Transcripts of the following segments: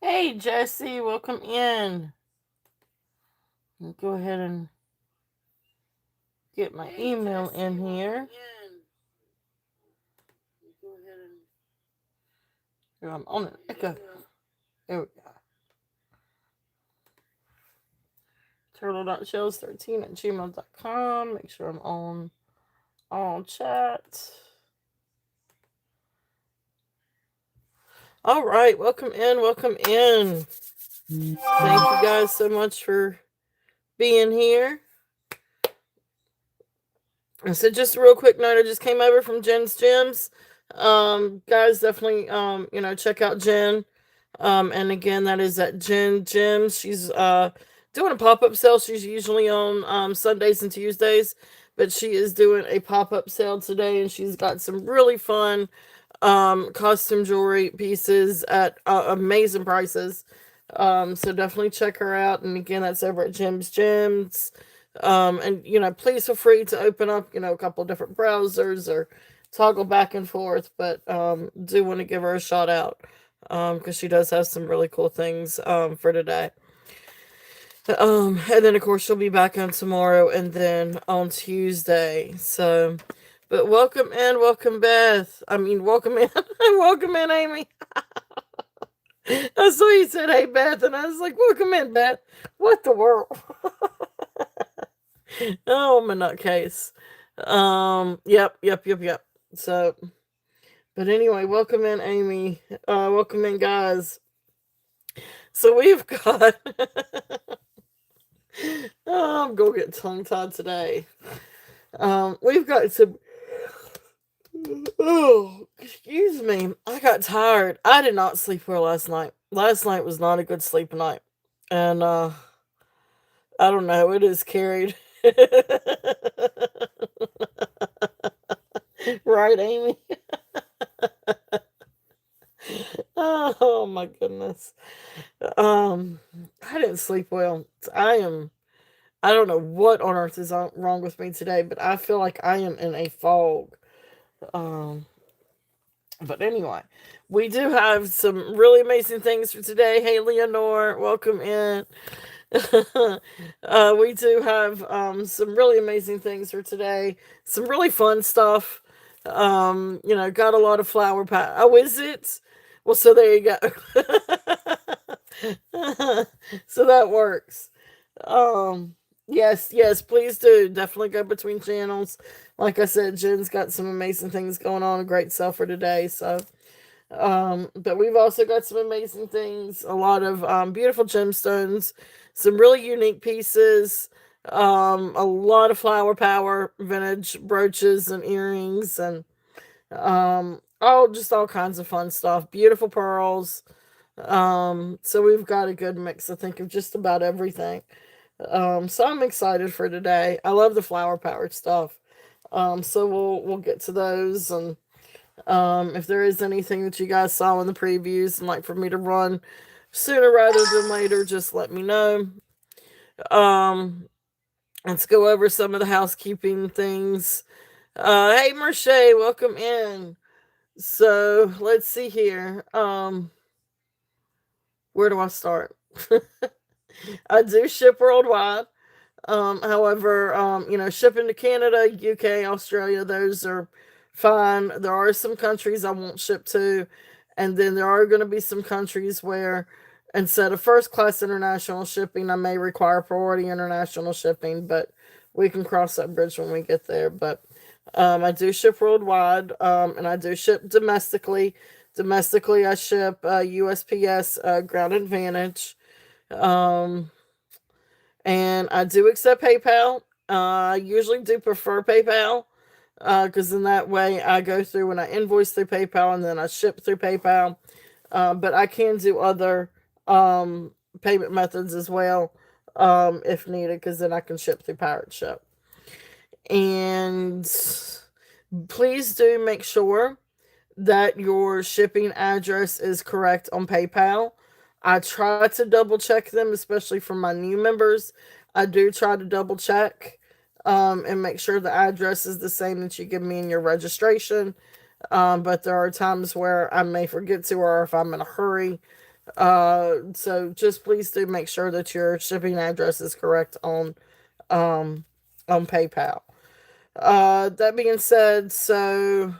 Hey, Jesse, welcome in. Go ahead and get my email in here. Here, I'm on an echo. There we go. Turtle.shells13 at gmail.com. Make sure I'm on all chat. All right, welcome in, welcome in. Thank you guys so much for being here. So just a real quick note, I just came over from Jen's Gems. Guys, definitely check out Jen. And again, that is at Jen Gems. She's doing a pop-up sale. She's usually on Sundays and Tuesdays, but she is doing a pop-up sale today, and she's got some really fun costume jewelry pieces at amazing prices. So definitely check her out. And again, that's over at Jim's Gems. And please feel free to open up, a couple different browsers or toggle back and forth. But do want to give her a shout out because she does have some really cool things for today. And then of course she'll be back on tomorrow and then on Tuesday. So, but welcome in, welcome Beth. I mean, welcome in, welcome in, Amy. I saw you said, "Hey Beth," and I was like, "Welcome in, Beth." What the world? Oh, my nutcase. Yep. So, but anyway, welcome in, Amy. Welcome in, guys. So we've got. Oh, I'm gonna get tongue tied today. We've got some. Oh, excuse me. I got tired. I did not sleep well last night. Last night was not a good sleep night, and I don't know. It is carried. Right, Amy? Oh my goodness. Um I didn't sleep well. I don't know what on earth is wrong with me today, but I feel like I am in a fog. Um but anyway, we do have some really amazing things for today. Hey Leonore, welcome in. We do have some really amazing things for today. Some really fun stuff. Got a lot of flower pot. Oh, is it? Well, so there you go. So that works. Um, yes, please do. Definitely go between channels. Like I said, Jen's got some amazing things going on. A great sell for today. So, but we've also got some amazing things. A lot of beautiful gemstones. Some really unique pieces. A lot of flower power, vintage brooches and earrings, and all kinds of fun stuff. Beautiful pearls. So we've got a good mix, I think, of just about everything. So I'm excited for today. I love the flower powered stuff. So we'll get to those, and if there is anything that you guys saw in the previews and like for me to run sooner rather than later, just let me know. Um, let's go over some of the housekeeping things. Hey Marche, welcome in. So let's see here. Where do I start? I do ship worldwide. However, shipping to Canada, UK, Australia, those are fine. There are some countries I won't ship to, and then there are going to be some countries where instead of first class international shipping, I may require priority international shipping, but we can cross that bridge when we get there. But I do ship worldwide, and I do ship domestically. Domestically, I ship USPS Ground Advantage. Um, and I do accept PayPal. I usually do prefer PayPal because in that way I go through and I invoice through PayPal and then I ship through PayPal. But I can do other payment methods as well if needed because then I can ship through Pirate Ship. And please do make sure that your shipping address is correct on PayPal. I try to double check them, especially for my new members. I do try to double check and make sure the address is the same that you give me in your registration. But there are times where I may forget to, or if I'm in a hurry. So just please do make sure that your shipping address is correct um on PayPal. That being said, so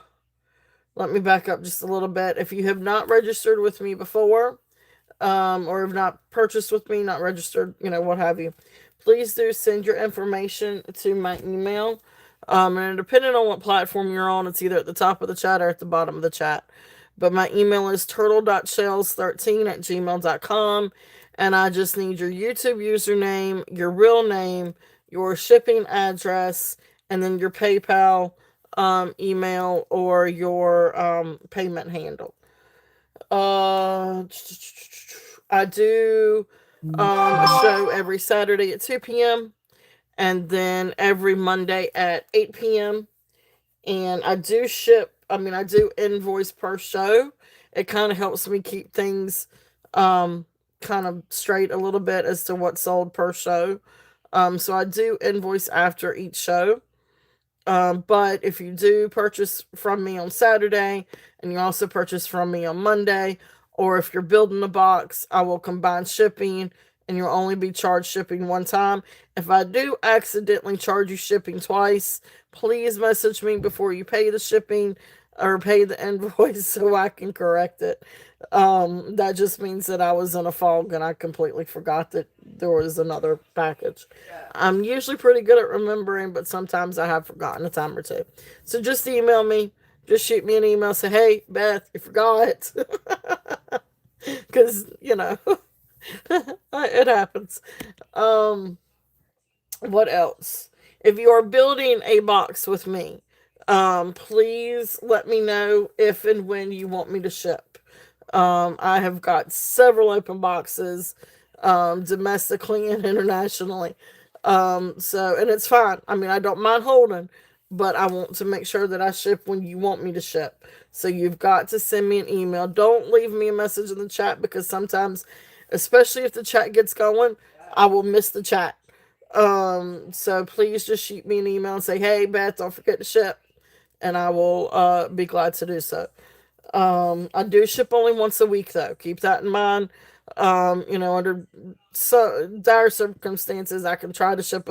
let me back up just a little bit. If you have not registered with me before, or have not purchased with me, not registered, what have you, please do send your information to my email. And depending on what platform you're on, it's either at the top of the chat or at the bottom of the chat. But my email is turtle.shells13@gmail.com. And I just need your YouTube username, your real name, your shipping address, and then your PayPal email or your payment handle. Uh, I do a show every Saturday at 2 p.m. and then every Monday at 8 p.m. And I do invoice per show. It kind of helps me keep things kind of straight a little bit as to what's sold per show. So I do invoice after each show. But if you do purchase from me on Saturday and you also purchase from me on Monday, or if you're building a box, I will combine shipping and you'll only be charged shipping one time. If I do accidentally charge you shipping twice, please message me before you pay the shipping or pay the invoice so I can correct it. That just means that I was in a fog and I completely forgot that there was another package. I'm usually pretty good at remembering, but sometimes I have forgotten a time or two. So just email me. Just shoot me an email. Say, hey, Beth, you forgot. Because, it happens. Um, what else? If you are building a box with me, please let me know if and when you want me to ship. I have got several open boxes, domestically and internationally. And it's fine. I mean, I don't mind holding, but I want to make sure that I ship when you want me to ship. So you've got to send me an email. Don't leave me a message in the chat because sometimes, especially if the chat gets going, I will miss the chat. So please just shoot me an email and say, hey, Beth, don't forget to ship. And I will be glad to do so. I do ship only once a week, though. Keep that in mind. Under dire circumstances, I can try to ship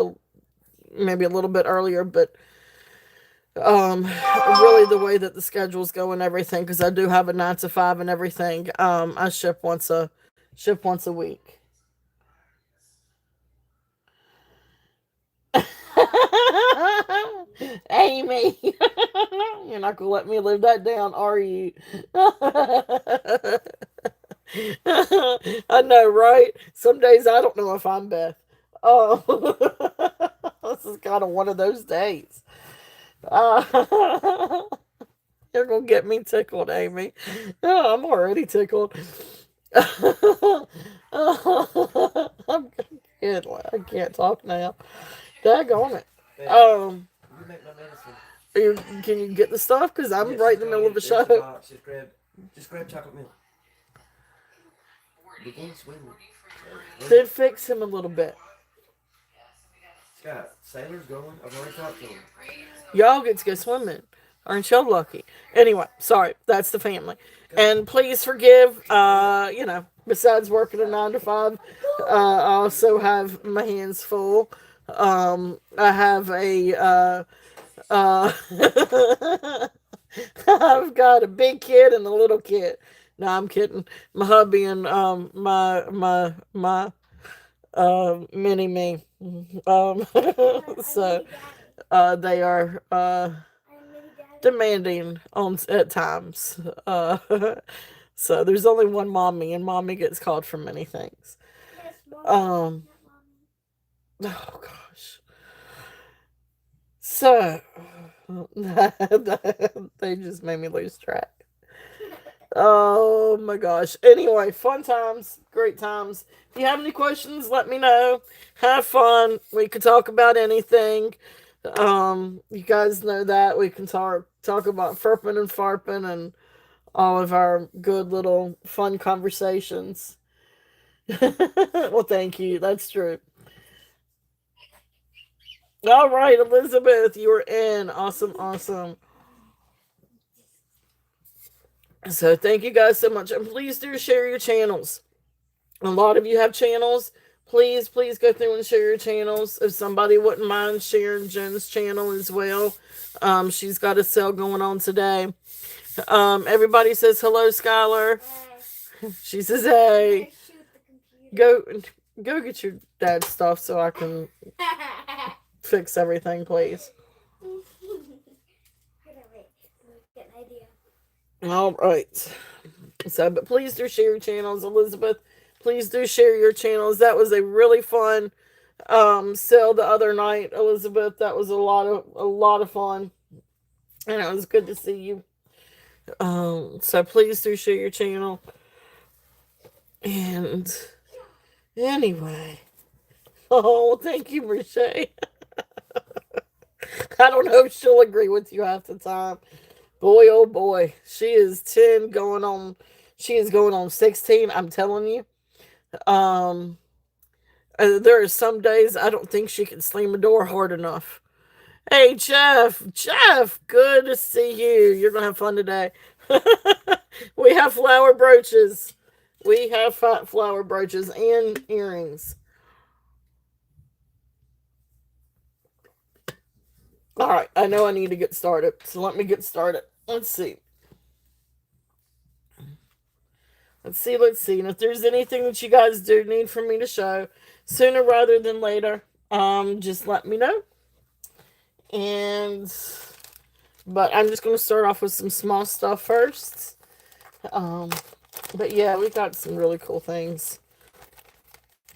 maybe a little bit earlier, but really the way that the schedules go and everything, because I do have a 9 to 5 and everything. I ship once a week. Amy, you're not gonna let me live that down, are you? I know, right? Some days I don't know if I'm Beth. Oh, this is kind of one of those days. Uh, you're gonna get me tickled, Amy. Oh, I'm already tickled. I can't talk now. Daggone it. Um, can you get the stuff? Because I'm right in the middle of the show. Just grab chocolate milk. Begin swimming. Did fix him a little bit. Scott, sailor's going. I've already talked to him. Y'all get to go swimming. Aren't y'all lucky? Anyway, sorry, that's the family. And please forgive, besides working a 9 to 5, I also have my hands full. I have I've got a big kid and a little kid. No, I'm kidding. My hubby and my mini me. Um, so they are demanding on at times. So there's only one mommy, and mommy gets called for many things. Um, oh gosh. So they just made me lose track. Oh my gosh. Anyway, fun times, great times. If you have any questions, let me know. Have fun. We could talk about anything. You guys know that we can talk about furping and farping and all of our good little fun conversations. Well, thank you. That's true. All right, Elizabeth, you were in. Awesome, awesome. So thank you guys so much. And please do share your channels. A lot of you have channels. Please, please go through and share your channels. If somebody wouldn't mind sharing Jen's channel as well. She's got a sale going on today. Everybody says hello, Skylar. She says, hey. Go go get your dad's stuff so I can fix everything, please. All right. So, but please do share your channels, Elizabeth. Please do share your channels. That was a really fun sale the other night, Elizabeth. That was a lot of fun, and it was good to see you. So please do share your channel. And anyway, oh, thank you, Brooche. I don't know if she'll agree with you half the time. Boy, oh boy, she is 10 going on. She is going on 16. I'm telling you. Um, there are some days I don't think she can slam a door hard enough. Hey, Jeff, good to see you. You're gonna have fun today. We have flower brooches. We have flower brooches and earrings. All right, I know I need to get started, so let me get started. Let's see. And if there's anything that you guys do need for me to show sooner rather than later, just let me know. And but I'm just gonna start off with some small stuff first. Um, but yeah, we got some really cool things.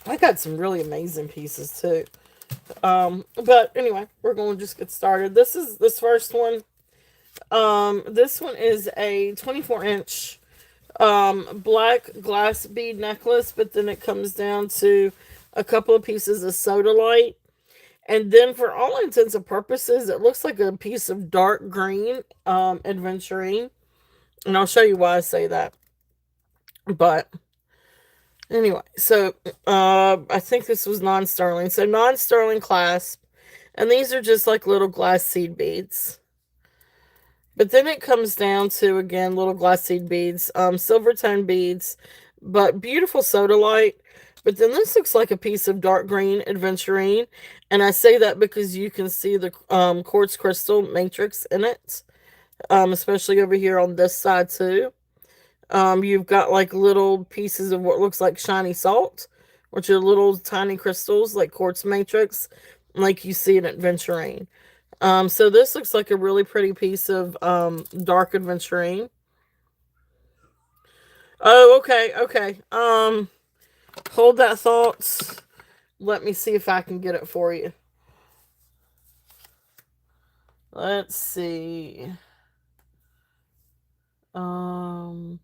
I got some really amazing pieces too. But anyway, we're going to just get started. This first one. This one is a 24-inch black glass bead necklace, but then it comes down to a couple of pieces of sodalite. And then for all intents and purposes, it looks like a piece of dark green aventurine. And I'll show you why I say that. But anyway, so I think this was non-sterling. So non-sterling clasp. And these are just like little glass seed beads. But then it comes down to, again, little glass seed beads, silver tone beads, but beautiful sodalite. But then this looks like a piece of dark green aventurine. And I say that because you can see the quartz crystal matrix in it, especially over here on this side too. You've got like little pieces of what looks like shiny salt, which are little tiny crystals like quartz matrix, like you see in aventurine. So this looks like a really pretty piece of dark aventurine. Oh, okay, okay. Hold that thought. Let me see if I can get it for you. Let's see. Um,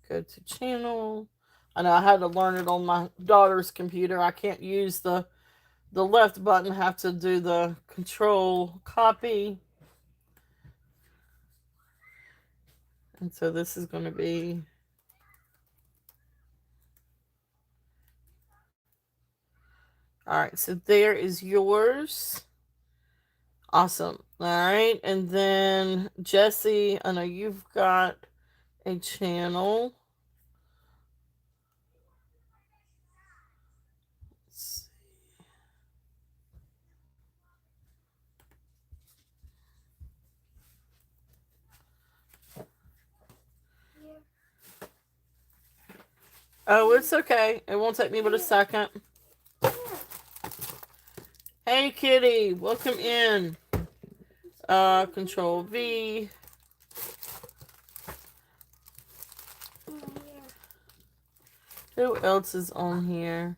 Go to channel. I know I had to learn it on my daughter's computer. I can't use the left button. I have to do the control copy. And so this is going to be all right. So there is yours. Awesome. All right. And then Jesse, I know you've got a channel. Oh, it's okay. It won't take me but a second. Hey, kitty. Welcome in. Control V. Who else is on here?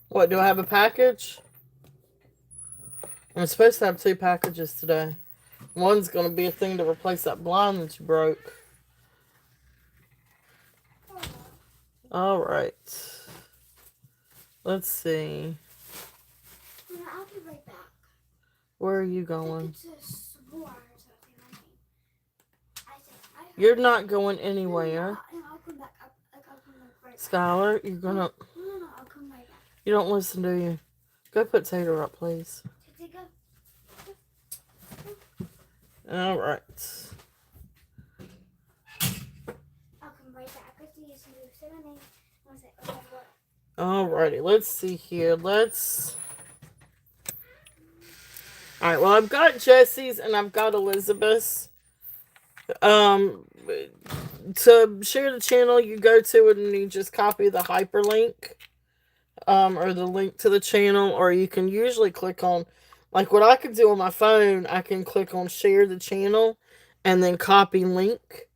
What, do I have a package? I'm supposed to have 2 packages today. One's going to be a thing to replace that blind that you broke. Alright. Let's see. Yeah, I'll be right back. Where are you going? You're not going anywhere. I'll come back. I'll come back right back. Skylar, you're gonna... No, I'll come right back. You don't listen, do you? Go put Tater up, please. Go. All right. I'll come right back with you. So say my name. I'll say, okay, what? Alrighty, let's see here. Alright, well, I've got Jesse's and I've got Elizabeth's. To share the channel, you go to it and you just copy the hyperlink, or the link to the channel, or you can usually click on, like what I could do on my phone, I can click on share the channel and then copy link.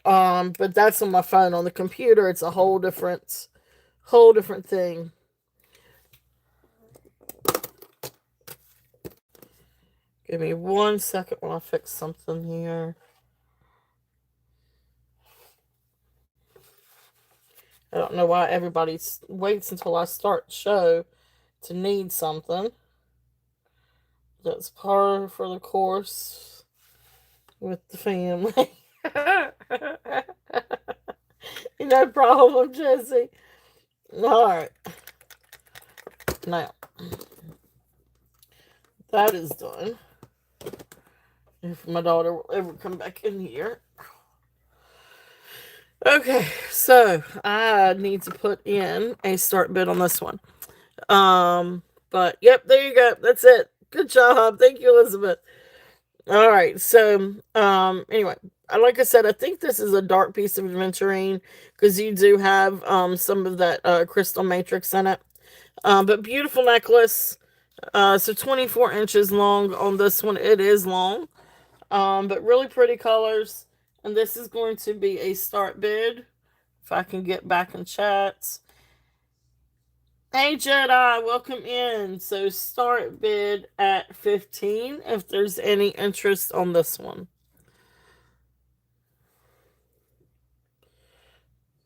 But that's on my phone. On the computer, it's a whole different thing. Give me 1 second while I fix something here. I don't know why everybody waits until I start the show to need something. That's par for the course with the family. No problem, Jesse. Alright. Now, that is done. If my daughter will ever come back in here. Okay, so I need to put in a start bid on this one. But yep, there you go. That's it. Good job. Thank you, Elizabeth. All right, so anyway, like I said, I think this is a dark piece of aventurine because you do have some of that crystal matrix in it. But beautiful necklace. So 24 inches long on this one. It is long. But really pretty colors. And this is going to be a start bid. If I can get back in chats. Hey Jedi, welcome in. So start bid at 15 if there's any interest on this one.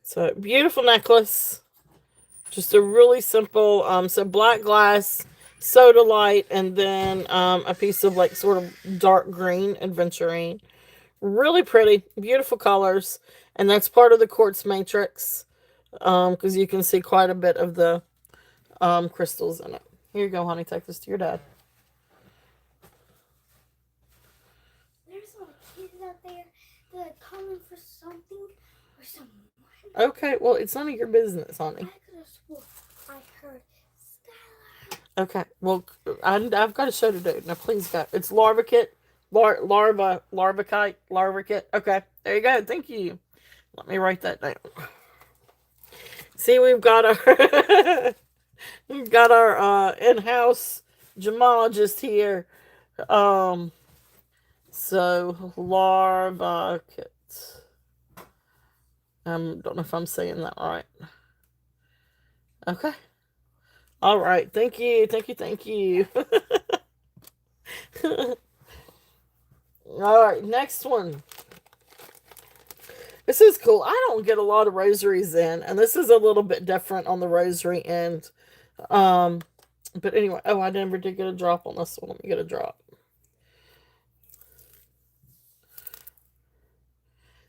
So beautiful necklace. Just a really simple, so black glass, soda light, and then a piece of like sort of dark green aventurine. Really pretty, beautiful colors, and that's part of the quartz matrix, because you can see quite a bit of the crystals in it. Here you go, honey. Take this to your dad. There's some kids out there that are coming for something or someone. Okay, well, it's none of your business, honey. I could have sworn I heard Skylar. Okay, well, I've got a show to do. Now, please go. It's larva kit. Larva kit. Okay, there you go. Thank you. Let me write that down. See, we've got our in-house gemologist here. So larva kit. Don't know if I'm saying that right. Okay. All right. Thank you. All right, next one. This is cool. I don't get a lot of rosaries in, and this is a little bit different on the rosary end. But anyway, I never did get a drop on this one. Let me get a drop.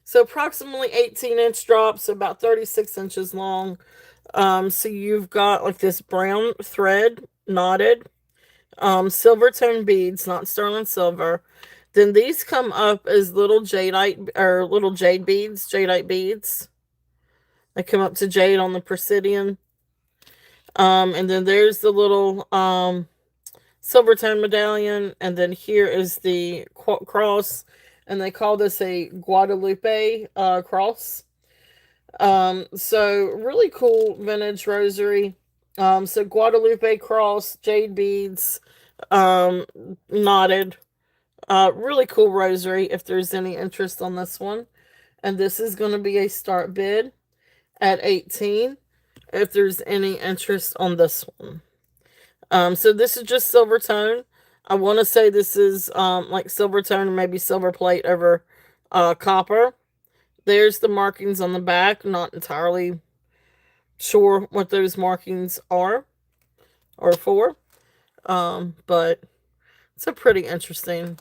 So approximately 18-inch drops, so about 36 inches long. So you've got like this brown thread knotted, silver tone beads, not sterling silver. Then these come up as little jadeite or little jade beads, jadeite beads. They come up to jade on the Presidian. And then there's the little silver tone medallion, and then here is the cross, and they call this a Guadalupe cross. So really cool vintage rosary. So Guadalupe cross, jade beads, knotted. Really cool rosary if there's any interest on this one. And this is going to be a start bid at 18 if there's any interest on this one. So this is just silver tone. I want to say this is like silver tone, maybe silver plate over copper. There's the markings on the back. Not entirely sure what those markings are or for. But it's a pretty interesting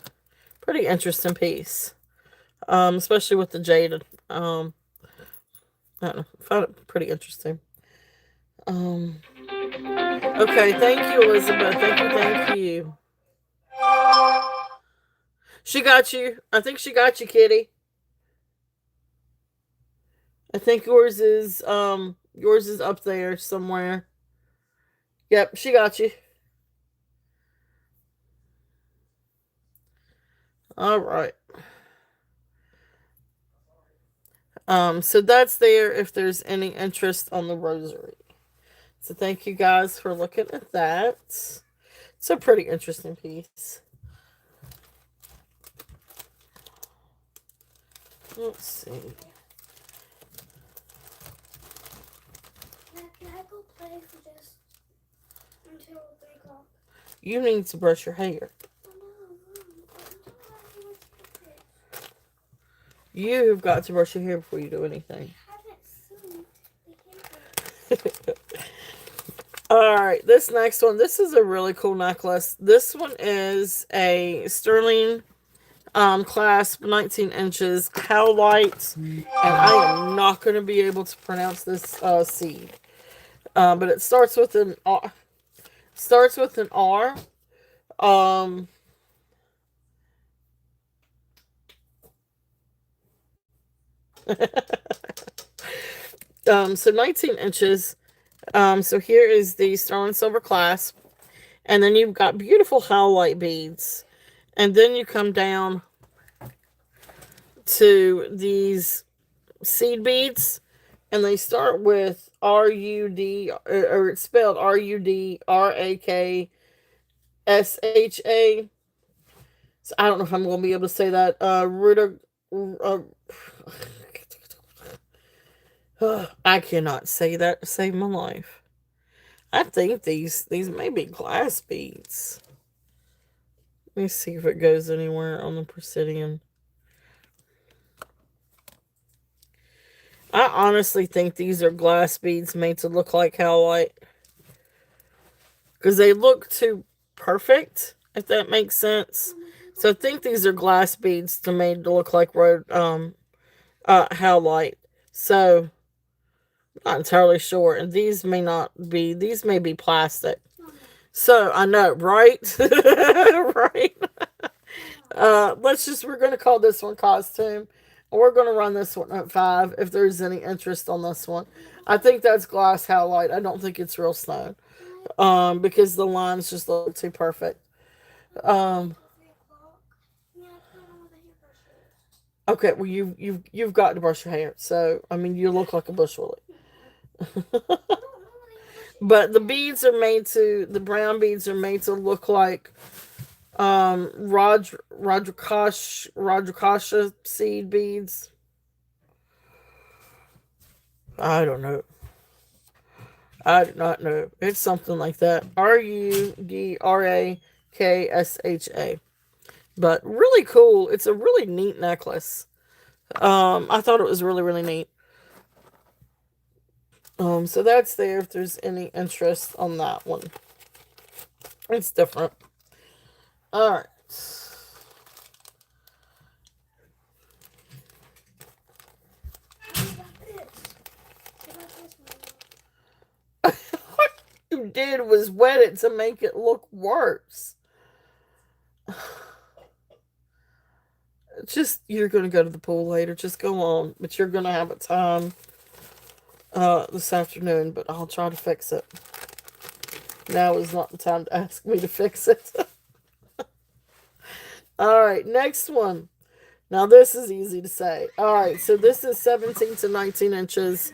piece. especially with the jaded. I don't know, found it pretty interesting. Um, okay, thank you, Elizabeth. Thank you, thank you. She got you. I think she got you, Kitty. I think yours is up there somewhere. Yep, she got you. All right. So that's there if there's any interest on the rosary. So thank you guys for looking at that. It's a pretty interesting piece. Let's see. Can I go play for just until 3 o'clock? You need to brush your hair. Oh, no, I don't want to. You've got to brush your hair before you do anything. I haven't seen the hair. Alright, this next one. This is a really cool necklace. This one is a sterling clasp, 19 inches, howlite, and I am not going to be able to pronounce this seed. But it starts with an R. Starts with an R. Um, so 19 inches. So here is the sterling silver clasp, and then you've got beautiful howlite beads, and then you come down to these seed beads, and they start with RUD, or it's spelled RUDRAKSHA. So I don't know if I'm going to be able to say that. I cannot say that to save my life. I think these may be glass beads. Let me see if it goes anywhere on the Presidian. I honestly think these are glass beads made to look like howlite. Because they look too perfect, if that makes sense. So I think these are glass beads to made to look like howlite. So I'm not entirely sure. And these may not be, these may be plastic. So I know, right? Right. We're gonna call this one costume. We're gonna run this one at 5 if there's any interest on this one. I think that's glass howlite. I don't think it's real stone. Because the lines just look too perfect. Um, okay, well you've got to brush your hair. So I mean you look like a bushwillie. But the brown beads are made to look like Rajrakasha seed beads. I don't know. I do not know. It's something like that. RUDRAKSHA. But really cool. It's a really neat necklace. I thought it was really, really neat. So that's there if there's any interest on that one. It's different. Alright. What you did was wet it to make it look worse. Just, you're going to go to the pool later. Just go on. But you're going to have a time this afternoon. But I'll try to fix it. Now is not the time to ask me to fix it. Alright, next one. Now this is easy to say. Alright, so this is 17 to 19 inches.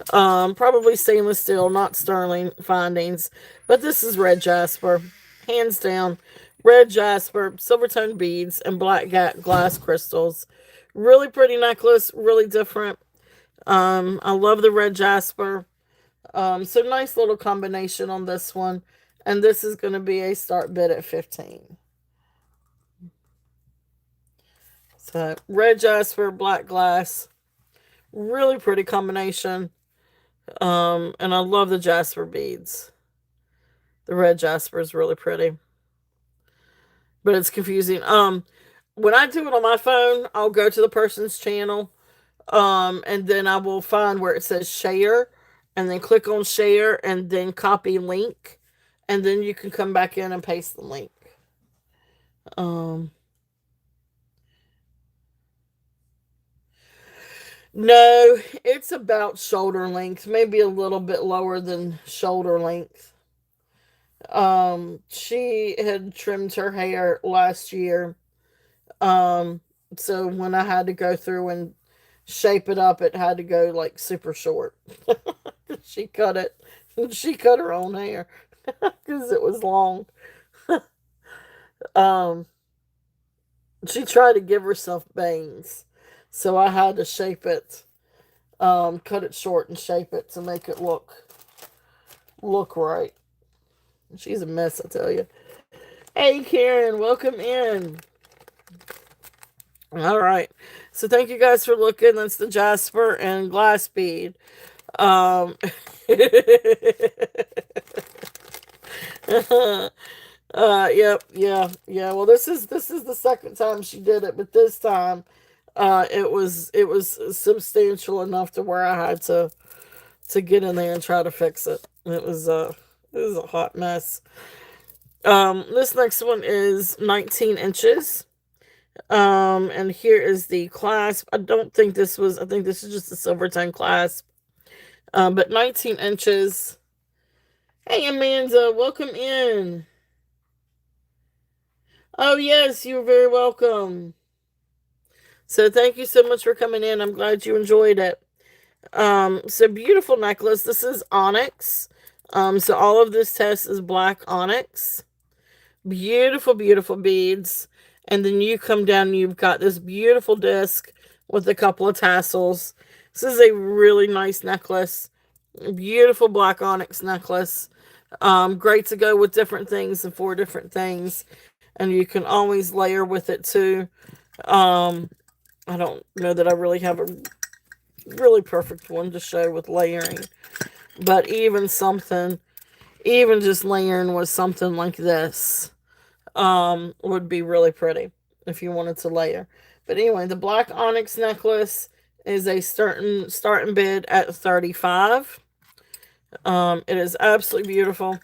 Probably stainless steel, not sterling findings. But this is red jasper. Hands down. Red jasper, silver tone beads, and black glass crystals. Really pretty necklace, really different. I love the red jasper. So nice little combination on this one. And this is going to be a start bid at 15. So red jasper, black glass. Really pretty combination. And I love the jasper beads. The red jasper is really pretty. But it's confusing. when I do it on my phone, I'll go to the person's channel, and then I will find where it says share, and then click on share, and then copy link, and then you can come back in and paste the link. Um, no, it's about shoulder length, maybe a little bit lower than shoulder length. She had trimmed her hair last year. Um, so when I had to go through and shape it up, it had to go like super short. she cut it. She cut her own hair because it was long. Um, she tried to give herself bangs, so I had to shape it, cut it short and shape it to make it look right. She's a mess, I tell you. Hey, Karen, welcome in. All right, so thank you guys for looking. That's the Jasper and glass bead. Um, yep, yeah. Well, this is the second time she did it, but this time, it was substantial enough to where I had to get in there and try to fix it. It was a hot mess. This next one is 19 inches. And here is the clasp. I don't think this was. I think this is just a silver tone clasp. But 19 inches. Hey, Amanda, welcome in. Oh, yes, you're very welcome. So, thank you so much for coming in. I'm glad you enjoyed it. So beautiful necklace. This is onyx. So all of this test is black onyx. Beautiful, beautiful beads. And then you come down and you've got this beautiful disc with a couple of tassels. This is a really nice necklace. Beautiful black onyx necklace. Great to go with different things and for different things. And you can always layer with it too. I don't know that I really have a really perfect one to show with layering. But even just layering with something like this, would be really pretty if you wanted to layer. But anyway, the black onyx necklace is a starting bid at 35. It is absolutely beautiful.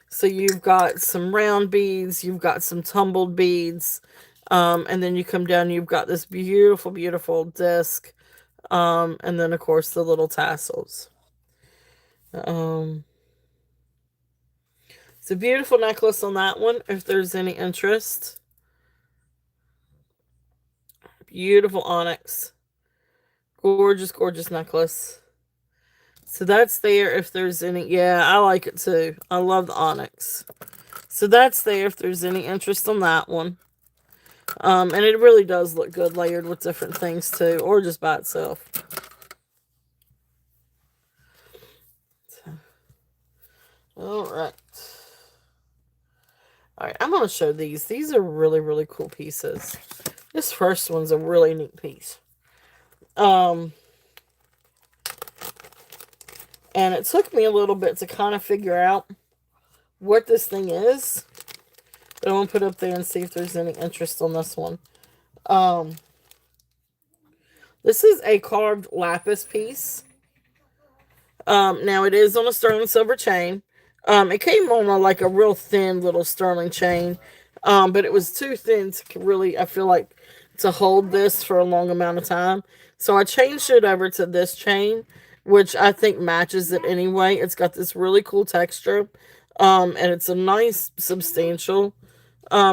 So you've got some round beads, you've got some tumbled beads, and then you come down and you've got this beautiful, beautiful disc, and then of course the little tassels. Um, it's a beautiful necklace on that one, if there's any interest. Beautiful onyx. Gorgeous, gorgeous necklace. So that's there if there's any. Yeah, I like it too. I love the onyx. So that's there if there's any interest on that one. And it really does look good layered with different things too, or just by itself. So, all right. All right, I'm going to show these. These are really, really cool pieces. This first one's a really neat piece. And it took me a little bit to kind of figure out what this thing is. But I'm going to put it up there and see if there's any interest on this one. This is a carved lapis piece. Now it is on a sterling silver chain. It came on like a real thin little sterling chain. But it was too thin to really, I feel like, to hold this for a long amount of time. So I changed it over to this chain, which I think matches it anyway. It's got this really cool texture. And it's a nice, substantial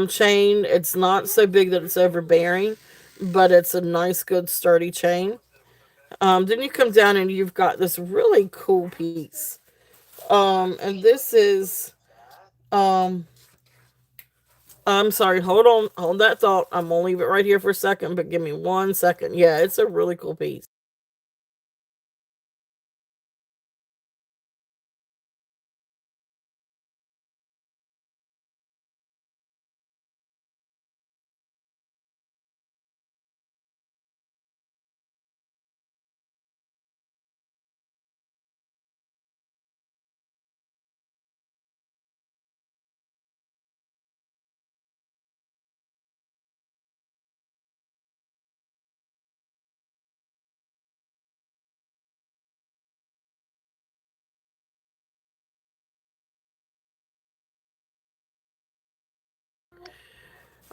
chain. It's not so big that it's overbearing, but it's a nice, good, sturdy chain. Then you come down and you've got this really cool piece. And this is, um, I'm sorry, hold that thought. I'm gonna leave it right here for a second, but give me 1 second. Yeah, it's a really cool piece.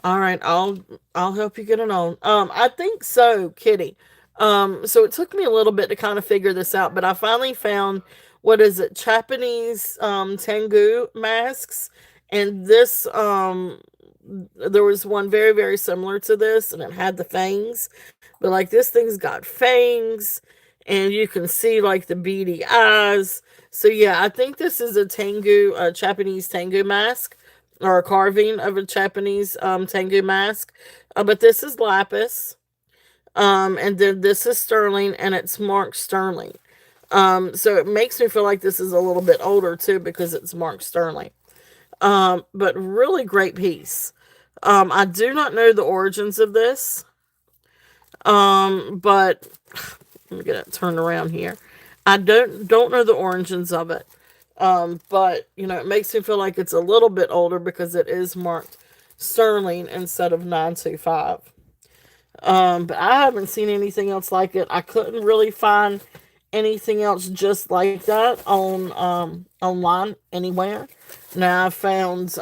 All right, I'll help you get it on. I think so, Kitty. So it took me a little bit to kind of figure this out, but I finally found what is it, Japanese Tengu masks, and this there was one very very similar to this, and it had the fangs, but like this thing's got fangs, and you can see like the beady eyes. So yeah, I think this is a Tengu, a Japanese Tengu mask or a carving of a Japanese Tengu mask. But this is lapis. And then this is sterling, and it's marked sterling. So it makes me feel like this is a little bit older too because it's marked sterling. But really great piece. I do not know the origins of this. But let me get it turned around here. I don't know the origins of it. But you know, it makes me feel like it's a little bit older because it is marked sterling instead of 925. But I haven't seen anything else like it. I couldn't really find anything else just like that on online anywhere. Now I found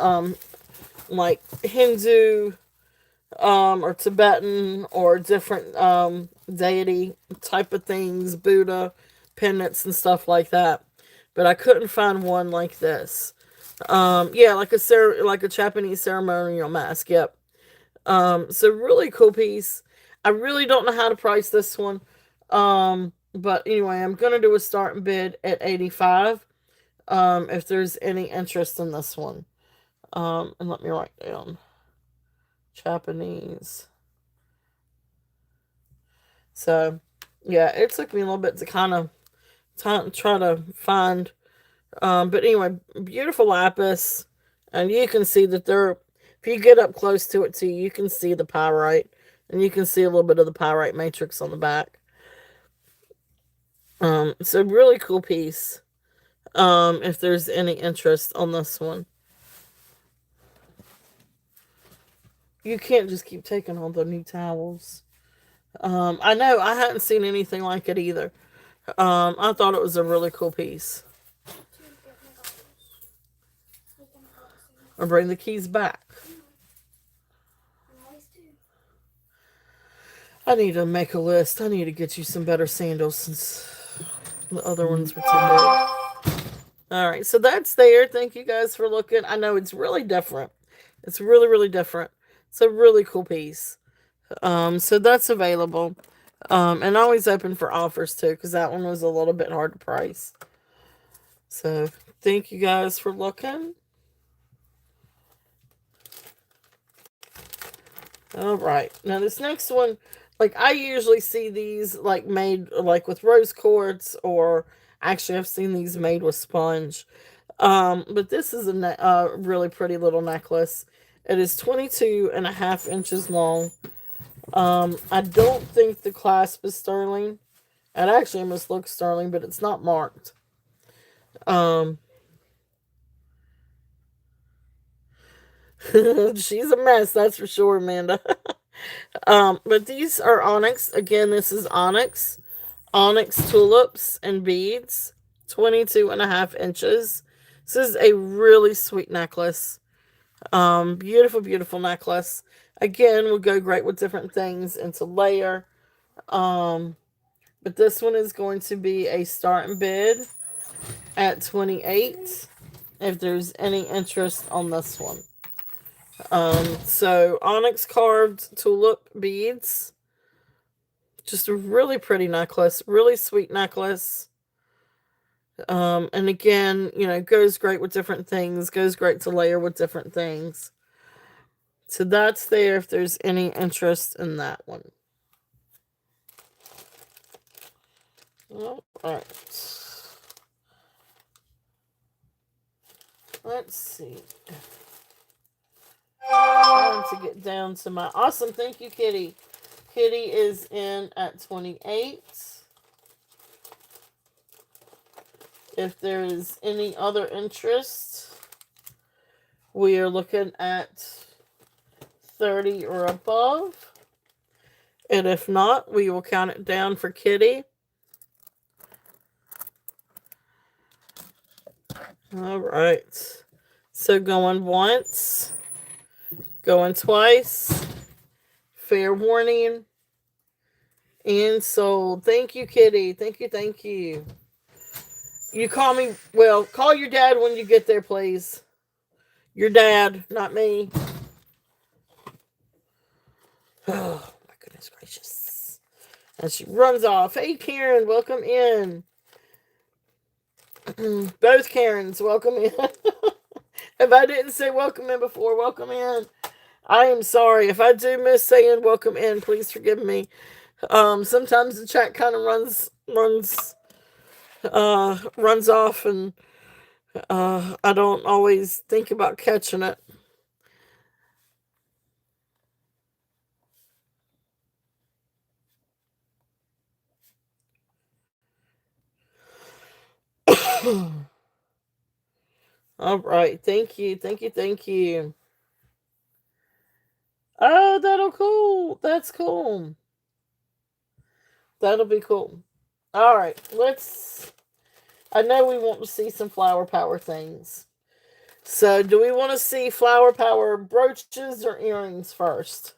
like Hindu or Tibetan or different deity type of things, Buddha pendants and stuff like that. But I couldn't find one like this. Yeah, like a Japanese ceremonial mask. Yep. So really cool piece. I really don't know how to price this one. But anyway, I'm gonna do a starting bid at 85. If there's any interest in this one. And let me write down Japanese. So yeah, it took me a little bit to kind of try to find. But anyway, beautiful lapis, and you can see that they're. If you get up close to it too, you can see the pyrite, and you can see a little bit of the pyrite matrix on the back. It's a really cool piece. If there's any interest on this one, you can't just keep taking all the new towels. I know I hadn't seen anything like it either. I thought it was a really cool piece. Or bring the keys back. I need to make a list. I need to get you some better sandals since the other ones were too big. All right, so that's there. Thank you guys for looking. I know it's really different. It's really, really different. It's a really cool piece. So that's available. And always open for offers too, because that one was a little bit hard to price. So thank you guys for looking. All right, now this next one, like I usually see these like made like with rose quartz, or actually I've seen these made with sponge. But this is a really pretty little necklace. It is 22.5 inches long. I don't think the clasp is sterling. It actually almost looks sterling, but it's not marked. Um, she's a mess, that's for sure, Amanda. But these are onyx. Again, this is onyx. Onyx tulips and beads. 22.5 inches. This is a really sweet necklace. Beautiful, beautiful necklace. Again, would go great with different things and to layer. But this one is going to be a starting bid at 28 if there's any interest on this one. So onyx carved tulip beads. Just a really pretty necklace, really sweet necklace. And again, you know, goes great with different things, goes great to layer with different things. So that's there if there's any interest in that one. All right. Let's see. Trying to get down to my awesome. Thank you, Kitty. Kitty is in at 28. If there is any other interest, we are looking at 30 or above. And if not, we will count it down for Kitty. All right. So going once, Going twice. Fair warning. And sold. Thank you, Kitty. Thank you, thank you. You call me, well, call your dad when you get there, please. Your dad, not me. Oh, my goodness gracious. And she runs off. Hey, Karen, welcome in. Both Karens, welcome in. If I didn't say welcome in before, welcome in. I am sorry. If I do miss saying welcome in, please forgive me. Sometimes the chat kind of runs off, and I don't always think about catching it. All right, thank you, thank you, thank you. Oh, that'll cool. That's cool. That'll be cool. All right, let's. I know we want to see some flower power things. So, do we want to see flower power brooches or earrings first?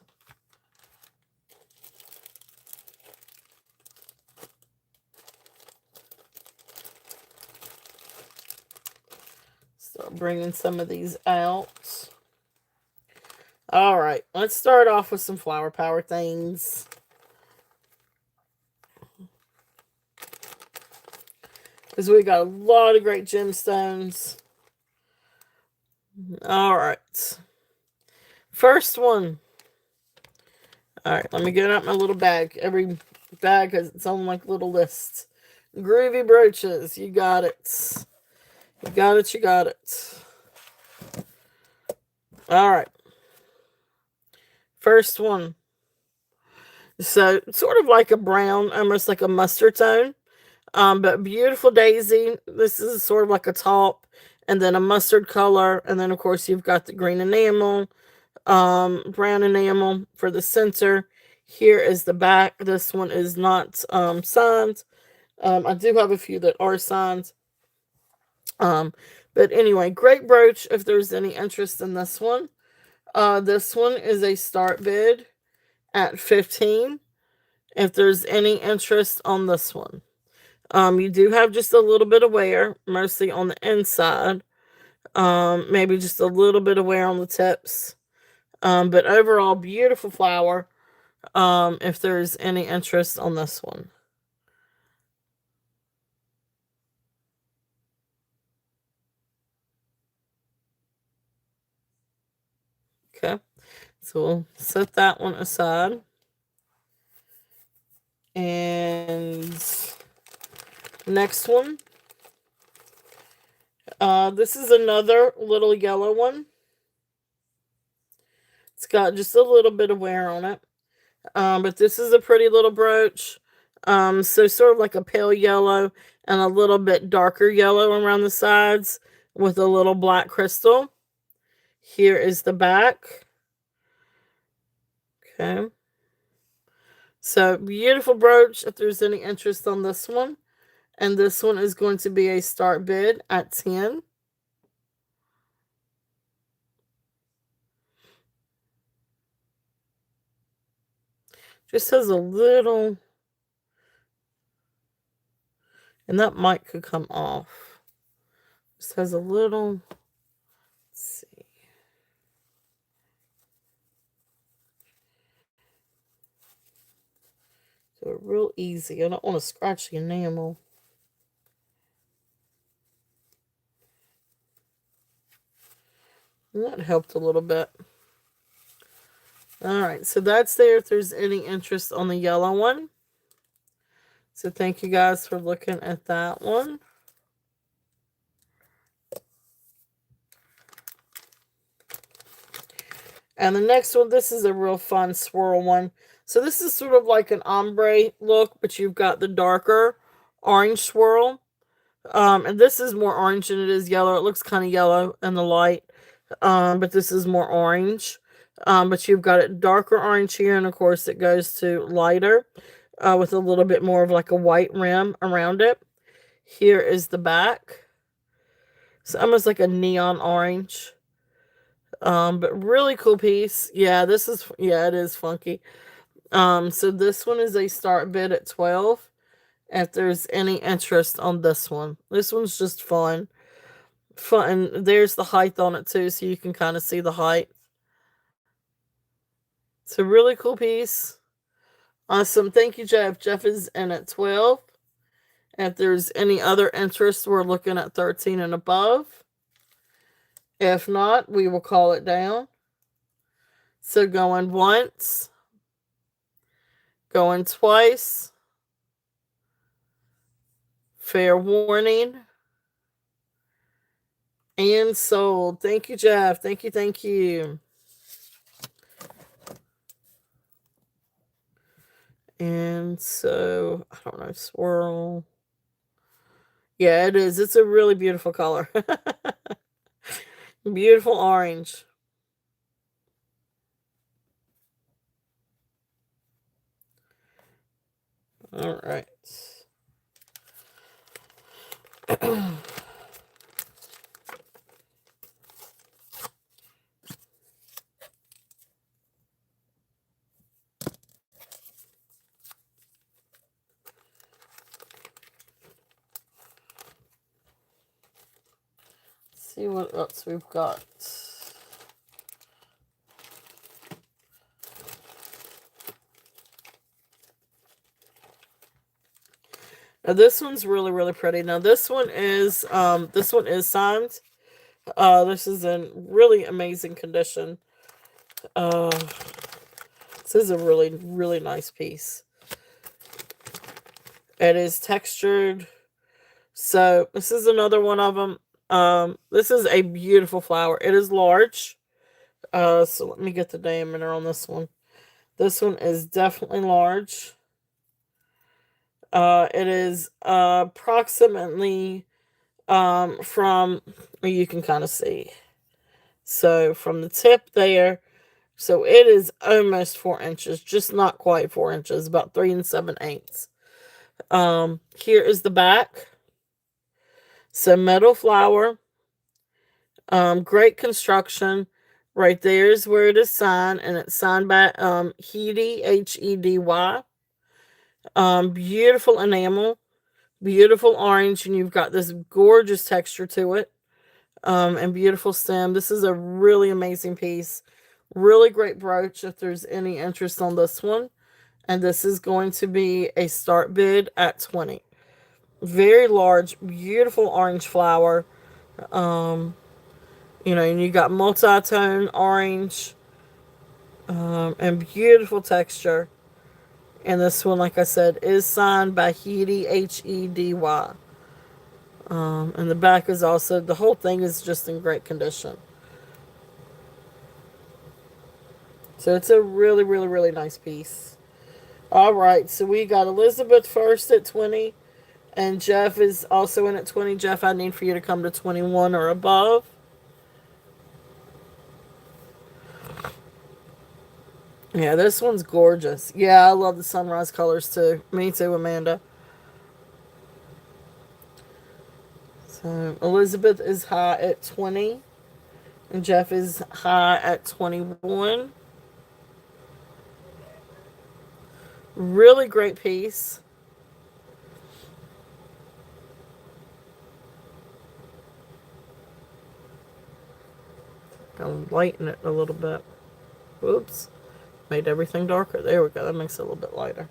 Start bringing some of these out. All right, let's start off with some flower power things. Because we got a lot of great gemstones. All right. First one. All right, let me get out my little bag. Every bag has its own like little list. Groovy brooches. You got it. You got it. You got it. All right. First one. So, sort of like a brown, almost like a mustard tone. But beautiful daisy. This is sort of like a top, and then a mustard color, and then of course you've got the green enamel, brown enamel for the center. Here is the back. This one is not signed. I do have a few that are signed. But anyway, great brooch if there's any interest in this one. This one is a start bid at $15. If there's any interest on this one. You do have just a little bit of wear, mostly on the inside. Maybe just a little bit of wear on the tips. But overall, beautiful flower. If there's any interest on this one. Okay. So we'll set that one aside. And next one. This is another little yellow one. It's got just a little bit of wear on it. But this is a pretty little brooch. So sort of like a pale yellow and a little bit darker yellow around the sides with a little black crystal. Here is the back. Okay. So beautiful brooch if there's any interest on this one. And this one is going to be a start bid at 10. Just has a little, and that mic could come off. Just has a little, let's see. So real easy. I don't want to scratch the enamel. And that helped a little bit. All right, so that's there if there's any interest on the yellow one. So thank you guys for looking at that one. And the next one, this is a real fun swirl one. So this is sort of like an ombre look, but you've got the darker orange swirl. And this is more orange than it is yellow. It looks kind of yellow in the light. But this is more orange. But you've got it darker orange here, and of course it goes to lighter with a little bit more of like a white rim around it. Here is the back. It's almost like a neon orange. But really cool piece. Yeah, it is funky. So this one is a start bid at 12. If there's any interest on this one. This one's just fun. Fun. And there's the height on it too, so you can kind of see the height. It's a really cool piece. Awesome. Thank you, Jeff. Jeff is in at 12. If there's any other interest, we're looking at 13 and above. If not, we will call it down. So going once, going twice, fair warning, and sold. Thank you, Jeff. Thank you, thank you. And so, I don't know, swirl. Yeah, it is. It's a really beautiful color. Beautiful orange. All right. See what else we've got. Now this one's really, really pretty. Now this one is signed. This is in really amazing condition. This is a really, really nice piece. It is textured. So this is another one of them. This is a beautiful flower. It is large. So let me get the diameter on this one. This one is definitely large. It is approximately from, you can kind of see. So from the tip there, so it is almost 4 inches, just not quite 4 inches, about 3 7/8. Here is the back. So metal flower. Great construction. Right there is where it is signed, and it's signed by Hedy, Hedy. Beautiful enamel, beautiful orange, and you've got this gorgeous texture to it. And beautiful stem. This is a really amazing piece. Really great brooch if there's any interest on this one. And this is going to be a start bid at 20. Very large, beautiful orange flower. And you got multi-tone orange, and beautiful texture. And this one, like I said, is signed by Hedy, Hedy. And the back is also, the whole thing is just in great condition. So it's a really, really, really nice piece. All right, so we got Elizabeth first at 20, and Jeff is also in at 20. Jeff, I need for you to come to 21 or above. Yeah, this one's gorgeous. Yeah, I love the sunrise colors too. Me too, Amanda. So Elizabeth is high at 20, and Jeff is high at 21. Really great piece. I'll lighten it a little bit. Whoops. Made everything darker. There we go. That makes it a little bit lighter.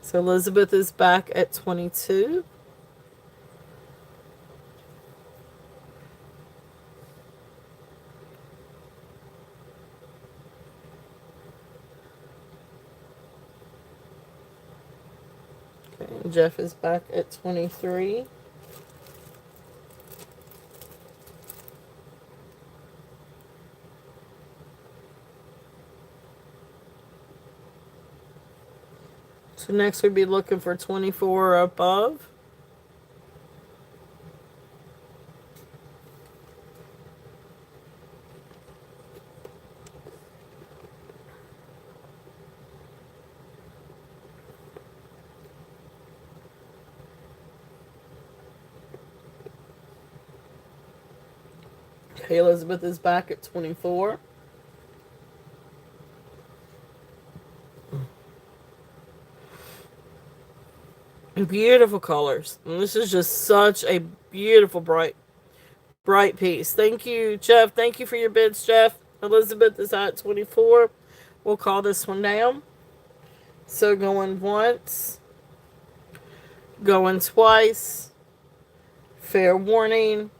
So Elizabeth is back at 22. Okay, and Jeff is back at 23. So next we'd be looking for 24 or above. Okay, Elizabeth is back at 24. Beautiful colors. And this is just such a beautiful, bright piece. Thank you, Jeff. Thank you for your bids, Jeff. Elizabeth is at 24. We'll call this one down. So going once, going twice, fair warning,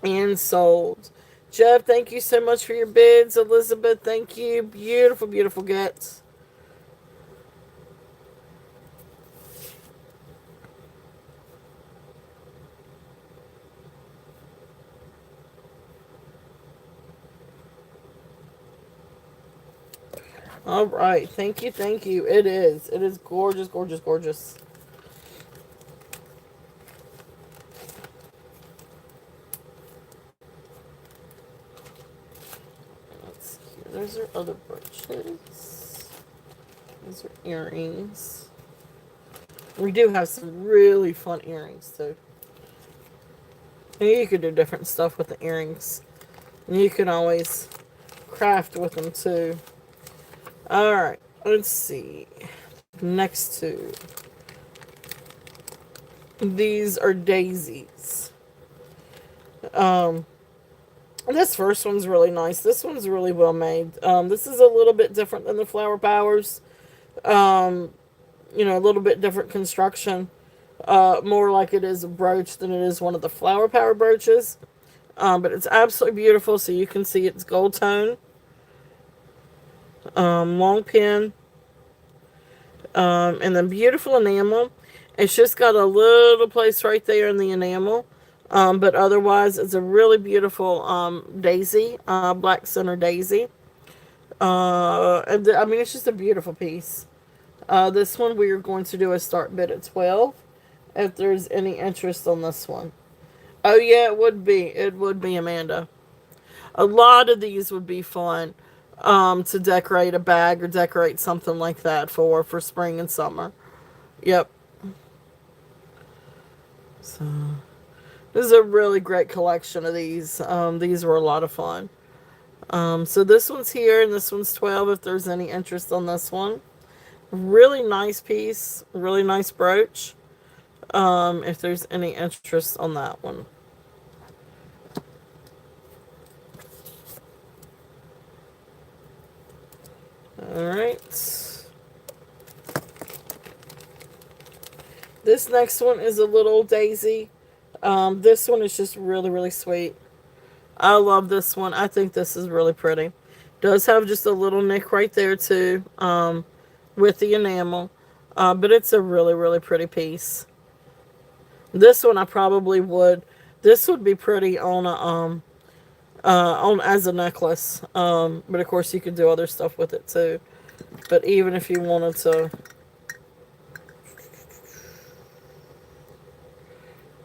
and sold. Jeff, thank you so much for your bids. Elizabeth, thank you. Beautiful, beautiful gets. All right. Thank you. Thank you. It is. It is gorgeous, gorgeous, gorgeous. Let's see here. Those are other brooches. Those are earrings. We do have some really fun earrings, too. And you could do different stuff with the earrings. And you can always craft with them, too. Alright. Let's see. Next two. These are daisies. This first one's really nice. This one's really well made. This is a little bit different than the Flower Powers. A little bit different construction. More like it is a brooch than it is one of the Flower Power brooches. But it's absolutely beautiful. So you can see it's gold tone. Long pin. And then beautiful enamel. It's just got a little place right there in the enamel. But otherwise, it's a really beautiful daisy, black center daisy. It's just a beautiful piece. This one we are going to do a start bid at 12. If there's any interest on this one. Oh yeah, it would be. It would be, Amanda. A lot of these would be fun to decorate a bag or decorate something like that for spring and summer. Yep. So this is a really great collection of these. These were a lot of fun. So this one's here and this one's 12 if there's any interest on this one. Really nice piece. Really nice brooch. If there's any interest on that one. Alright. This next one is a little daisy. This one is just really, really sweet. I love this one. I think this is really pretty. Does have just a little nick right there too, with the enamel. But it's a really, really pretty piece. This one I probably would. This would be pretty on a on as a necklace. But of course you could do other stuff with it too. But even if you wanted to,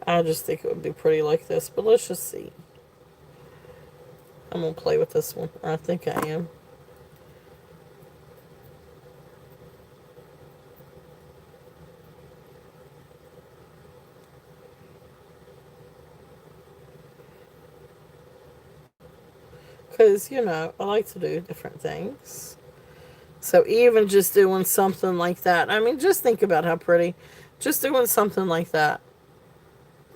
I just think it would be pretty like this. But let's just see. I'm gonna play with this one. I think I am. Because, I like to do different things. So even just doing something like that. I mean, just think about how pretty. Just doing something like that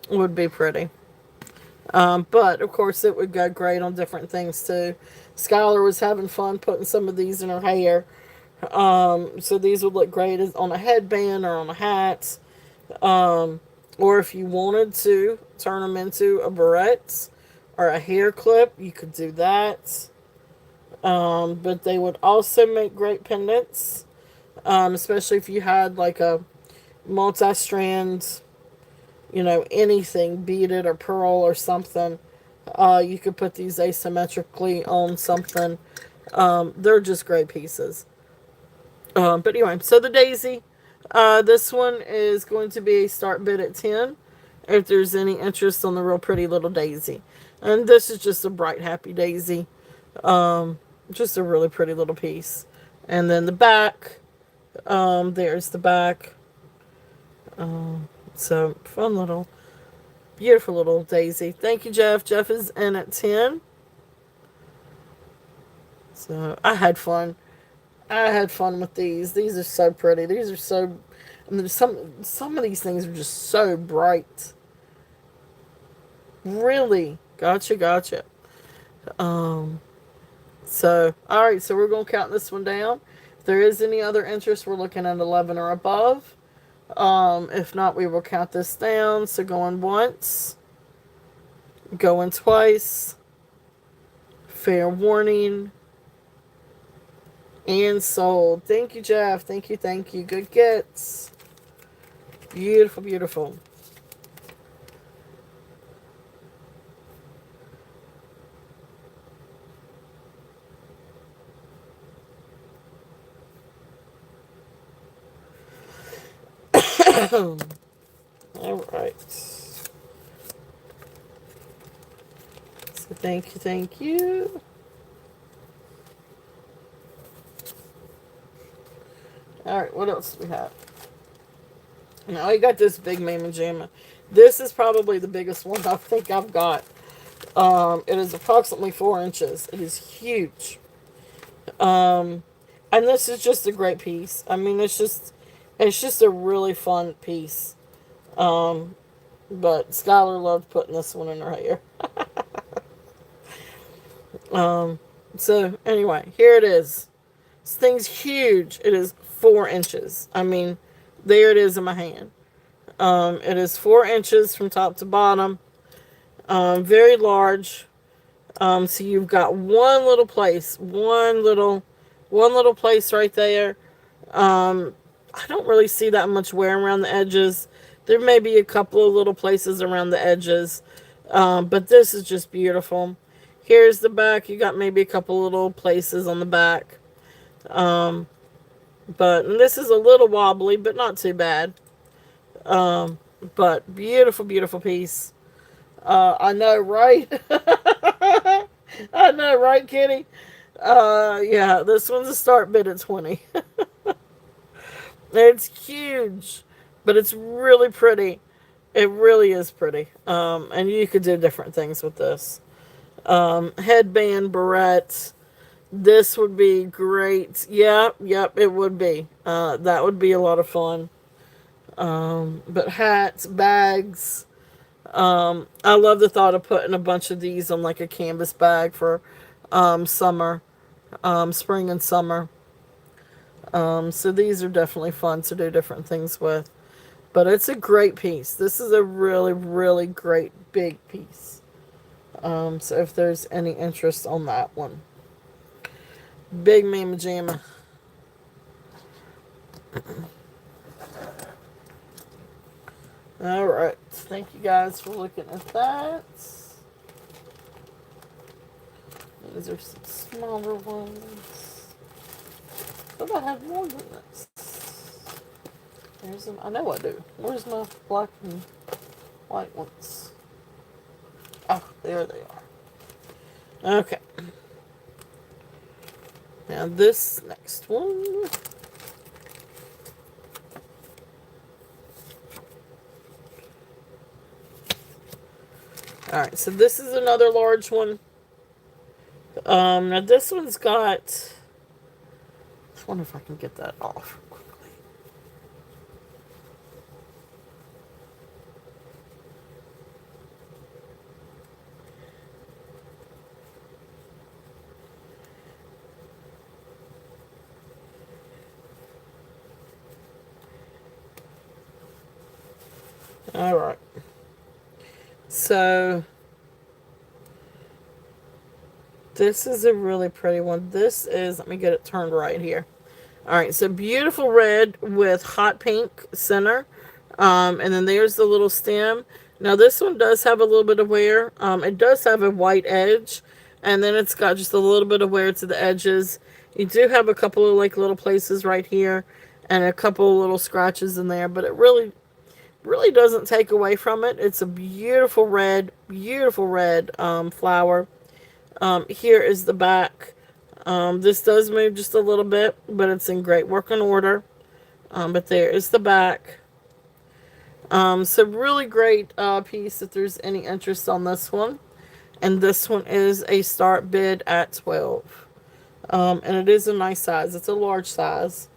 would be pretty. But, of course, it would go great on different things, too. Skylar was having fun putting some of these in her hair. So these would look great on a headband or on a hat. Or if you wanted to turn them into a barrette or a hair clip, you could do that. But they would also make great pendants, especially if you had like a multi-strand, anything beaded or pearl or something. You could put these asymmetrically on something. They're just great pieces. But anyway, so the daisy, this one is going to be a start bid at 10 if there's any interest on the real pretty little daisy. And this is just a bright, happy daisy. Just a really pretty little piece. And then the back, there's the back. So, fun little Beautiful little daisy. Thank you, Jeff. Jeff is in at 10. So I had fun. I had fun with these. These are so pretty. These are so. I mean, some of these things are just so bright. Really, gotcha, gotcha. Um. So all right. So we're gonna count this one down. If there is any other interest, we're looking at 11 or above. If not, we will count this down. So going once, going twice. Fair warning. And sold. Thank you, Jeff. Thank you, thank you. Good gets. Beautiful, beautiful. All right. So thank you, thank you. All right, what else do we have? Now I got this big Mama Jamma. This is probably the biggest one I think I've got. It is approximately 4 inches. It is huge. Um, and this is just a great piece. I mean, it's just a really fun piece. Um, but Skylar loved putting this one in her hair. Um, so anyway, here it is. This thing's huge. It is 4 inches. I mean, there it is in my hand. It is 4 inches from top to bottom. Very large. So you've got one little place right there. I don't really see that much wear around the edges. There may be a couple of little places around the edges. But this is just beautiful. Here's the back. You got maybe a couple little places on the back. But this is a little wobbly, but not too bad. Um, but beautiful, beautiful piece. I know, right? I know, right, Kitty? Yeah, this one's a start bid at 20. It's huge, but it's really pretty. It really is pretty. And you could do different things with this. Headband, barrette. This would be great. Yeah, yep, it would be. That would be a lot of fun. But hats, bags. I love the thought of putting a bunch of these on like a canvas bag for summer, spring and summer. So these are definitely fun to do different things with. But it's a great piece. This is a really, really great big piece. So if there's any interest on that one. Big Mama Jamma. All right. Thank you guys for looking at that. These are some smaller ones. But I have more than this. There's them. I know I do. Where's my black and white ones? Oh, there they are. Okay. Now this next one. Alright, so this is another large one. Now this one's got... I wonder if I can get that off quickly. Alright. So... this is a really pretty one. This is... let me get it turned right here. Alright, so beautiful red with hot pink center. And then there's the little stem. Now this one does have a little bit of wear. It does have a white edge. And then it's got just a little bit of wear to the edges. You do have a couple of like little places right here. And a couple of little scratches in there. But it really doesn't take away from it. It's a beautiful red flower. Here is the back. This does move just a little bit, but it's in great working order. But there is the back. So really great piece if there's any interest on this one. And this one is a start bid at 12. And it is a nice size. It's a large size,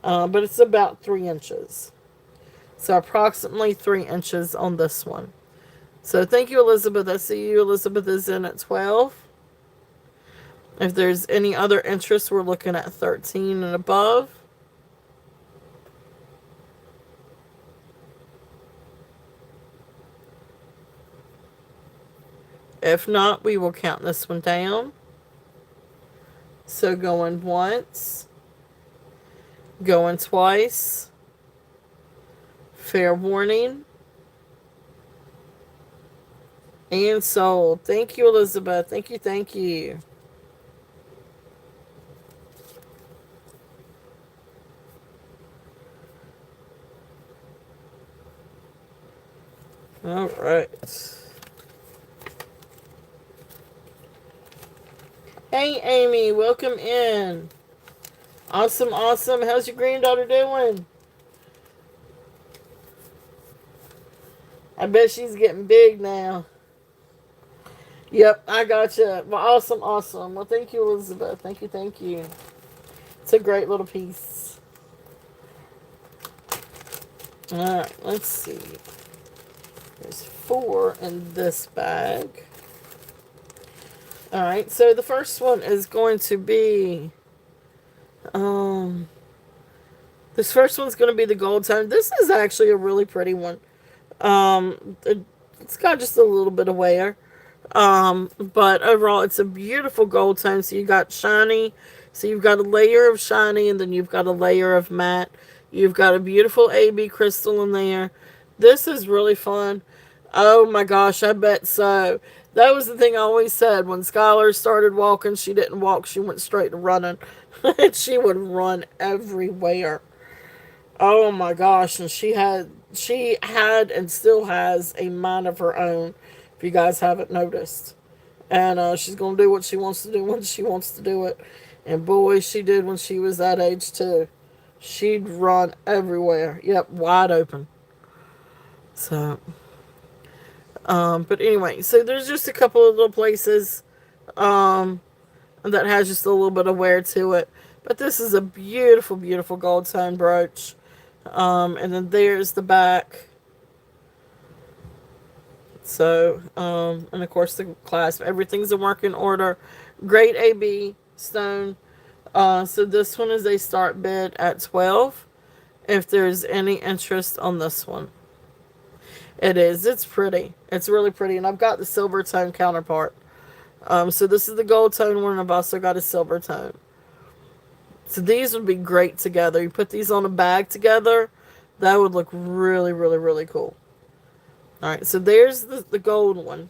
but it's about 3 inches. So approximately 3 inches on this one. So thank you, Elizabeth. I see you. Elizabeth is in at 12. If there's any other interest, we're looking at 13 and above. If not, we will count this one down. So going once, going twice, fair warning, and sold. Thank you, Elizabeth. Thank you, thank you. All right. Hey, Amy, welcome in. Awesome, awesome. How's your granddaughter doing? I bet she's getting big now. Yep, I gotcha. Well, awesome, awesome. Well, thank you, Elizabeth. Thank you, thank you. It's a great little piece. Alright, let's see. There's 4 in this bag. Alright, so the first one is going to be this first one's going to be the gold tone. This is actually a really pretty one. It's got just a little bit of wear. But overall it's a beautiful gold tone. So you got shiny. So you've got a layer of shiny and then you've got a layer of matte. You've got a beautiful AB crystal in there. This is really fun. Oh my gosh, I bet so. That was the thing I always said. When Skylar started walking, she didn't walk, she went straight to running. And she would run everywhere. Oh my gosh, and she had and still has a mind of her own, if you guys haven't noticed. And she's gonna do what she wants to do when she wants to do it. And boy, she did when she was that age too. She'd run everywhere. Yep, wide open. So, but anyway, so there's just a couple of little places that has just a little bit of wear to it. But this is a beautiful, beautiful gold tone brooch. And then there's the back. So, and of course the clasp. Everything's in working order. Great AB stone. So this one is a start bid at 12. If there's any interest on this one. It is. It's pretty. It's really pretty. And I've got the silver tone counterpart. So this is the gold tone one, and I've also got a silver tone. So these would be great together. You put these on a bag together, that would look really, really, really cool. Alright, so there's the gold one.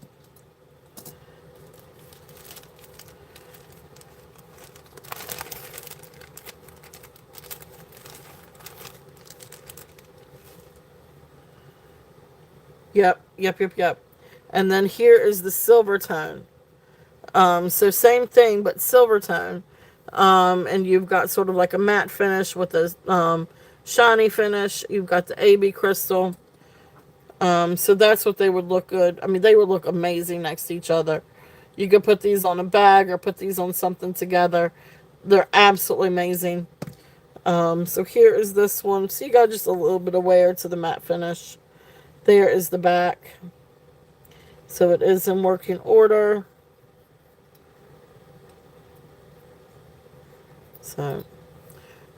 Yep, yep, yep, yep. And then here is the silver tone. So same thing, but silver tone. And you've got sort of like a matte finish with a shiny finish. You've got the AB crystal. So that's what they would look good. I mean, they would look amazing next to each other. You could put these on a bag or put these on something together. They're absolutely amazing. So here is this one. So you got just a little bit of wear to the matte finish. There is the back. So it is in working order. So,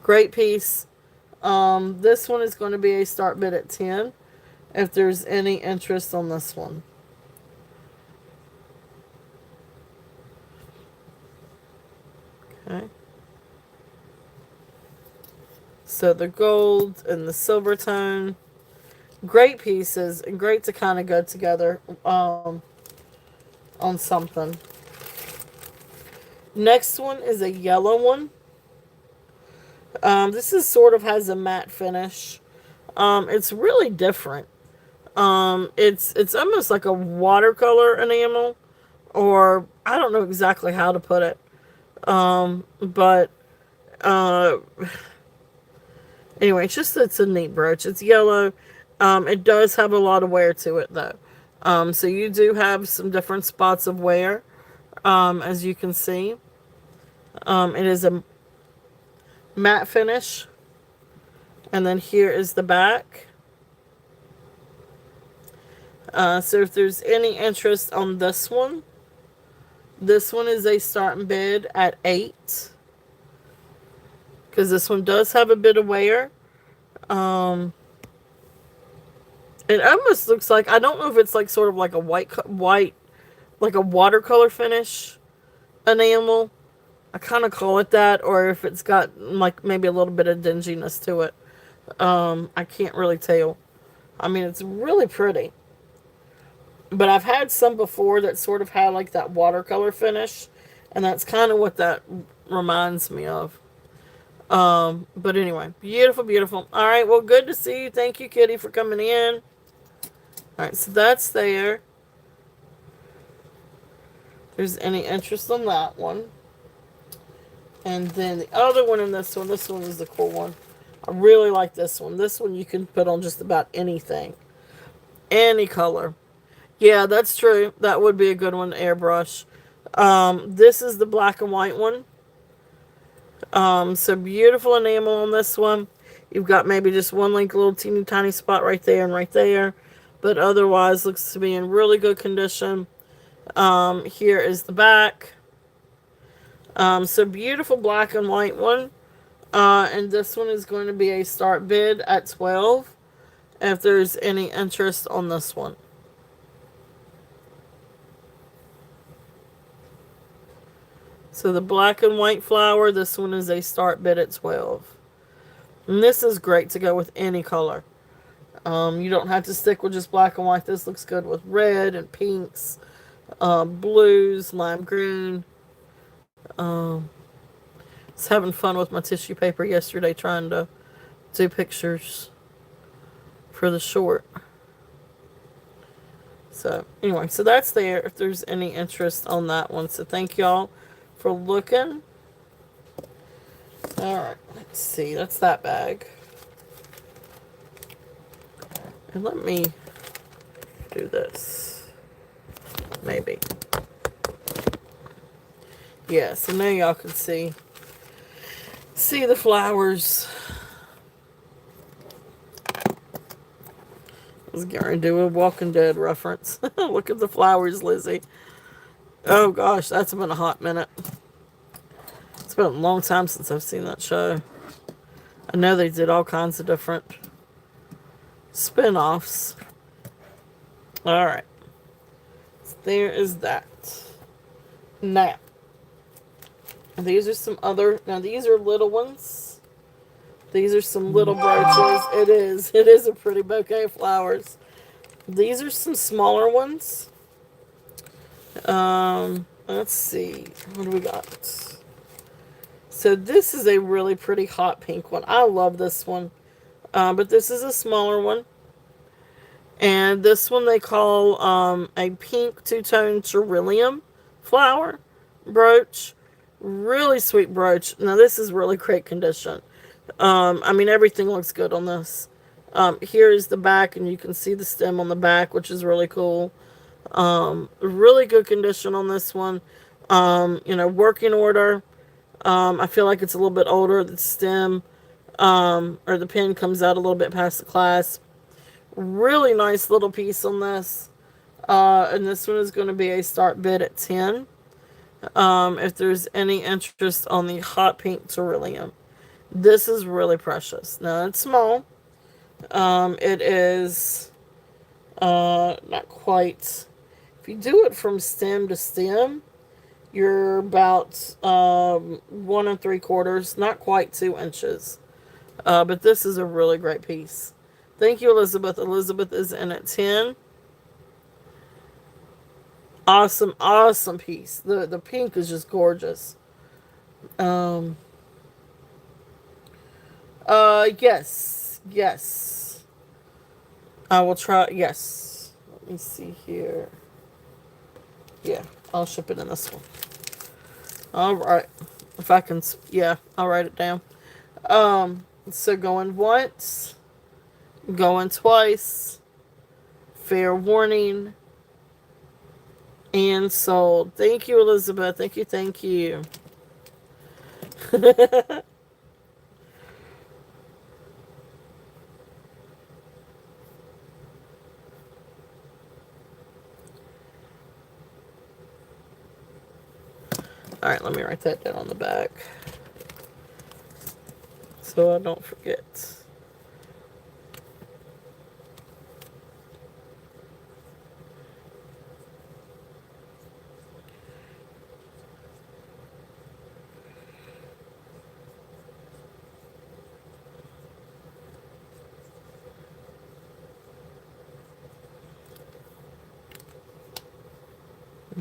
great piece. This one is going to be a start bid at 10. If there's any interest on this one. Okay. So the gold and the silver tone. Great pieces and great to kind of go together on something. Next one is a yellow one. This is sort of has a matte finish. It's really different. It's almost like a watercolor enamel, or I don't know exactly how to put it. But anyway, it's a neat brooch. It's yellow. It does have a lot of wear to it though. So you do have some different spots of wear, as you can see. It is a matte finish. And then here is the back. So if there's any interest on this one is a starting bid at 8. Because this one does have a bit of wear. It almost looks like, I don't know if it's like sort of like a white, like a watercolor finish enamel. I kind of call it that, or if it's got like maybe a little bit of dinginess to it. I can't really tell. I mean, it's really pretty. But I've had some before that sort of had like that watercolor finish, and that's kind of what that reminds me of. But anyway, beautiful, beautiful. All right, well, good to see you. Thank you, Kitty, for coming in. All right, so that's there. If there's any interest on that one. And then the other one in this one is the cool one. I really like this one. This one you can put on just about anything. Any color. Yeah, that's true. That would be a good one to airbrush. This is the black and white one. So beautiful enamel on this one. You've got maybe just one like little teeny tiny spot right there and right there. But otherwise looks to be in really good condition. Here is the back. So beautiful black and white one. And this one is going to be a start bid at 12. If there's any interest on this one. So the black and white flower, this one is a start bid at 12. And this is great to go with any color. You don't have to stick with just black and white. This looks good with red and pinks, blues, lime green. I was having fun with my tissue paper yesterday trying to do pictures for the short. So anyway, so that's there if there's any interest on that one. So thank y'all for looking. Alright, let's see. That's that bag. And let me do this. Maybe. Yeah, so now y'all can see the flowers. I was going to do a Walking Dead reference. Look at the flowers, Lizzie. Oh gosh, that's been a hot minute. It's been a long time since I've seen that show. I know they did all kinds of different spin-offs. Alright. So there is that. Now, these are some other... Now, these are little ones. These are some little brooches. It is a pretty bouquet of flowers. These are some smaller ones. Let's see. What do we got? So this is a really pretty hot pink one. I love this one. But this is a smaller one. And this one they call a pink two-tone cerulean flower brooch. Really sweet brooch. Now this is really great condition. I mean, everything looks good on this. Here is the back, and you can see the stem on the back, which is really cool. Really good condition on this one. Working order. I feel like it's a little bit older. The stem, or the pin comes out a little bit past the clasp. Really nice little piece on this. And this one is going to be a start bid at 10. If there's any interest on the hot pink cerulean. This is really precious. Now, it's small. It is not quite... If you do it from stem to stem, you're about 1 3/4, not quite 2 inches. But this is a really great piece. Thank you, Elizabeth. Elizabeth is in at 10. Awesome, awesome piece. The pink is just gorgeous. Yes. I will try, yes. Let me see here. Yeah, I'll ship it in this one. Alright. If I can, yeah, I'll write it down. So going once, Going twice. Fair warning. And sold. Thank you, Elizabeth. Thank you, thank you. Alright, let me write that down on the back so I don't forget.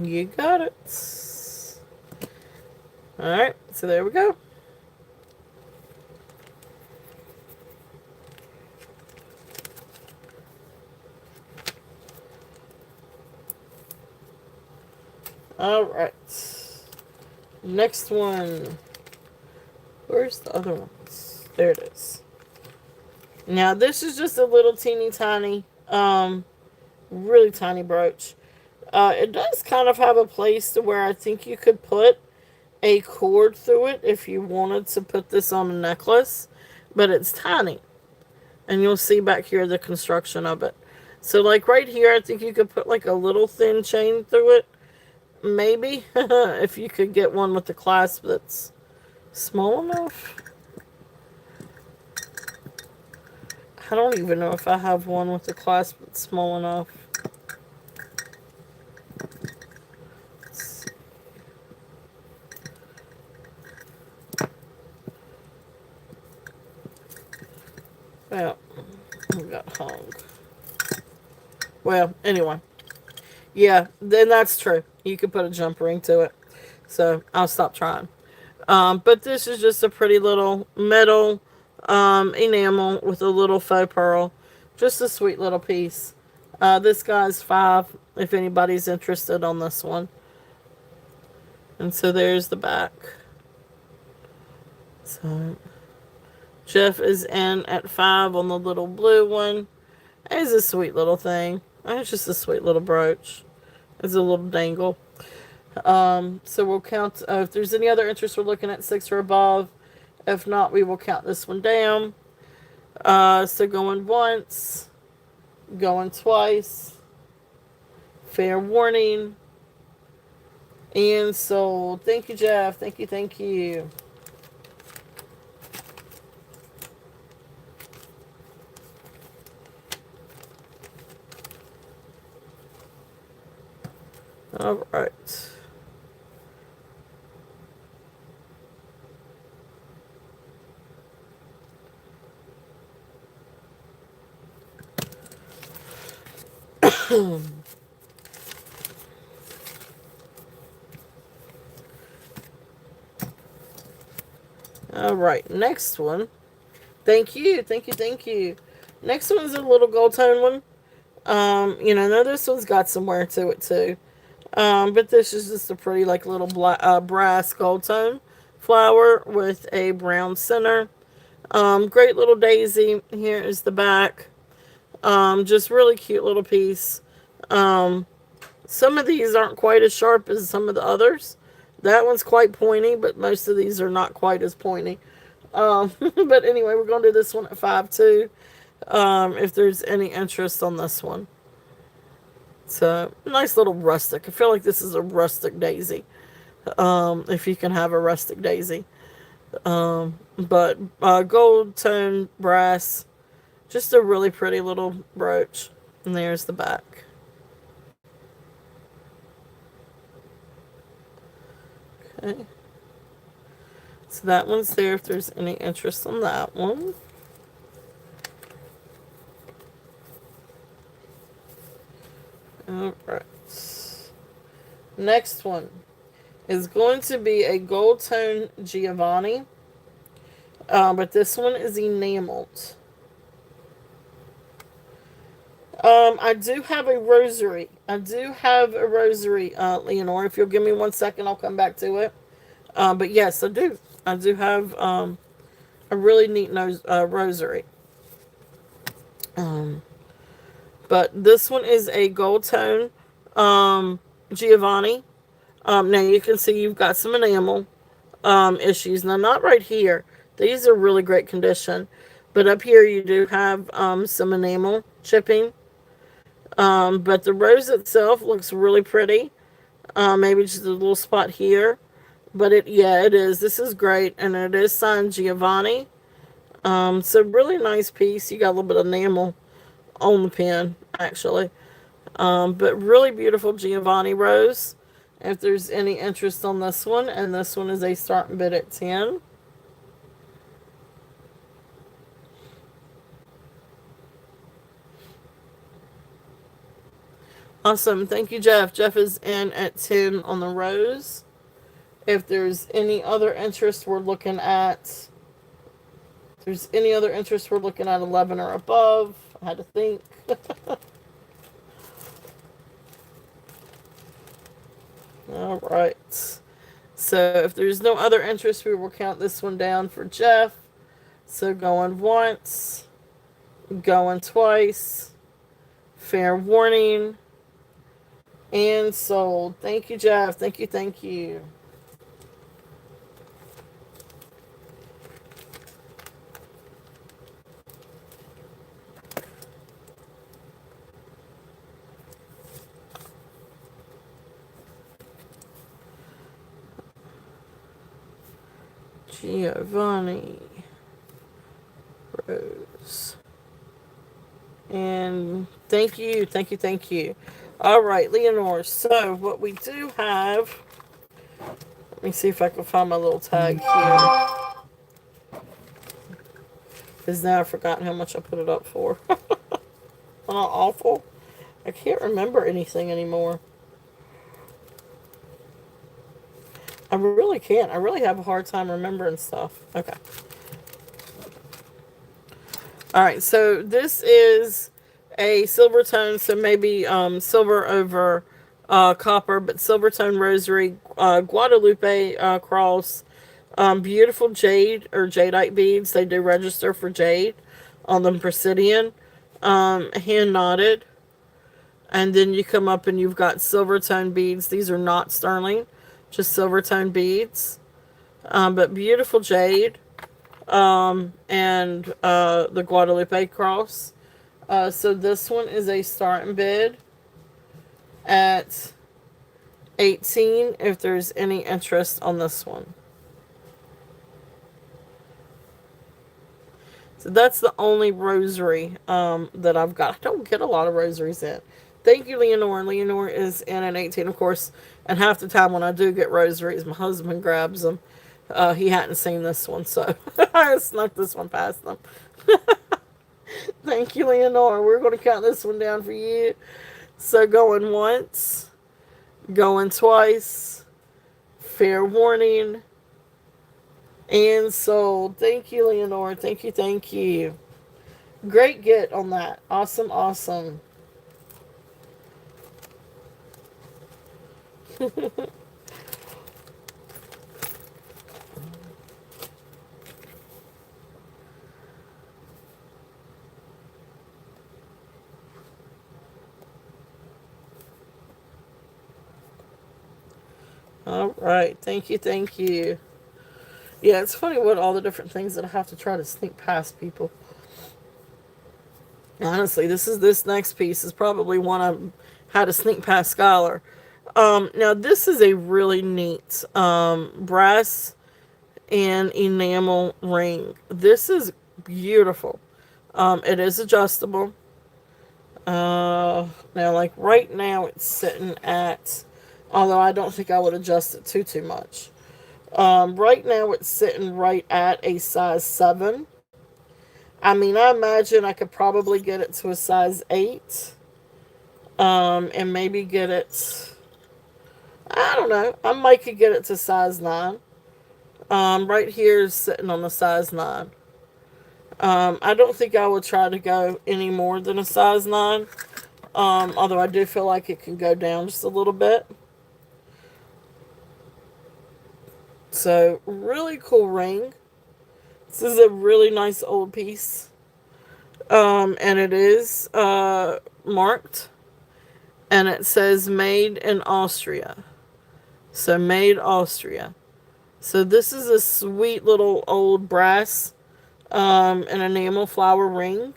You got it. Alright, so there we go. Alright. Next one. Where's the other ones? There it is. Now this is just a little teeny tiny, really tiny brooch. It does kind of have a place to where I think you could put a cord through it if you wanted to put this on a necklace, but it's tiny. And you'll see back here the construction of it. So like right here, I think you could put like a little thin chain through it. Maybe. If you could get one with the clasp that's small enough. I don't even know if I have one with the clasp that's small enough. Well, we got hung. Well, anyway. Yeah, then that's true. You could put a jump ring to it. So, I'll stop trying. But this is just a pretty little metal enamel with a little faux pearl. Just a sweet little piece. This guy's $5 if anybody's interested on this one. And so there's the back. So Jeff is in at $5 on the little blue one. It's a sweet little thing. It's just a sweet little brooch. It's a little dangle. So we'll count. If there's any other interest, we're looking at 6 or above. If not, we will count this one down. So going once, going twice, fair warning, and sold. Thank you, Jeff. Thank you, thank you. All right. All right, next one. Thank you, thank you, thank you. Next one's a little gold tone one. Now this one's got some wear to it too. But this is just a pretty like little brass gold tone flower with a brown center. Great little daisy. Here is the back. Just really cute little piece. Some of these aren't quite as sharp as some of the others. That one's quite pointy, but most of these are not quite as pointy. But anyway, we're going to do this one at 5 too. If there's any interest on this one. So, nice little rustic. I feel like this is a rustic daisy. If you can have a rustic daisy. But gold tone brass. Just a really pretty little brooch. And there's the back. Okay. So that one's there if there's any interest on that one. Alright. Next one is going to be a gold tone Giovanni. But this one is enameled. I do have a rosary. Leonore. If you'll give me 1 second, I'll come back to it. But yes, I do. I do have a really neat rosary. Um, but this one is a gold tone Giovanni. Now you can see you've got some enamel issues. Now, not right here. These are really great condition. But up here you do have some enamel chipping. But the rose itself looks really pretty. Maybe just a little spot here. But yeah, it is. This is great. And it is signed Giovanni. So really nice piece. You got a little bit of enamel on the pen, actually. But really beautiful Giovanni rose. If there's any interest on this one, and this one is a starting bid at 10. Awesome. Thank you, Jeff. Jeff is in at 10 on the rose. If there's any other interest, we're looking at. If there's any other interest, we're looking at 11 or above. I had to think. All right. So if there's no other interest, we will count this one down for Jeff. So going once, going twice, fair warning, and sold. Thank you, Jeff. Thank you, thank you. Giovanni Rose. And thank you, thank you, thank you. All right, Leonore. So what we do have, let me see if I can find my little tag here. Because now I've forgotten how much I put it up for. Not awful. I can't remember anything anymore. I really can't. I really have a hard time remembering stuff. Okay. All right, so this is a silver tone, so maybe silver over copper, but silver tone rosary, Guadalupe cross, beautiful jade or jadeite beads. They do register for jade on the Presidian, hand knotted, and then you come up and you've got silver tone beads. These are not sterling, just silver tone beads, but beautiful jade. And the Guadalupe cross. So this one is a starting bid at 18 if there's any interest on this one. So that's the only rosary that I've got. I don't get a lot of rosaries in. Thank you, Leonore. Leonore is in at 18, of course. And half the time when I do get rosaries, my husband grabs them. He hadn't seen this one, so I snuck this one past them. Thank you, Leonore. We're going to count this one down for you. So going once, going twice, fair warning, and sold. Thank you, Leonore. Thank you, thank you. Great get on that. Awesome, awesome. All right. Thank you. Thank you. Yeah, it's funny what all the different things that I have to try to sneak past people. Honestly, this next piece is probably one I had to sneak past Scholar. Now this is a really neat brass and enamel ring. This is beautiful. It is adjustable. Now, like right now, it's sitting at, although I don't think I would adjust it too much. Right now, it's sitting right at a size 7. I mean, I imagine I could probably get it to a size 8. And maybe get it, I don't know, I might could get it to size 9. Right here is sitting on the size 9. I don't think I would try to go any more than a size 9. Although I do feel like it can go down just a little bit. So, really cool ring. This is a really nice old piece. And it is marked, and it says made in Austria. So made Austria. So this is a sweet little old brass and enamel flower ring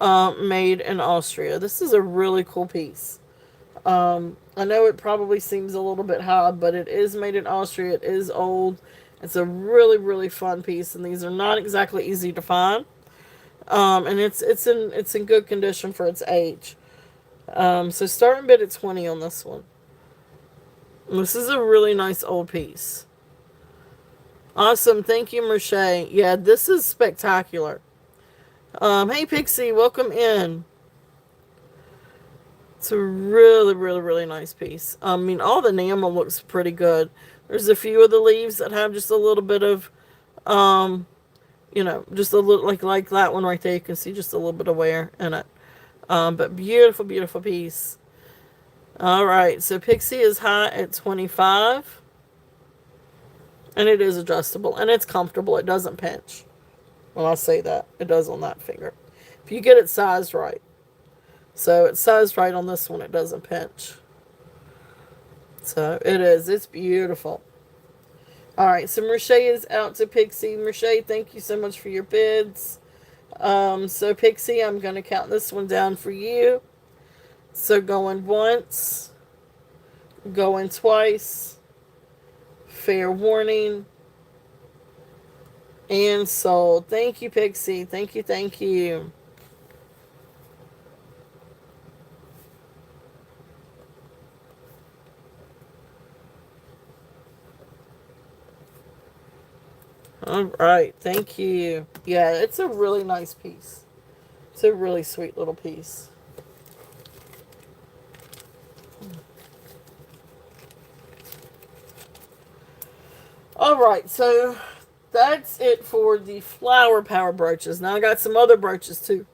made in Austria. This is a really cool piece. I know it probably seems a little bit high, but it is made in Austria. It is old. It's a really, really fun piece, and these are not exactly easy to find. And it's in good condition for its age. So starting bid at 20 on this one. This is a really nice old piece. Awesome, thank you, Merche. Yeah, this is spectacular. Hey Pixie, welcome in. It's a really, really, really nice piece. I mean, all the enamel looks pretty good. There's a few of the leaves that have just a little bit of, um, just a little like that one right there. You can see just a little bit of wear in it. But beautiful, beautiful piece. All right, so Pixie is high at 25, and it is adjustable, and it's comfortable. It doesn't pinch. Well, I'll say that it does on that finger. If you get it sized right. So it's sized right on this one. It doesn't pinch. So it is. It's beautiful. All right. So Merche is out to Pixie. Merche, thank you so much for your bids. So Pixie, I'm going to count this one down for you. So going once, going twice, fair warning, and sold. Thank you, Pixie. Thank you. Thank you. All right, thank you. Yeah, it's a really nice piece. It's a really sweet little piece. All right, so that's it for the flower power brooches. Now I got some other brooches too.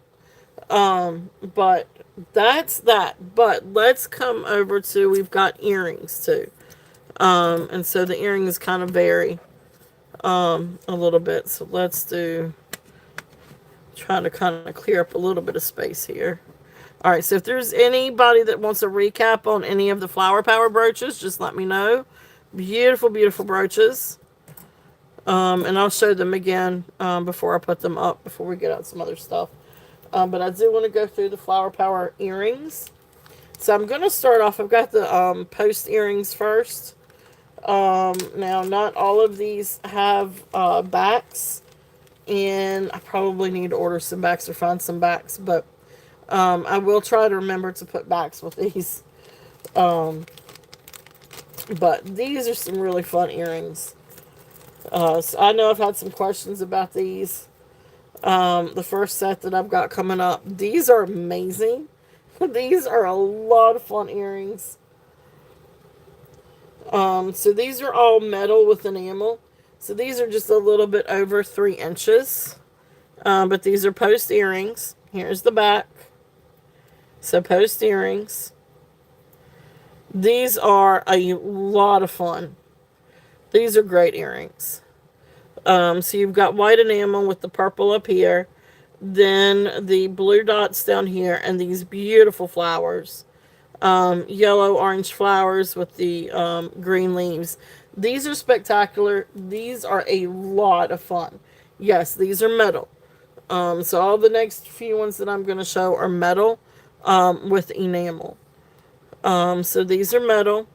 But that's that. But let's come over to, we've got earrings too. And so the earrings kind of vary a little bit. So let's do, trying to kind of clear up a little bit of space here. All right, so if there's anybody that wants a recap on any of the flower power brooches, just let me know. Beautiful, beautiful brooches. And I'll show them again before I put them up, before we get out some other stuff. But I do want to go through the flower power earrings. So I'm going to start off, I've got the post earrings first. Now, not all of these have backs, and I probably need to order some backs or find some backs, but I will try to remember to put backs with these. But these are some really fun earrings. So I know I've had some questions about these. The first set that I've got coming up, these are amazing. These are a lot of fun earrings. So these are all metal with enamel. So these are just a little bit over 3 inches. But these are post earrings. Here's the back. So post earrings. These are a lot of fun. These are great earrings. So you've got white enamel with the purple up here. Then the blue dots down here. And these beautiful flowers. Yellow, orange flowers with the green leaves. These are spectacular. These are a lot of fun. Yes, these are metal. So all the next few ones that I'm going to show are metal with enamel. So these are metal.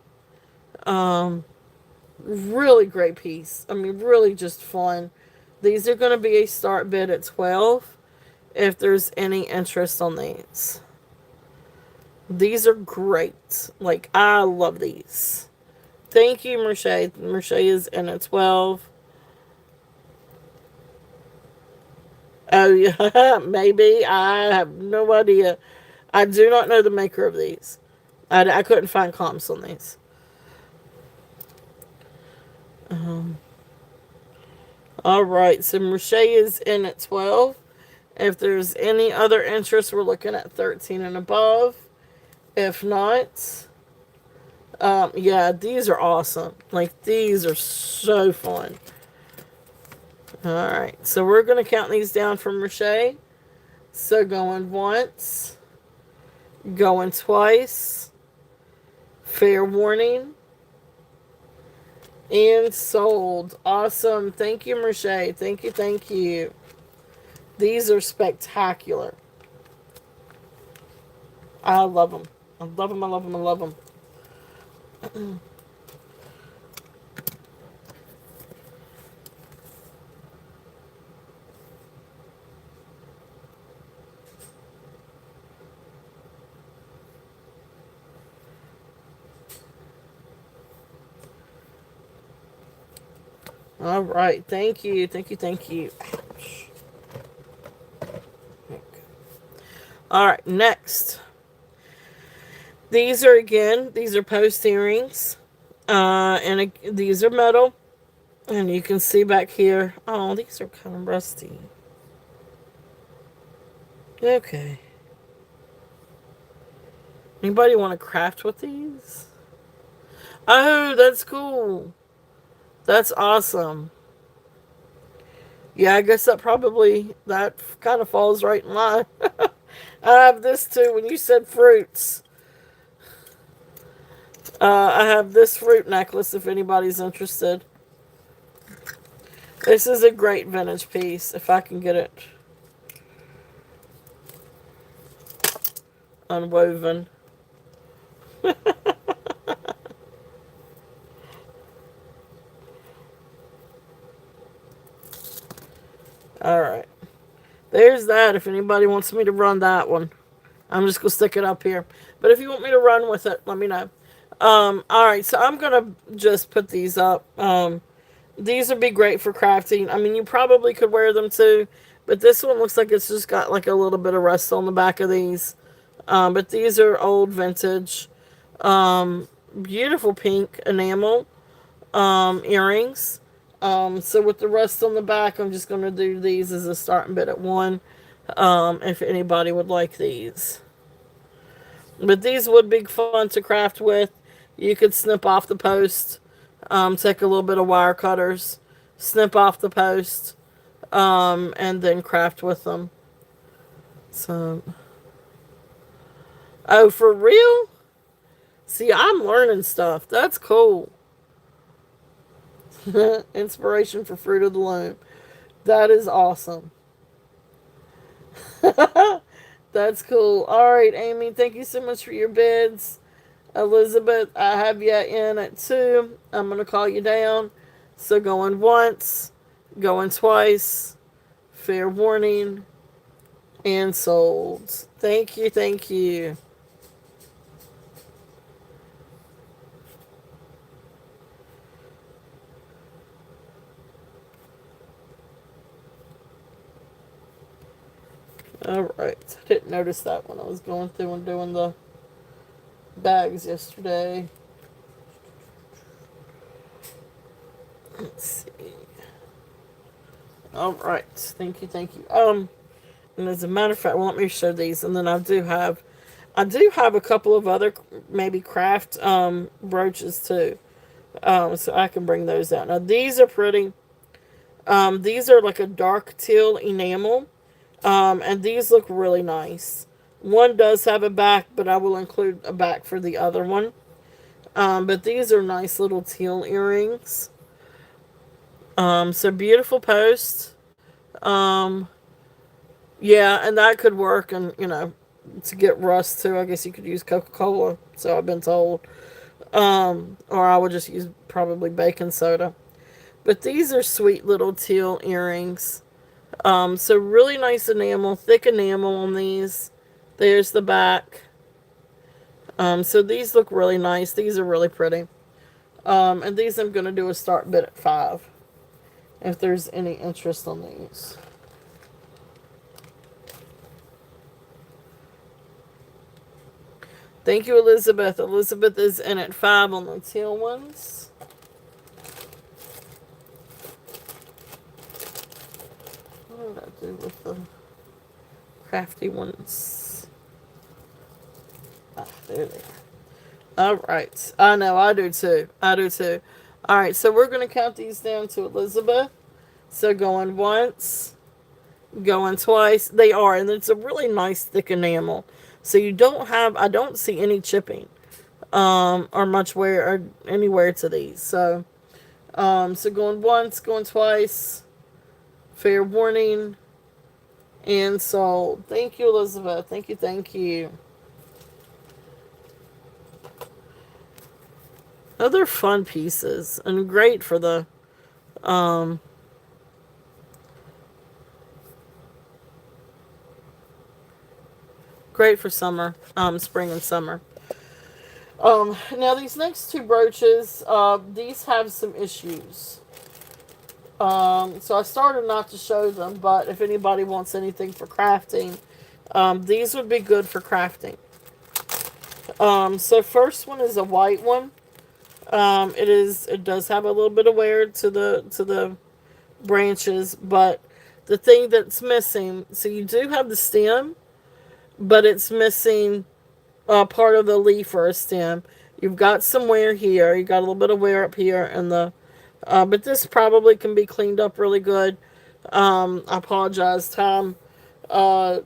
Really great piece. I mean, really just fun. These are going to be a start bid at 12 if there's any interest on these. These are great. Like, I love these. Thank you, Merche. Merche is in at 12. Oh, yeah, maybe. I have no idea. I do not know the maker of these. I couldn't find comps on these. All right, so Merche is in at 12. If there's any other interest, we're looking at 13 and above. If not, yeah, these are awesome. Like, these are so fun. All right, so we're going to count these down from Merche. So going once, going twice, fair warning, and sold. Awesome. Thank you, Merche. Thank you, thank you. These are spectacular. I love them. I love them, I love them, I love them. All right. Thank you. Thank you. Thank you. Ouch. Okay. All right. Next. These are post earrings. These are metal. And you can see back here. Oh, these are kind of rusty. Okay. Anybody want to craft with these? Oh, that's cool. That's awesome. Yeah, I guess that kind of falls right in line. I have this too. When you said fruits, I have this fruit necklace. If anybody's interested, this is a great vintage piece. If I can get it unwoven. All right, there's that. If anybody wants me to run that one, I'm just gonna stick it up here. But if you want me to run with it, let me know. All right, so I'm gonna just put these up. These would be great for crafting. I mean, you probably could wear them too, but this one looks like it's just got like a little bit of rust on the back of these. But these are old vintage, beautiful pink enamel earrings. So with the rust on the back, I'm just going to do these as a starting bit at one. If anybody would like these. But these would be fun to craft with. You could snip off the post, take a little bit of wire cutters, snip off the post, and then craft with them. So, oh, for real? See, I'm learning stuff. That's cool. Inspiration for Fruit of the Loom. That is awesome. That's cool. All right, Amy, thank you so much for your bids. Elizabeth, I have you in at 2. I'm going to call you down. So going once, going twice, fair warning, and sold. Thank you, thank you. All right. I didn't notice that when I was going through and doing the bags yesterday. Let's see. All right. Thank you. Thank you. And as a matter of fact, well, let me show these, and then I do have a couple of other maybe craft brooches too. So I can bring those out. Now these are pretty. These are like a dark teal enamel. And these look really nice. One does have a back, but I will include a back for the other one. But these are nice little teal earrings. So beautiful post. Um, yeah, and that could work, and to get rust too. I guess you could use Coca-Cola. So I've been told. Or I would just use probably baking soda. But these are sweet little teal earrings. So really nice enamel, thick enamel on these. There's the back. So these look really nice. These are really pretty. And these I'm going to do a start bid at 5. If there's any interest on these. Thank you, Elizabeth. Elizabeth is in at 5 on the teal ones. What did I do with the crafty ones? Ah, there they are. Alright. I know, I do too. I do too. Alright, so we're going to count these down to Elizabeth. So going once, Going twice. They are, and it's a really nice thick enamel. So you don't have, I don't see any chipping, or much wear or anywhere to these. So going once, going twice, fair warning, and sold. Thank you, Elizabeth. Thank you, thank you. Other fun pieces and great for the um great for summer, spring and summer. Now these next two brooches, these have some issues. So I started not to show them, but if anybody wants anything for crafting, these would be good for crafting. So first one is a white one. It does have a little bit of wear to the branches, but the thing that's missing, so you do have the stem, but it's missing part of the leaf or a stem. You've got some wear here. You got a little bit of wear up here, and but this probably can be cleaned up really good. I apologize, time. I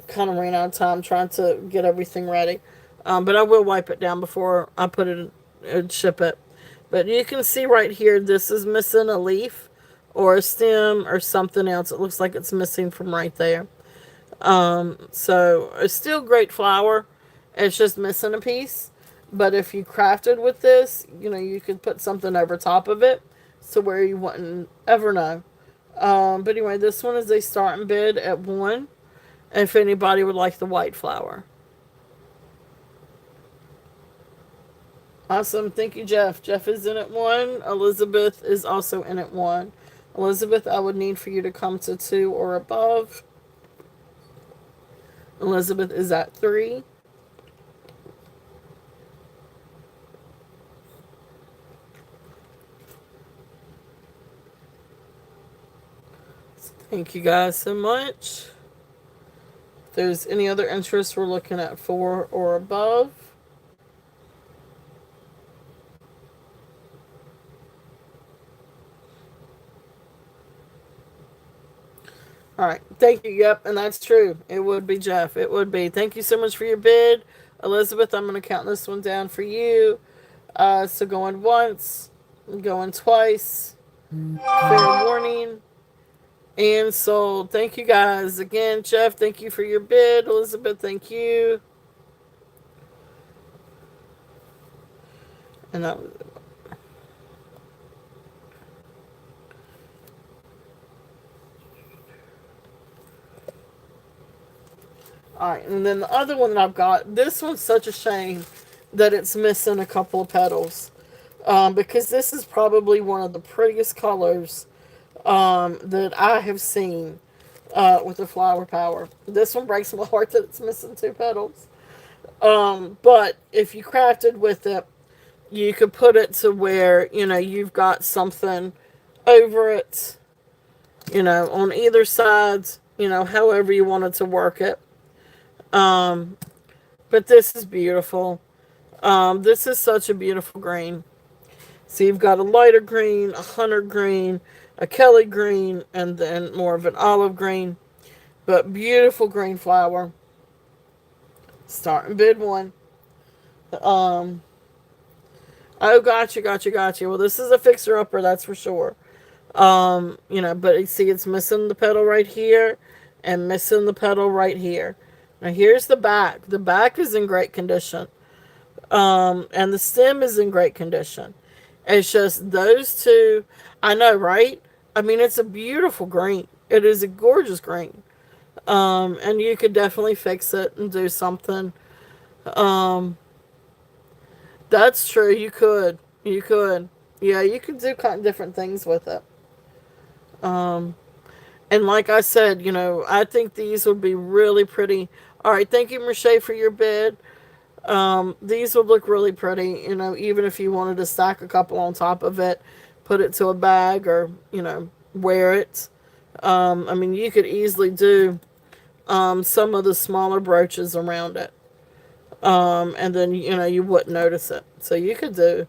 kind of ran out of time trying to get everything ready, but I will wipe it down before I put it and ship it. But you can see right here, this is missing a leaf or a stem or something else. It looks like it's missing from right there. So it's still great flower. It's just missing a piece. But if you crafted with this, you could put something over top of it, so where you wouldn't ever know. But anyway, this one is a starting bid at 1. If anybody would like the white flower. Awesome. Thank you, Jeff. Jeff is in at 1. Elizabeth is also in at 1. Elizabeth, I would need for you to come to 2 or above. Elizabeth is at 3. Thank you guys so much. If there's any other interest, we're looking at 4 or above. All right. Thank you. Yep. And that's true. It would be Jeff. It would be. Thank you so much for your bid. Elizabeth, I'm going to count this one down for you. So going once, going twice, fair warning, and sold. Thank you guys. Again, Jeff, thank you for your bid. Elizabeth, thank you. And that was Alright, and then the other one that I've got, this one's such a shame that it's missing a couple of petals. Because this is probably one of the prettiest colors that I have seen with the flower power. This one breaks my heart that it's missing 2 petals. But if you crafted with it, you could put it to where, you've got something over it, on either side, however you wanted to work it. But this is beautiful. This is such a beautiful green. So you've got a lighter green, a hunter green, a Kelly green, and then more of an olive green. But beautiful green flower. Starting bid 1. Oh, gotcha. Well, this is a fixer-upper, that's for sure. But you see it's missing the petal right here and missing the petal right here. Now here's the back. The back is in great condition. And the stem is in great condition. It's just those two. I know, right? I mean, it's a beautiful green. It is a gorgeous green. And you could definitely fix it and do something. That's true. You could. Yeah, you could do kind of different things with it. And like I said, I think these would be really pretty. All right, thank you, Merche, for your bid. These would look really pretty, even if you wanted to stack a couple on top of it, put it to a bag or, wear it. I mean, you could easily do some of the smaller brooches around it. And then, you wouldn't notice it. So you could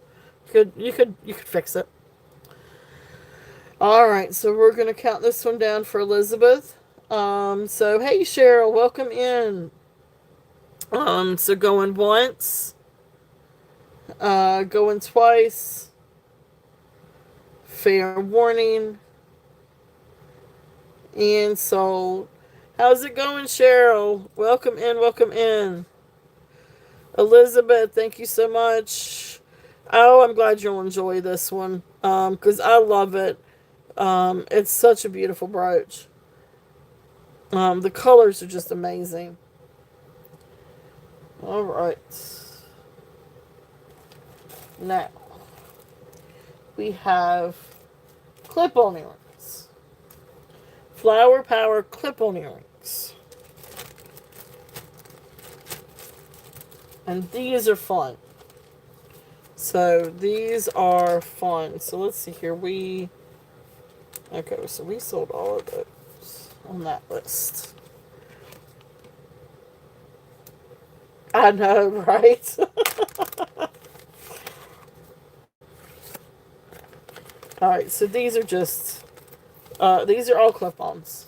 fix it. All right, so we're going to count this one down for Elizabeth. So hey Cheryl, welcome in. So going once, going twice, fair warning, and sold. How's it going, Cheryl? Welcome in, welcome in. Elizabeth, thank you so much. Oh, I'm glad you'll enjoy this one. Because I love it. It's such a beautiful brooch. The colors are just amazing. All right. Now we have clip-on earrings. Flower Power clip-on earrings. And these are fun. So these are fun. So let's see here. Okay, so we sold all of those on that list. I know, right? Alright, so these are all clip-ons.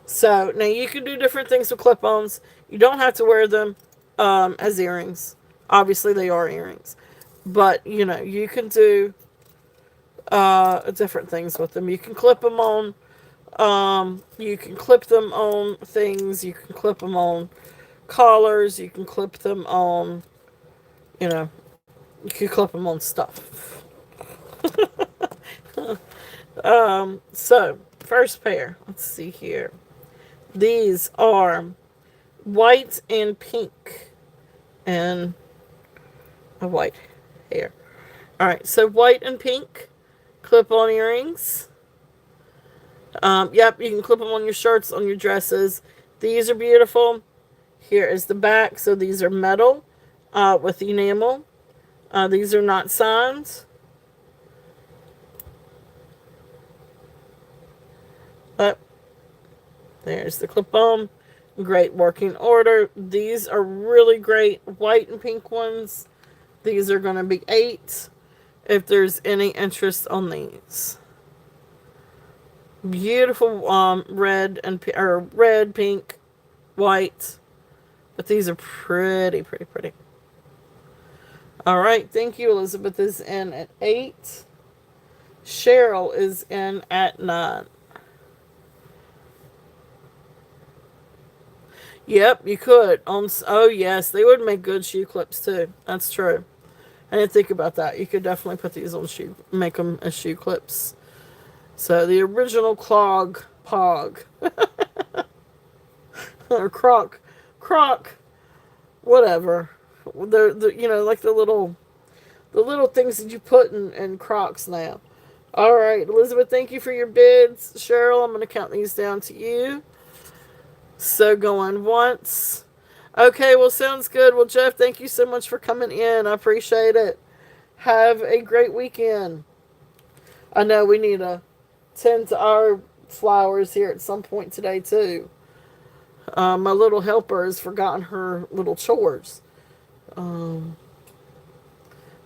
So, now you can do different things with clip-ons. You don't have to wear them as earrings. Obviously, they are earrings. But, you can do different things with them. You can clip them on, you can clip them on things. You can clip them on collars. You can clip them on, you can clip them on stuff. So, first pair. Let's see here. These are white and pink and a white hair. Alright, so white and pink clip-on earrings. Yep, you can clip them on your shirts, on your dresses. These are beautiful. Here is the back. So these are metal with enamel. These are not signs. But there's the clip-on. Great working order. These are really great white and pink ones. These are going to be 8 if there's any interest on these. Beautiful red, pink, white. But these are pretty, pretty, pretty. Alright, thank you. Elizabeth is in at 8. Cheryl is in at 9. Yep, you could. Oh, yes, they would make good shoe clips, too. That's true. I didn't think about that. You could definitely put these on make them as shoe clips. So, the original pog, or croc, whatever. They're like the little things that you put in Crocs now. All right, Elizabeth, thank you for your bids. Cheryl, I'm going to count these down to you. So going once. Okay, well, sounds good. Well, Jeff, thank you so much for coming in. I appreciate it. Have a great weekend. I know we need to tend to our flowers here at some point today, too. My little helper has forgotten her little chores. But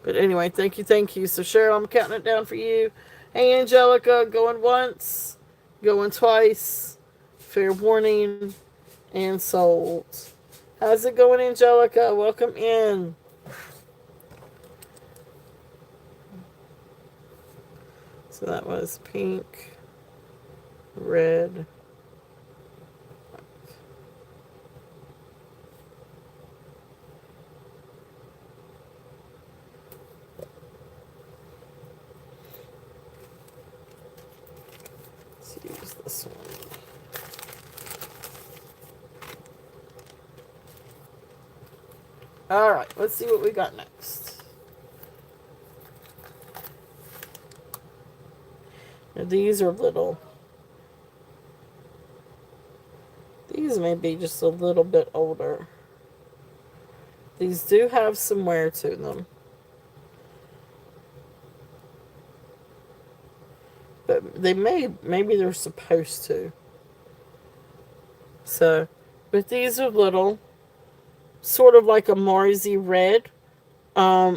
anyway, thank you. So, Cheryl, I'm counting it down for you. Hey, Angelica, going once, going twice. Fair warning. And sold. How's it going, Angelica? Welcome in. So that was pink, red, let's use this one. Alright, let's see what we got next. Now these are little. These may be just a little bit older. These do have some wear to them. But they maybe they're supposed to. So, but these are little. Sort of like a Marzi red,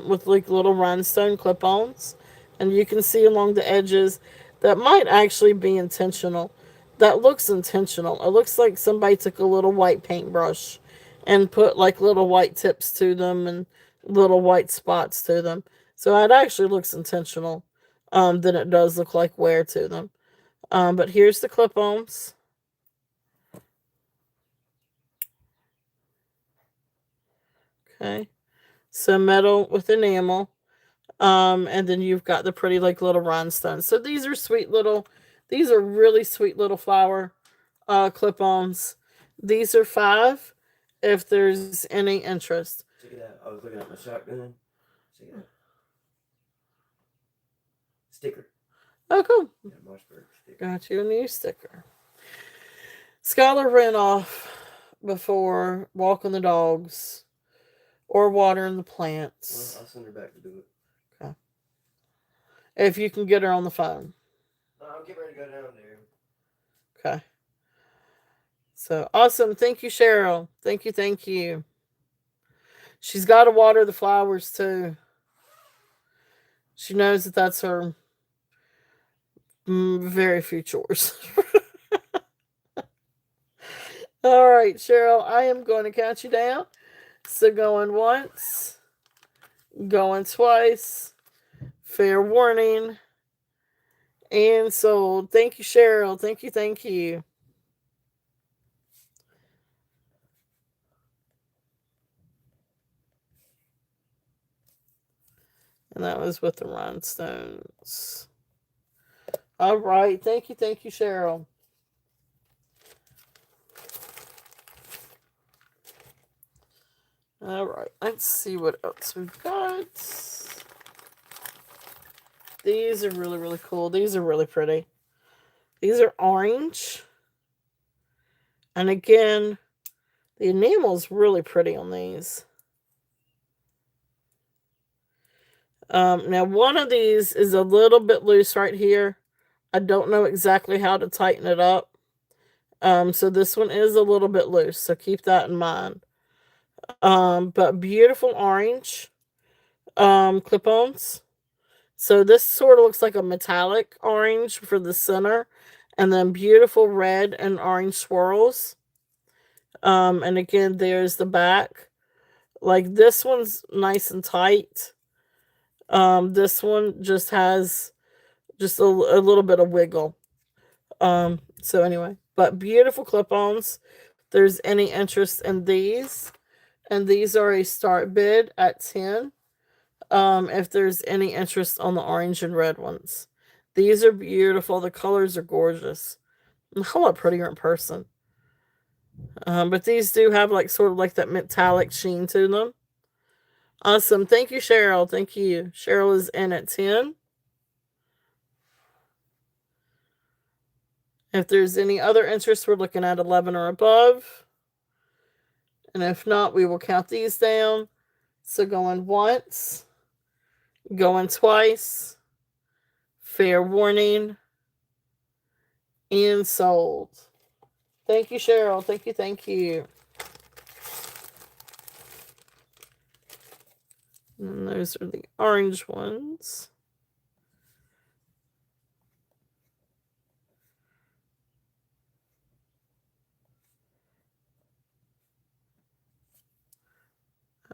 with like little rhinestone clip-ons, and you can see along the edges that might actually be intentional. That looks intentional. It looks like somebody took a little white paintbrush and put like little white tips to them and little white spots to them. So it actually looks intentional than it does look like wear to them. But here's the clip-ons. Okay. So metal with enamel. And then you've got the pretty like little rhinestones. So these are sweet little, these are really sweet little flower clip-ons. These are 5 if there's any interest. Check it out. I was looking at my shotgun. Check it out. Sticker. Oh, cool. Yeah, Mossberg sticker. Got you a new sticker. Skylar ran off before walking the dogs or watering the plants. Well, I'll send her back to do it. Okay. If you can get her on the phone. I'll get ready to go down there. Okay. So awesome. Thank you, Cheryl. Thank you. Thank you. She's got to water the flowers too. She knows that that's her very few chores. All right, Cheryl, I am going to count you down. So going once, going twice, fair warning, and sold. Thank you, Cheryl. Thank you. Thank you. And that was with the rhinestones. All right. Thank you. Thank you, Cheryl. All right. Let's see what else we've got. These are really, really cool. These are really pretty. These are orange. And again, the enamel is really pretty on these. Now, one of these is a little bit loose right here. I don't know exactly how to tighten it up. So this one is a little bit loose. So keep that in mind. But beautiful orange clip-ons. So this sort of looks like a metallic orange for the center. And then beautiful red and orange swirls. And again, there's the back. Like this one's nice and tight. This one just has just a little bit of wiggle. So anyway, but beautiful clip-ons. If there's any interest in these, and these are a start bid at 10. If there's any interest on the orange and red ones, these are beautiful. The colors are gorgeous. A whole lot prettier in person. But these do have like sort of like that metallic sheen to them. Awesome. Thank you, Cheryl. Thank you. Cheryl is in at 10. If there's any other interest, we're looking at 11 or above. And if not, we will count these down. So going once, going twice, fair warning, and sold. Thank you, Cheryl. Thank you. Thank you. And those are the orange ones.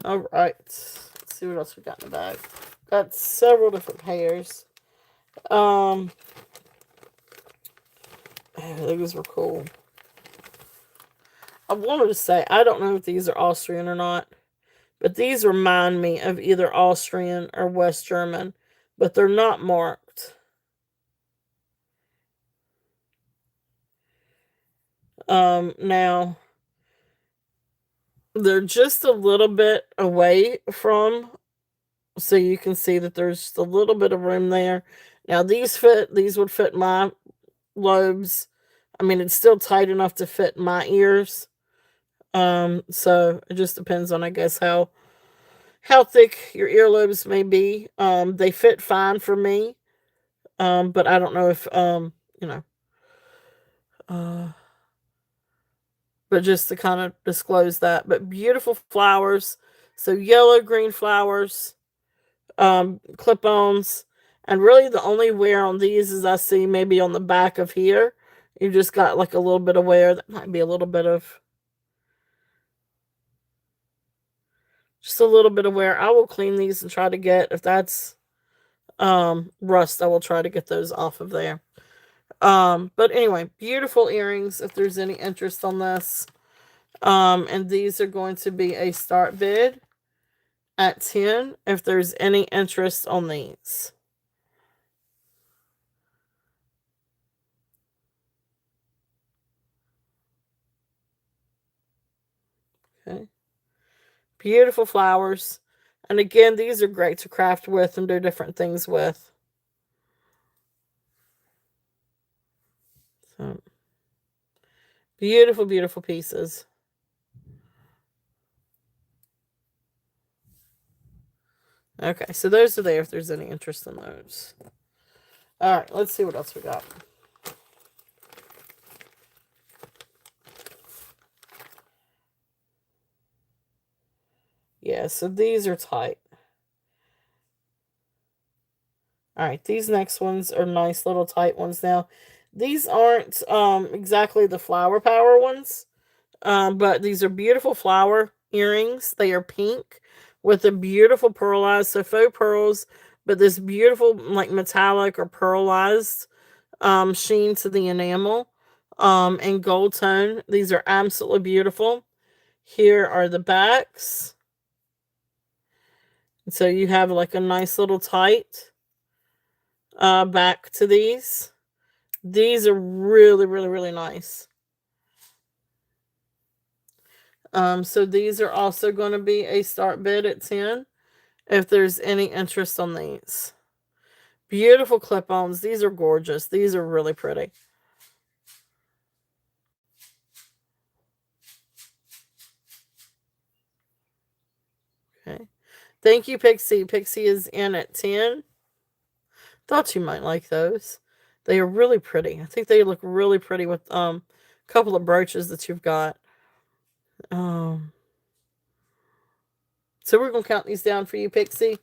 All right. Let's see what else we got in the bag. Got several different pairs. These were cool. I wanted to say, I don't know if these are Austrian or not, but these remind me of either Austrian or West German, but they're not marked. Now, they're just a little bit away from, so you can see that there's just a little bit of room there. Now, these would fit my lobes. I mean, it's still tight enough to fit my ears. So it just depends on, I guess, how thick your earlobes may be. They fit fine for me. But I don't know if, but just to kind of disclose that. But beautiful flowers. So yellow, green flowers, clip-ons. And really the only wear on these is I see maybe on the back of here. You just got like a little bit of wear. That might be a little bit of, just a little bit of wear. I will clean these and try to get, if that's rust, I will try to get those off of there. But anyway, beautiful earrings if there's any interest on this. And these are going to be a start bid at 10 if there's any interest on these. Okay. Beautiful flowers. And again, these are great to craft with and do different things with. So, beautiful, beautiful pieces. Okay, so those are there if there's any interest in those. All right, let's see what else we got. Yeah, so these are tight. All right, these next ones are nice little tight ones now. These aren't exactly the flower power ones, but these are beautiful flower earrings. They are pink with a beautiful pearlized, so faux pearls, but this beautiful like metallic or pearlized sheen to the enamel and gold tone. These are absolutely beautiful. Here are the backs. So you have like a nice little tight back to these. These are really, really, really nice. So these are also going to be a start bid at 10 if there's any interest on these. Beautiful clip-ons. These are gorgeous. These are really pretty. Okay. Thank you, Pixie. Pixie is in at 10. Thought you might like those. They are really pretty. I think they look really pretty with a couple of brooches that you've got. So we're going to count these down for you, Pixie.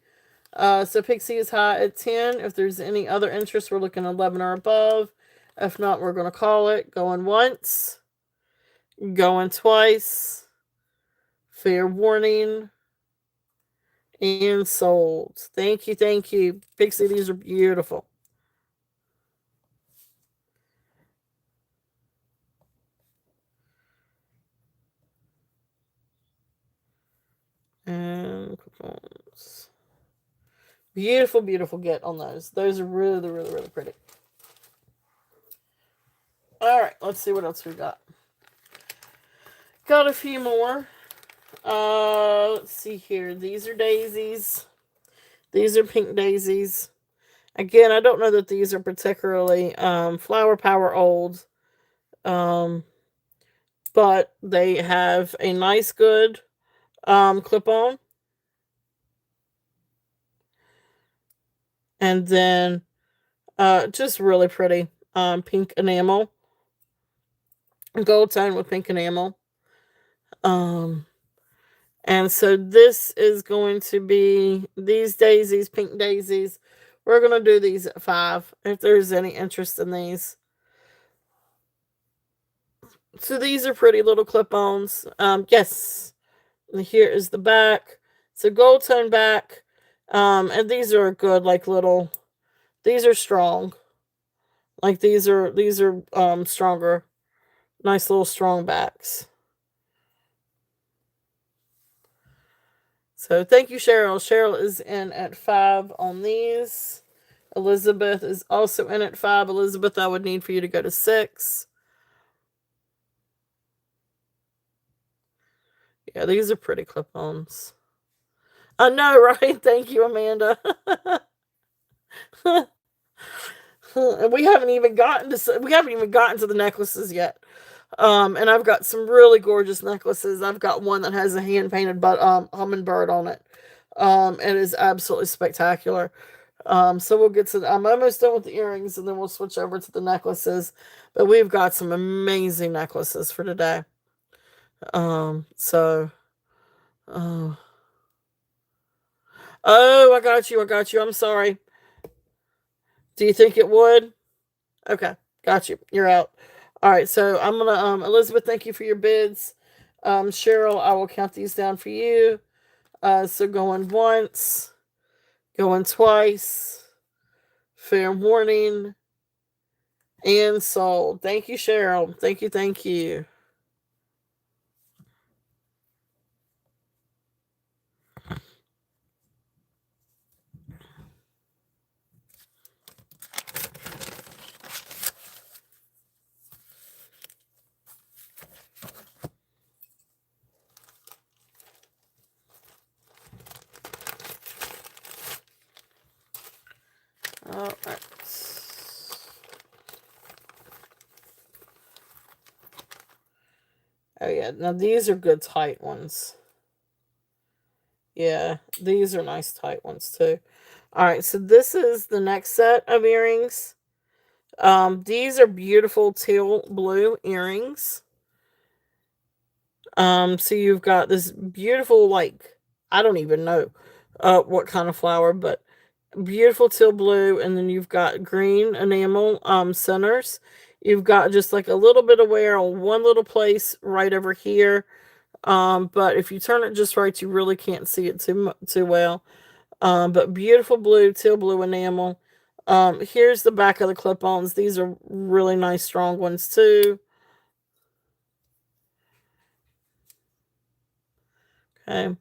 So Pixie is high at 10. If there's any other interest, we're looking at 11 or above. If not, we're going to call it. Going once. Going twice. Fair warning. And sold. Thank you, thank you. Pixie, these are beautiful. And coupons. Beautiful, beautiful get on those. Those are really, really, really pretty. All right, let's see what else we got. Got a few more. Let's see here. These are daisies. These are pink daisies. Again, I don't know that these are particularly flower power old. But they have a nice, good clip-on. And then just really pretty pink enamel. Gold tone with pink enamel. And so this is going to be these daisies, pink daisies. We're going to do these at 5 if there's any interest in these. So these are pretty little clip-ons. Yes. And here is the back. So gold tone back. And these are good, like little, these are strong. Like these are stronger. Nice little strong backs. So thank you, Cheryl. Cheryl is in at 5 on these. Elizabeth is also in at 5. Elizabeth, I would need for you to go to 6. Yeah, these are pretty clip-ons. I know, right? Thank you, Amanda. we haven't even gotten to the necklaces yet. And I've got some really gorgeous necklaces. I've got one that has a hand-painted hummingbird on it. It is absolutely spectacular. So we'll get to I'm almost done with the earrings, and then we'll switch over to the necklaces. But we've got some amazing necklaces for today. So oh, I got you. I'm sorry. Do you think it would? Okay, got you. You're out. All right, so I'm gonna Elizabeth, thank you for your bids. Cheryl, I will count these down for you. So going once, going twice, fair warning, and sold. Thank you, Cheryl. Thank you, thank you. All right. Oh yeah, now these are good tight ones. Yeah, these are nice tight ones too. All right, so this is the next set of earrings. These are beautiful teal blue earrings. So you've got this beautiful, like, I don't even know what kind of flower, but beautiful teal blue, and then you've got green enamel centers. You've got just like a little bit of wear on one little place right over here. But if you turn it just right, you really can't see it too well. But beautiful blue, teal blue enamel. Here's the back of the clip-ons. These are really nice, strong ones too. Okay.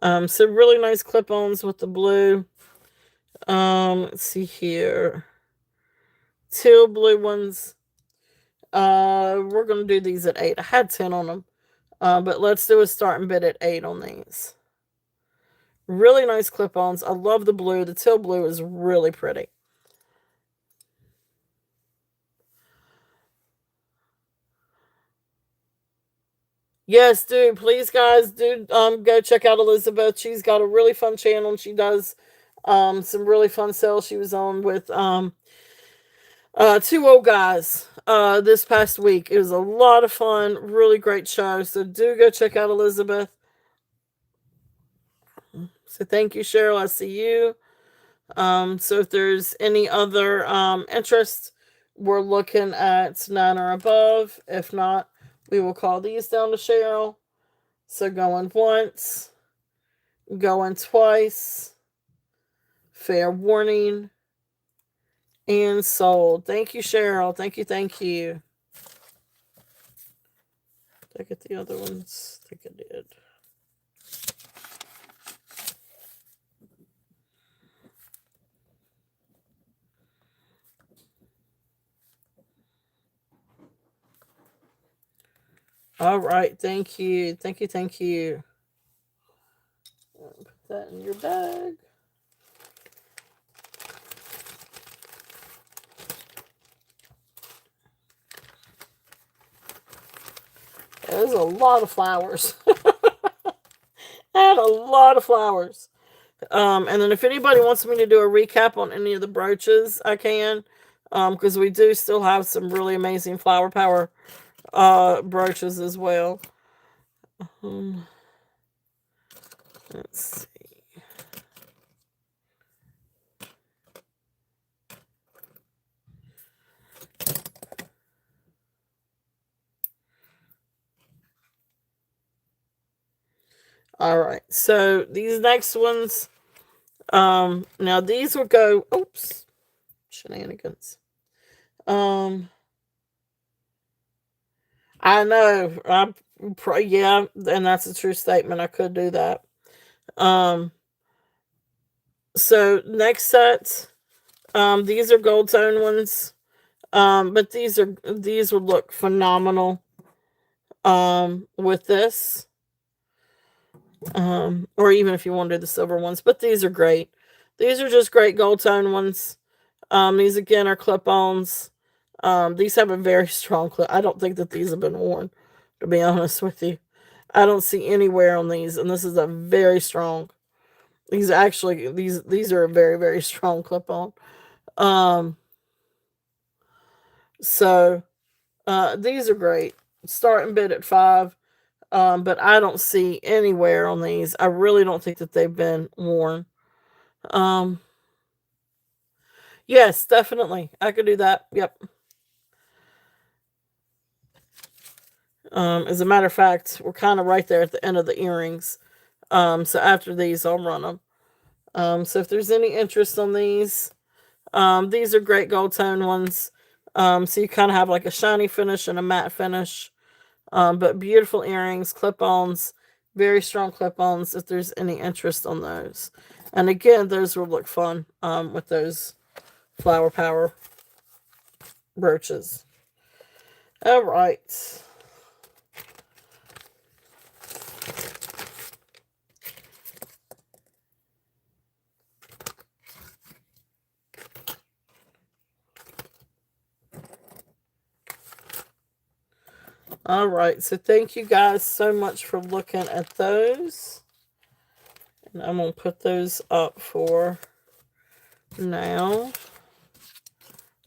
So really nice clip-ons with the blue. Let's see here. Teal blue ones. We're gonna do these at 8. I had 10 on them. But let's do a starting bid at 8 on these. Really nice clip-ons. I love the blue. The teal blue is really pretty. Yes, dude. Please, guys, dude, go check out Elizabeth. She's got a really fun channel. And she does some really fun sales. She was on with two old guys this past week. It was a lot of fun. Really great show. So do go check out Elizabeth. So thank you, Cheryl. I see you. So if there's any other interest, we're looking at 9 or above. If not, we will call these down to Cheryl. So going once, going twice, fair warning, and sold. Thank you, Cheryl. Thank you, thank you. Did I get the other ones? I think I did. All right, thank you. Thank you, thank you. Put that in your bag. There's a lot of flowers. I had a lot of flowers. And then if anybody wants me to do a recap on any of the brooches, I can. Because we do still have some really amazing flower power brooches as well. Let's see. All right, so these next ones, now these will go, oops, shenanigans. I know, yeah, and that's a true statement. I could do that. So next set, these are gold tone ones, but these would look phenomenal, with this. Or even if you want to do the silver ones, but these are great. These are just great gold tone ones. These again are clip-ons. These have a very strong clip. I don't think that these have been worn, to be honest with you. I don't see any wear on these, and this is a very strong. These actually these are a very, very strong clip-on. So these are great. Starting bid at 5. But I don't see any wear on these. I really don't think that they've been worn. Um, yes, definitely. I could do that. Yep. As a matter of fact, we're kind of right there at the end of the earrings. So after these, I'll run them. So if there's any interest on these are great gold tone ones. So you kind of have like a shiny finish and a matte finish. But beautiful earrings, clip-ons, very strong clip-ons if there's any interest on those. And again, those will look fun with those Flower Power brooches. All right. All right, so thank you guys so much for looking at those. And I'm going to put those up for now.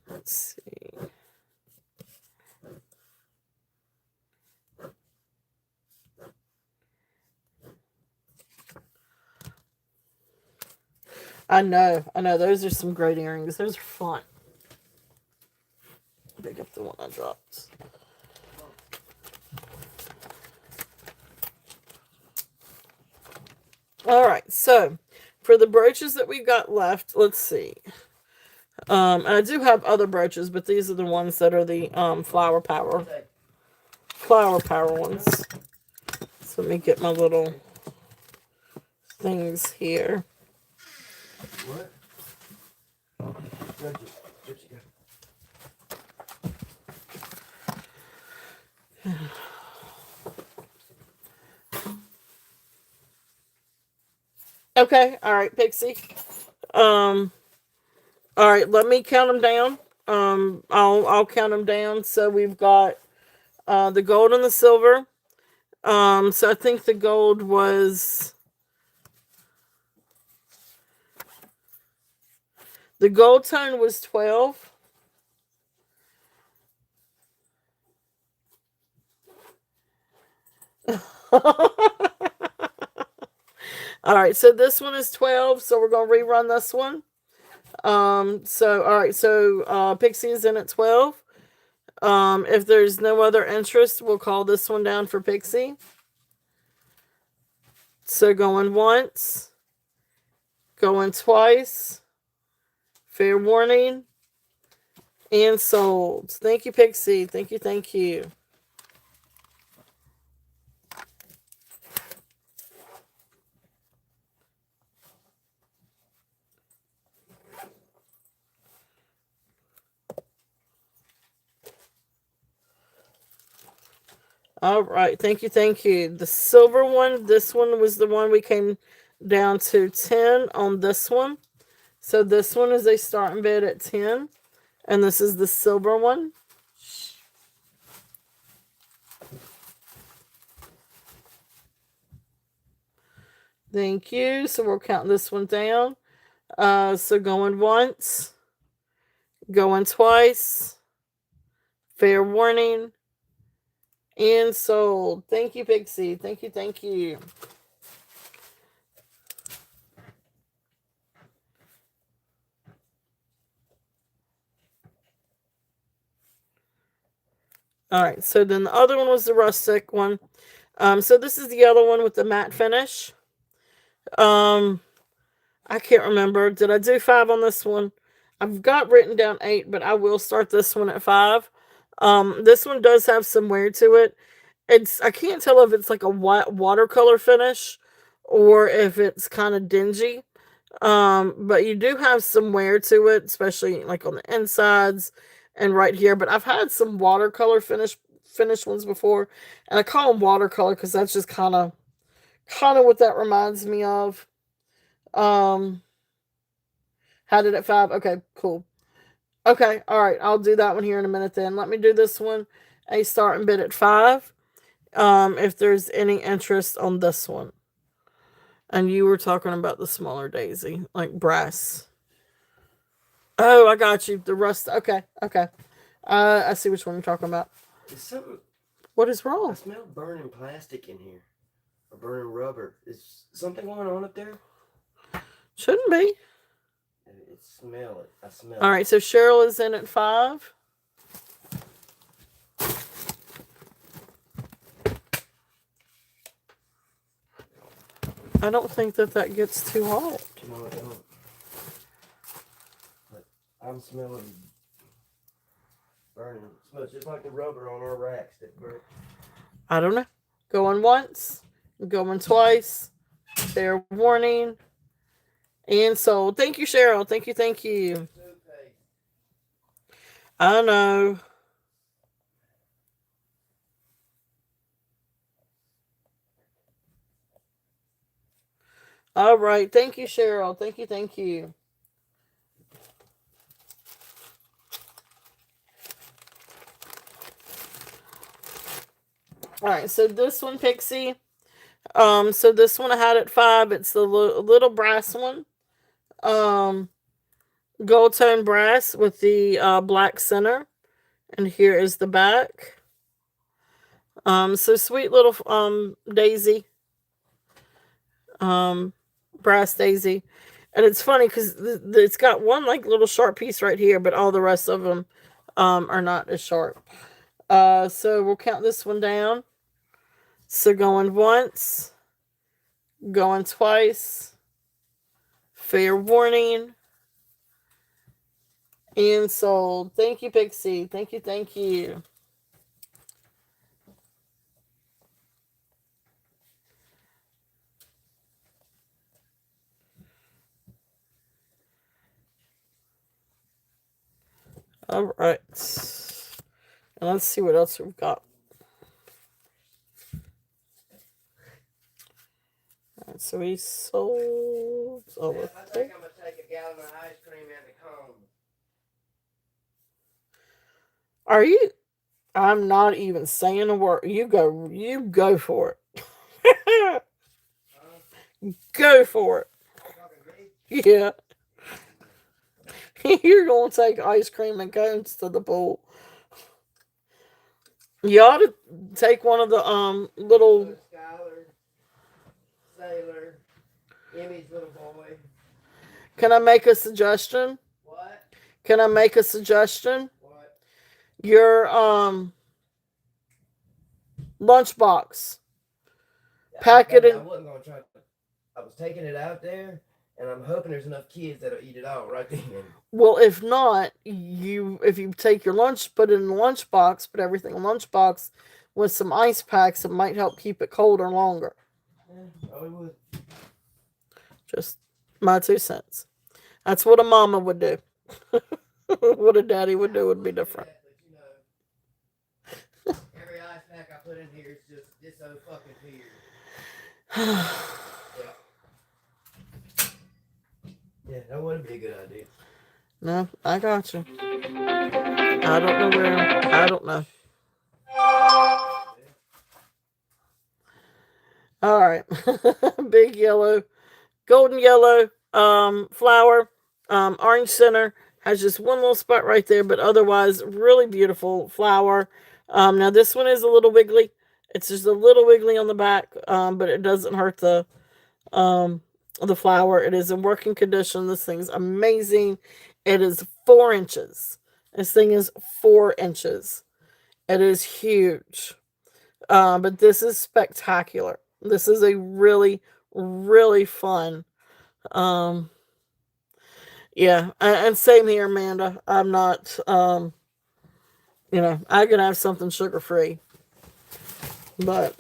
Let's see. I know. Those are some great earrings. Those are fun. Pick up the one I dropped. All right, so for the brooches that we've got left, let's see. And I do have other brooches, but these are the ones that are the flower power ones. So let me get my little things here. What? Okay, all right, Pixie. All right, let me count them down. I'll count them down. So we've got the gold and the silver. So I think the gold was the gold tone was 12. All right, so this one is 12, so we're going to rerun this one. All right, so Pixie is in at 12. If there's no other interest, we'll call this one down for Pixie. So going once, going twice, fair warning, and sold. Thank you, Pixie. Thank you. All right, thank you. The silver one, this one was the one we came down to 10 on this one. So this one is a starting bid at 10, and this is the silver one. Thank you. So we'll count this one down. So going once, going twice, fair warning, and sold. Thank you, Pixie. Thank you. All right, so then the other one was the rustic one. So this is the other one with the matte finish. I can't remember. Did I do 5 on this one? I've got written down 8, but I will start this one at 5. This one does have some wear to it. I can't tell if it's like a white watercolor finish or if it's kind of dingy. But you do have some wear to it, especially like on the insides and right here. But I've had some watercolor finish ones before, and I call them watercolor because that's just kind of what that reminds me of. Had it at 5. Okay, cool. Okay, all right. I'll do that one here in a minute then. Let me do this one. A starting bid at 5. If there's any interest on this one. And you were talking about the smaller daisy, like brass. Oh, I got you. The rust. Okay. I see which one you're talking about. Is something? What is I wrong? smell burning plastic in here, or burning rubber. Is something going on up there? Shouldn't be. Smell it. I smell it. All right, so Cheryl is in at 5. I don't think that gets too hot. No, I don't. But I'm smelling burning. It smells just like the rubber on our racks that burn. I don't know. Going once, going twice. Fair warning. And sold. Thank you, Cheryl. Thank you, thank you. I know. All right. Thank you, Cheryl. Thank you, thank you. All right. So this one, Pixie. So this one I had at 5. It's the little brass one. Gold tone brass with the black center. And here is the back. So sweet little daisy. Brass daisy. And it's funny because it's got one like little sharp piece right here, but all the rest of them are not as sharp. So we'll count this one down. So going once, going twice, fair warning, and sold. Thank you, Pixie. Thank you, thank you. All right. And let's see what else we've got. All right, so we sold all of I think I'm going to take a gallon of ice cream and a cone. Are you? I'm not even saying a word. You go for it. Go for it. Yeah. You're going to take ice cream and cones to the pool. You ought to take one of the little Skylar, Sailor, Emmy's little boy. Can I make a suggestion? What? Can I make a suggestion? What? Your lunchbox. Pack it in. I wasn't going to try. I was taking it out there, and I'm hoping there's enough kids that'll eat it all right then. Well, if not, if you take your lunch, put it in the lunchbox, put everything in the lunchbox with some ice packs, it might help keep it colder longer. Yeah, probably would. Just my 2 cents. That's what a mama would do. What a daddy would do would be different. But, every ice pack I put in here is just this so fucking weird. Yeah, that wouldn't be a good idea. No, I got you. I don't know where. I don't know. All right. Big yellow, golden yellow flower, orange center, has just one little spot right there, but otherwise really beautiful flower. Now this one is a little wiggly. It's just a little wiggly on the back, but it doesn't hurt the flower. It is in working condition. This thing's amazing. It is 4 inches. This thing is 4 inches. It is huge. But this is spectacular. This is a really, really fun. Yeah, and same here, Amanda. I'm not, I can have something sugar free. But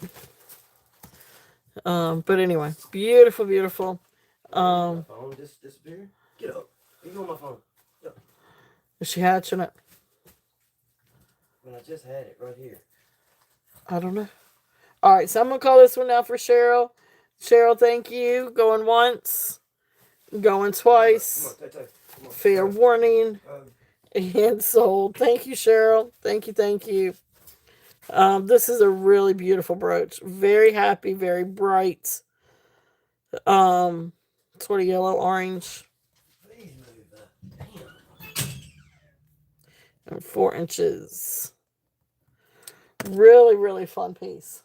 anyway, beautiful, beautiful. My phone just disappeared. Get up. You on my phone. Get up. Is she hatching it? Well, I just had it right here. I don't know. All right, so I'm going to call this one now for Cheryl. Cheryl, thank you. Going once. Going twice. Come on. Fair warning. And sold. Thank you, Cheryl. Thank you, thank you. This is a really beautiful brooch. Very happy, very bright. Sort of yellow, orange. Please move that. Damn. And 4 inches. Really, really fun piece.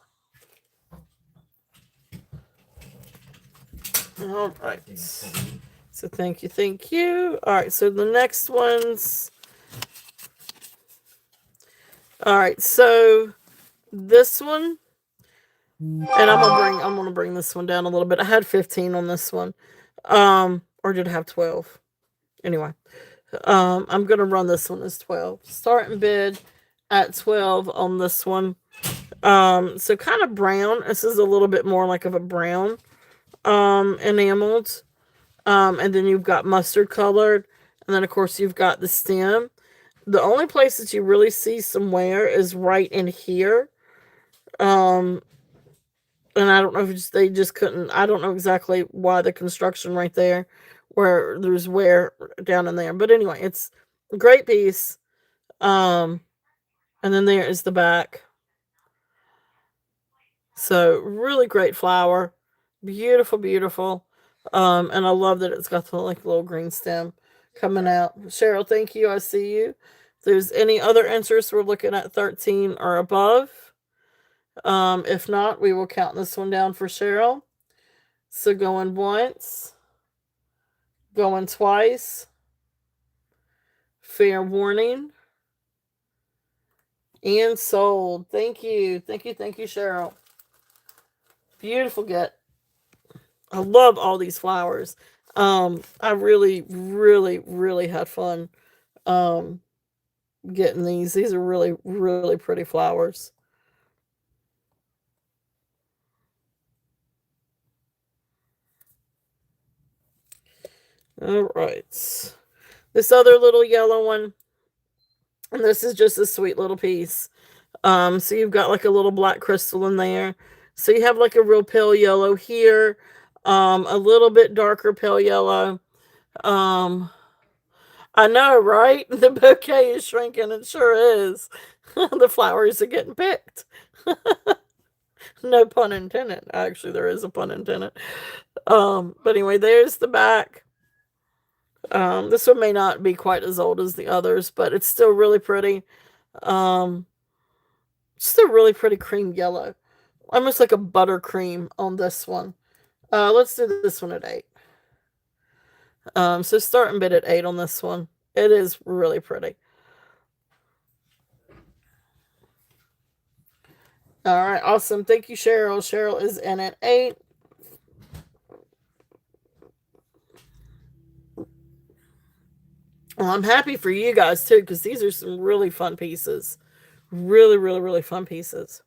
All right. So thank you, thank you. All right, so the next ones. All right, so this one And I'm gonna bring this one down a little bit. I had 15 on this one. Or did I have 12? Anyway. I'm gonna run this one as 12. Starting bid at 12 on this one. So kind of brown. This is a little bit more like of a brown enameled. And then you've got mustard colored, and then of course you've got the stem. The only place that you really see some wear is right in here. Um, and I don't know if they just couldn't. I don't know exactly why the construction right there, where there's wear down in there. But anyway, it's a great piece. Um, and then there is the back. So really great flower, beautiful, beautiful. And I love that it's got the like little green stem coming out. Cheryl, thank you. I see you. If there's any other interest, we're looking at 13 or above. If not, we will count this one down for Cheryl. So going once, going twice. Fair warning. And sold. Thank you. Thank you. Thank you, Cheryl. Beautiful get. I love all these flowers. I really, really, really had fun getting these. These are really, really pretty flowers. All right. This other little yellow one, and this is just a sweet little piece. So you've got like a little black crystal in there. So you have like a real pale yellow here, a little bit darker pale yellow. Um, I know, right? The bouquet is shrinking. It sure is. The flowers are getting picked. No pun intended. Actually, there is a pun intended. But anyway, there's the back. This one may not be quite as old as the others, but it's still really pretty. Um, still really pretty cream yellow. Almost like a buttercream on this one. Let's do this one at 8. So starting bid at 8 on this one. It is really pretty. All right, awesome. Thank you, Cheryl. Cheryl is in at 8. Well, I'm happy for you guys too, because these are some really fun pieces. Really, really, really fun pieces.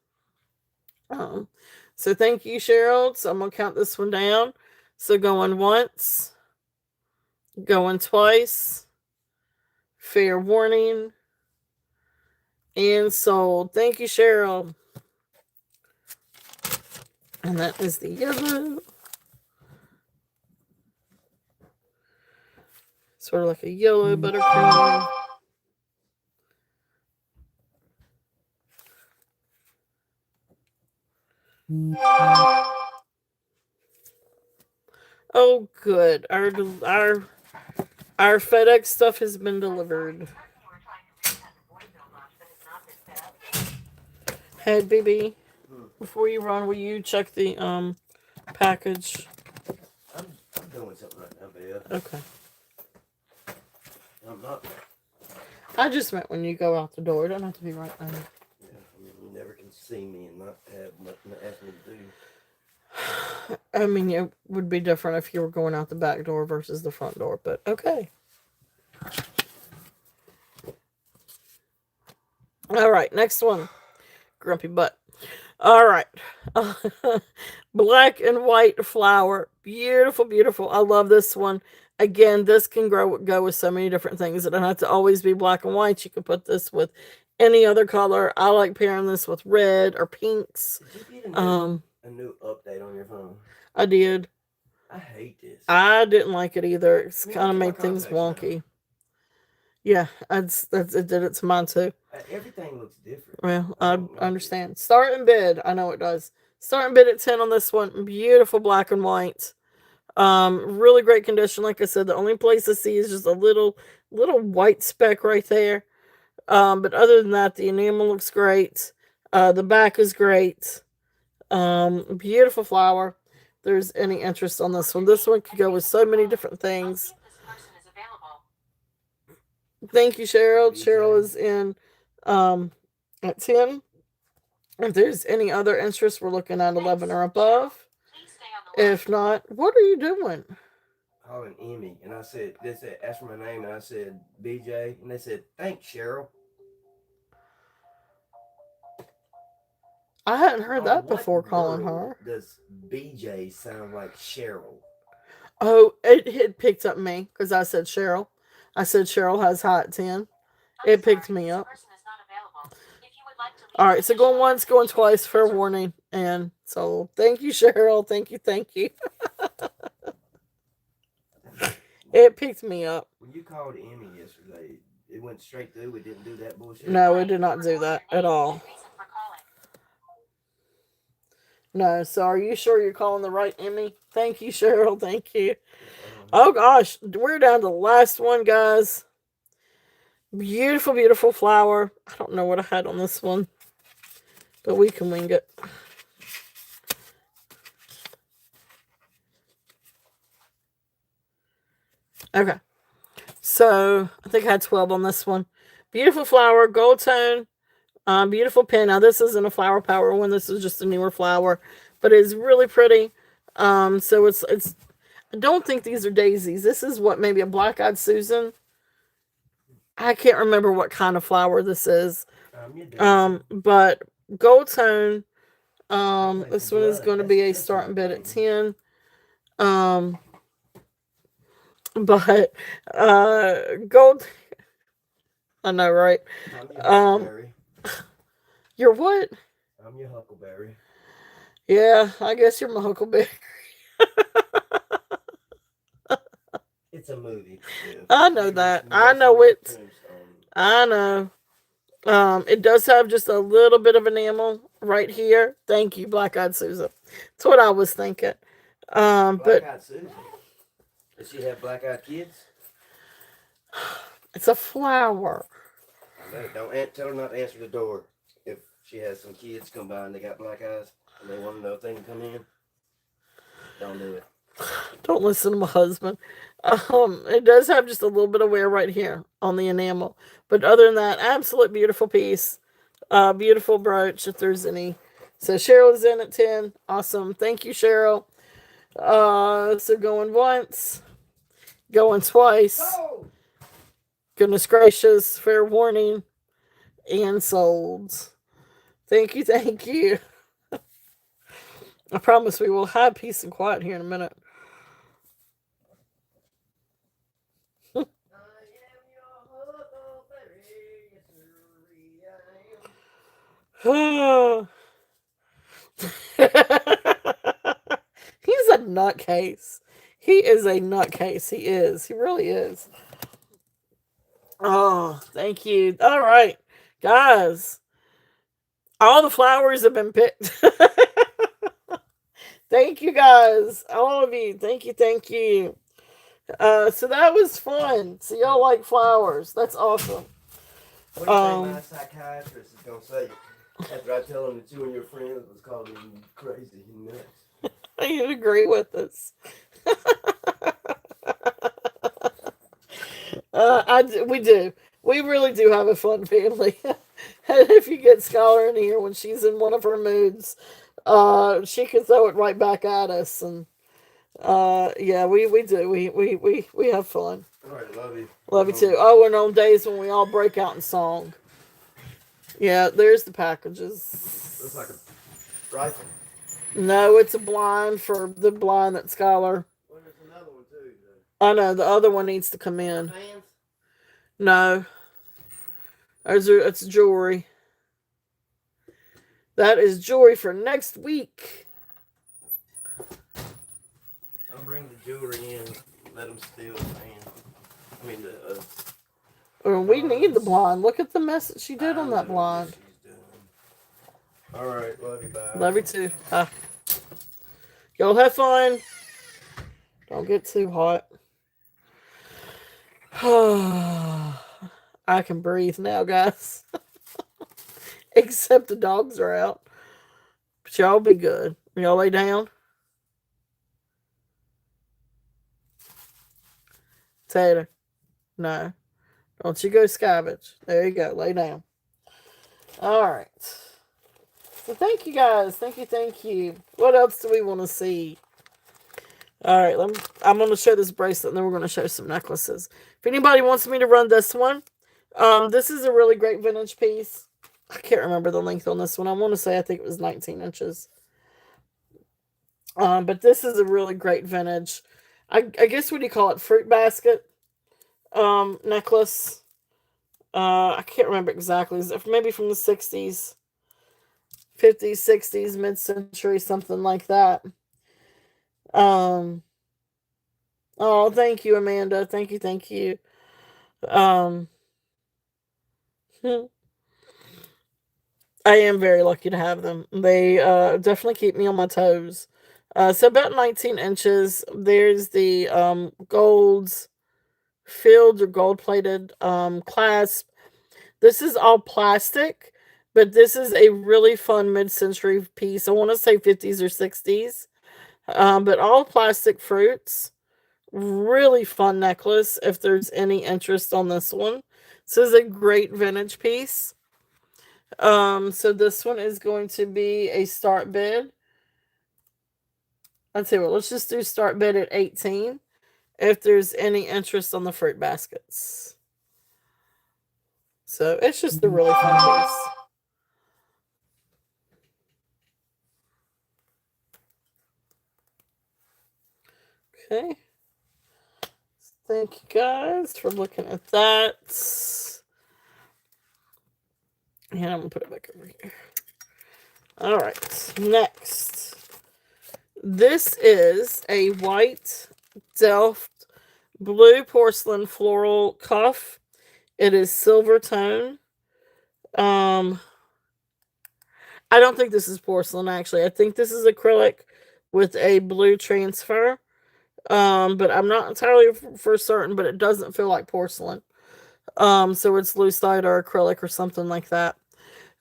So thank you, Cheryl. So I'm gonna count this one down. So going once, going twice, fair warning, and sold. Thank you, Cheryl. And that is the yellow. Sort of like a yellow buttercream. Oh, good. Our FedEx stuff has been delivered. Hey, BB, before you run, will you check the package? I'm doing something right now, babe. Okay. I'm not. I just meant when you go out the door. It don't have to be right now. Yeah, I mean, you never can see me and not have nothing to ask me to do. I mean, it would be different if you were going out the back door versus the front door, but okay. All right, next one. Grumpy butt. All right. Black and white flower. Beautiful, beautiful. I love this one. Again, this can go with so many different things. It don't have to always be black and white. You can put this with any other color. I like pairing this with red or pinks. Did you get a new update on your phone? I did. I hate this. I didn't like it either. It's kind of made things wonky. Now. Yeah, it did it to mine too. Everything looks different. Well, I understand. Start and bid. I know it does. Start and bid at 10 on this one. Beautiful black and white. Really great condition. Like I said, the only place I see is just a little white speck right there. But other than that, the enamel looks great. The back is great. Beautiful flower. If there's any interest on this one could go with so many different things. Thank you, Cheryl. Cheryl is in at 10. If there's any other interest, we're looking at 11 or above. If not, what are you doing? Calling Emmy, and I said, they said, ask for my name, and I said BJ, and they said, thanks, Cheryl. I hadn't heard On that what before calling world her. does BJ sound like Cheryl? Oh, it picked up me because I said Cheryl. I said Cheryl has hot 10. It picked me up. All right, so going once, going twice, fair warning. And so thank you, Cheryl. Thank you, thank you. It picked me up. When you called Emmy yesterday, it went straight through. It didn't do that bullshit. No, it did not do that at all. No, so are you sure you're calling the right Emmy? Thank you, Cheryl. Thank you. Oh gosh, we're down to the last one, guys. Beautiful, beautiful flower. I don't know what I had on this one, but we can wing it. Okay. So I think I had 12 on this one. Beautiful flower, gold tone, beautiful pin. Now this isn't a flower power one. This is just a newer flower, but it's really pretty. So it's. I don't think these are daisies. This is what, maybe a black-eyed Susan. I can't remember what kind of flower this is. But gold tone. This one is going to be a starting bid at 10. But gold. I know, right? You're what? I'm your huckleberry. Yeah, I guess you're my huckleberry. It's a movie. I know that. I know it. I know. It does have just a little bit of enamel right here. Thank you, Black-Eyed Susan. That's what I was thinking. Black-Eyed Susan. Does she have black-eyed kids? It's a flower. I know. Don't tell her not to answer the door if she has some kids come by and they got black eyes and they want to know if they can come in. Don't do it. Don't listen to my husband. It does have just a little bit of wear right here on the enamel, but other than that, absolute beautiful piece. Beautiful brooch. If there's any, so Cheryl is in at 10. Awesome. Thank you, Cheryl. So going once, going twice. Oh! Goodness gracious, fair warning, and sold. Thank you, thank you. I promise we will have peace and quiet here in a minute. He's a nutcase. He is a nutcase. He is. He really is. Oh, thank you. All right, guys. All the flowers have been picked. Thank you, guys. All of you. Thank you. Thank you. So that was fun. So y'all like flowers. That's awesome. What do you think my psychiatrist is going to say after I tell him that you and your friends was calling him crazy and nuts? You'd agree with us. We do. We really do have a fun family. And if you get Scholar in here when she's in one of her moods, she can throw it right back at us. And yeah, we do. We have fun. All right, love you. Love you too. Oh, and on days when we all break out in song. Yeah, there's the packages. Looks like a rifle. No, it's a blind for the blind that Scholar. Well, there's another one too. I know, the other one needs to come in. Fans? No. It's jewelry. That is jewelry for next week. I'll bring the jewelry in. Let them steal the fan. I mean, We need the blonde. Look at the mess that she did on that blonde. All right, love you, bye. Love you too. Y'all have fun. Don't get too hot. I can breathe now, guys. Except the dogs are out. But y'all be good. Y'all lay down. Tater. No. Don't you go scavenge. There you go. Lay down. All right. So thank you guys. Thank you. What else do we want to see? All right, I'm going to show this bracelet, and then we're going to show some necklaces. If anybody wants me to run this one, this is a really great vintage piece. I can't remember the length on this one. I want to say I think it was 19 inches. But this is a really great vintage. I guess what do you call it? Fruit basket necklace. I can't remember exactly. Is it maybe from the 60s, 50s, 60s, mid-century, something like that. Um, oh, thank you, Amanda. Thank you. Um, I am very lucky to have them. They definitely keep me on my toes. So about 19 inches. There's the golds filled or gold plated clasp. This is all plastic, but this is a really fun mid-century piece. I want to say 50s or 60s. But all plastic fruits. Really fun necklace if there's any interest on this one. This is a great vintage piece. So this one is going to be a start bid. I'll tell you what, let's just do start bid at 18 if there's any interest on the fruit baskets. So it's just a really fun piece. Okay. Thank you guys for looking at that. And I'm going to put it back over here. All right. Next. This is a white Delft blue porcelain floral cuff. It is silver tone. I don't think this is porcelain, actually. I think this is acrylic with a blue transfer. But I'm not entirely for certain, but it doesn't feel like porcelain. So it's lucite or acrylic or something like that.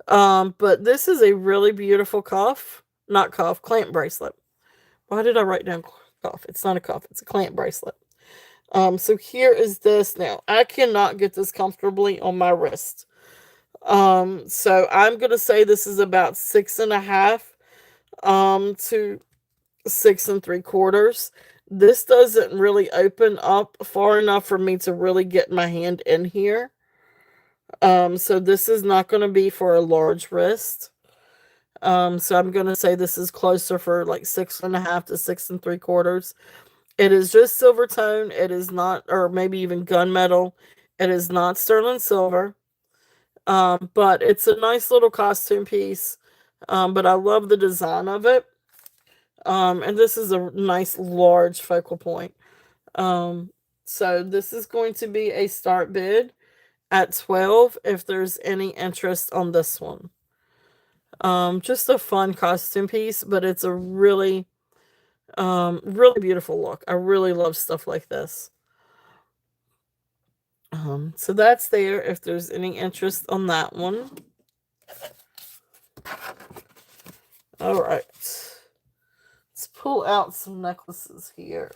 But this is a really beautiful cuff. Not cuff, clamp bracelet. Why did I write down cuff? It's not a cuff, it's a clamp bracelet. So here is this now. I cannot get this comfortably on my wrist. So I'm gonna say this is about 6.5 to 6 3/4. This doesn't really open up far enough for me to really get my hand in here. So this is not going to be for a large wrist. So I'm going to say this is closer for like 6.5 to 6 3/4. It is just silver tone. It is not, or maybe even gunmetal. It is not sterling silver. But it's a nice little costume piece. But I love the design of it. And this is a nice large focal point. So this is going to be a start bid at 12 if there's any interest on this one. Just a fun costume piece, but it's a really really beautiful look. I really love stuff like this. So that's there if there's any interest on that one. All right. Let's pull out some necklaces here.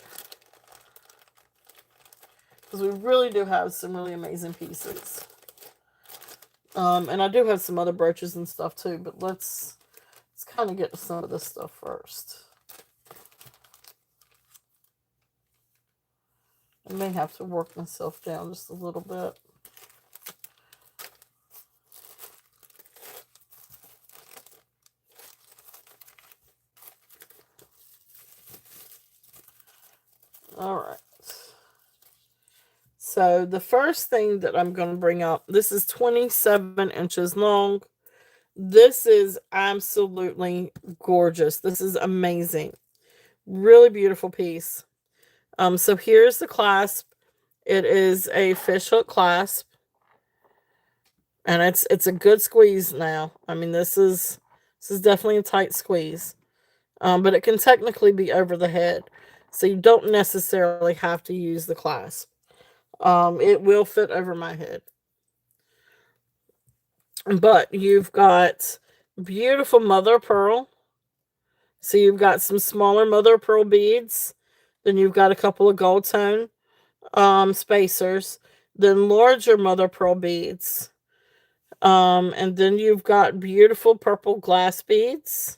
Because we really do have some really amazing pieces. And I do have some other brooches and stuff too, but let's kind of get to some of this stuff first. I may have to work myself down just a little bit. All right. So the first thing that I'm going to bring up, this is 27 inches long. This is absolutely gorgeous. This is amazing. Really beautiful piece. So here's the clasp. It is a fishhook clasp. And it's a good squeeze now. I mean, this is definitely a tight squeeze. But it can technically be over the head. So you don't necessarily have to use the clasp. It will fit over my head. But you've got beautiful mother of pearl. So you've got some smaller mother of pearl beads. Then you've got a couple of gold tone spacers. Then larger mother of pearl beads. And then you've got beautiful purple glass beads.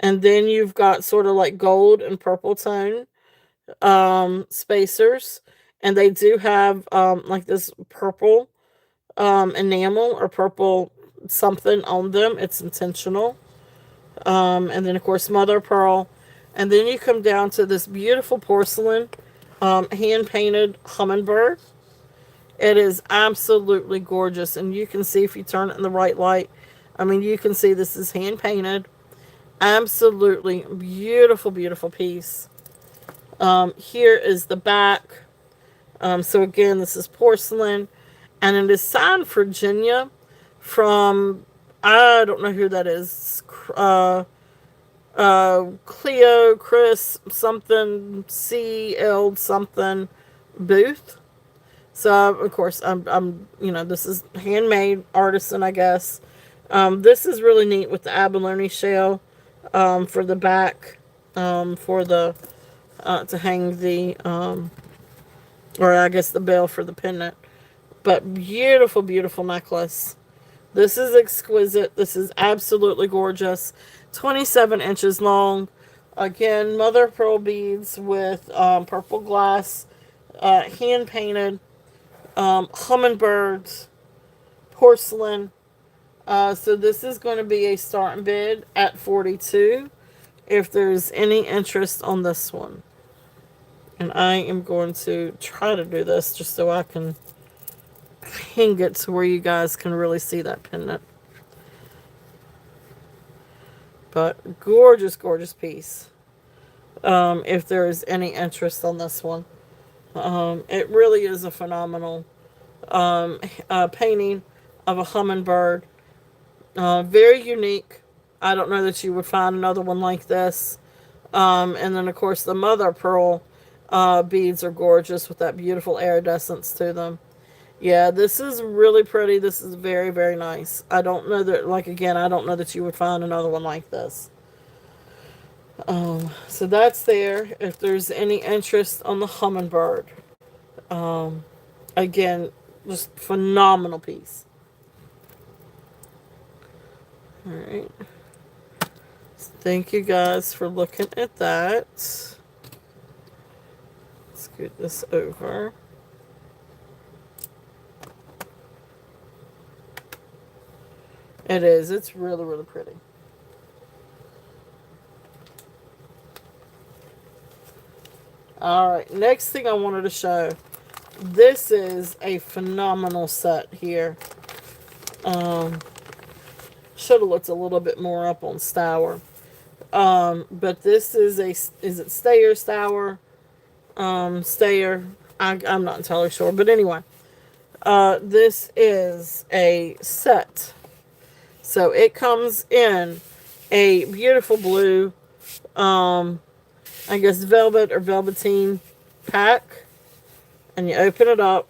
And then you've got sort of like gold and purple tone spacers. And they do have like this purple enamel or purple something on them. It's intentional. And then of course mother of pearl. And then you come down to this beautiful porcelain hand painted hummingbird. It is absolutely gorgeous, and you can see if you turn it in the right light. I mean, you can see this is hand painted. Absolutely beautiful, beautiful piece. Here is the back. So again, this is porcelain, and it is signed Virginia from, I don't know who that is. Cleo, Chris, something, CL something Booth. So of course this is handmade artisan, I guess. This is really neat with the abalone shell for the back, for the to hang the or I guess the bell for the pendant. But beautiful, beautiful necklace. This is exquisite. This is absolutely gorgeous. 27 inches long. Again, mother of pearl beads with purple glass, hand painted, hummingbirds, porcelain. So this is going to be a starting bid at 42 if there's any interest on this one. And I am going to try to do this just so I can hang it to where you guys can really see that pendant. But gorgeous, gorgeous piece. If there is any interest on this one. It really is a phenomenal painting of a hummingbird. Very unique. I don't know that you would find another one like this. And then, of course, the mother of pearl beads are gorgeous with that beautiful iridescence to them. Yeah, this is really pretty. This is very, very nice. I don't know that, like, again, I don't know that you would find another one like this. So that's there. If there's any interest on the hummingbird. Again, just phenomenal piece. Alright. Thank you guys for looking at that. Scoot this over. It is. It's really, really pretty. Alright, next thing I wanted to show. This is a phenomenal set here. Should have looked a little bit more up on Stour. But this is it Stayer, Stour? Stayer. I'm not entirely sure. But anyway, this is a set. So it comes in a beautiful blue, I guess velvet or velveteen pack. And you open it up,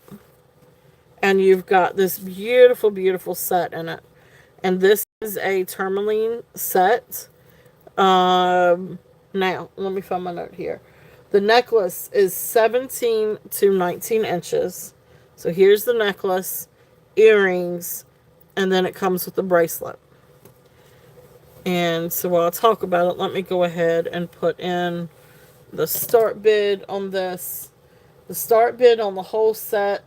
and you've got this beautiful, beautiful set in it. And this is a tourmaline set. Now, let me find my note here. The necklace is 17 to 19 inches. So here's the necklace, earrings, and then it comes with the bracelet. And so while I talk about it, let me go ahead and put in the start bid on this. The start bid on the whole set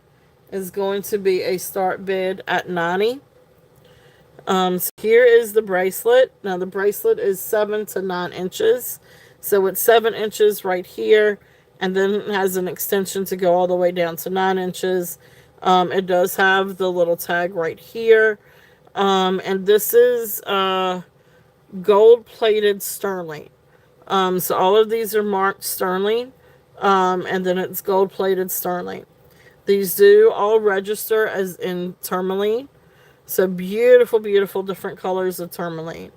is going to be a start bid at $90. So here is the bracelet. Now the bracelet is 7 to 9 inches. So it's 7 inches right here, and then it has an extension to go all the way down to 9 inches. It does have the little tag right here. And this is gold-plated sterling. So all of these are marked sterling. And then it's gold-plated sterling. These do all register as in tourmaline. So beautiful, beautiful different colors of tourmaline.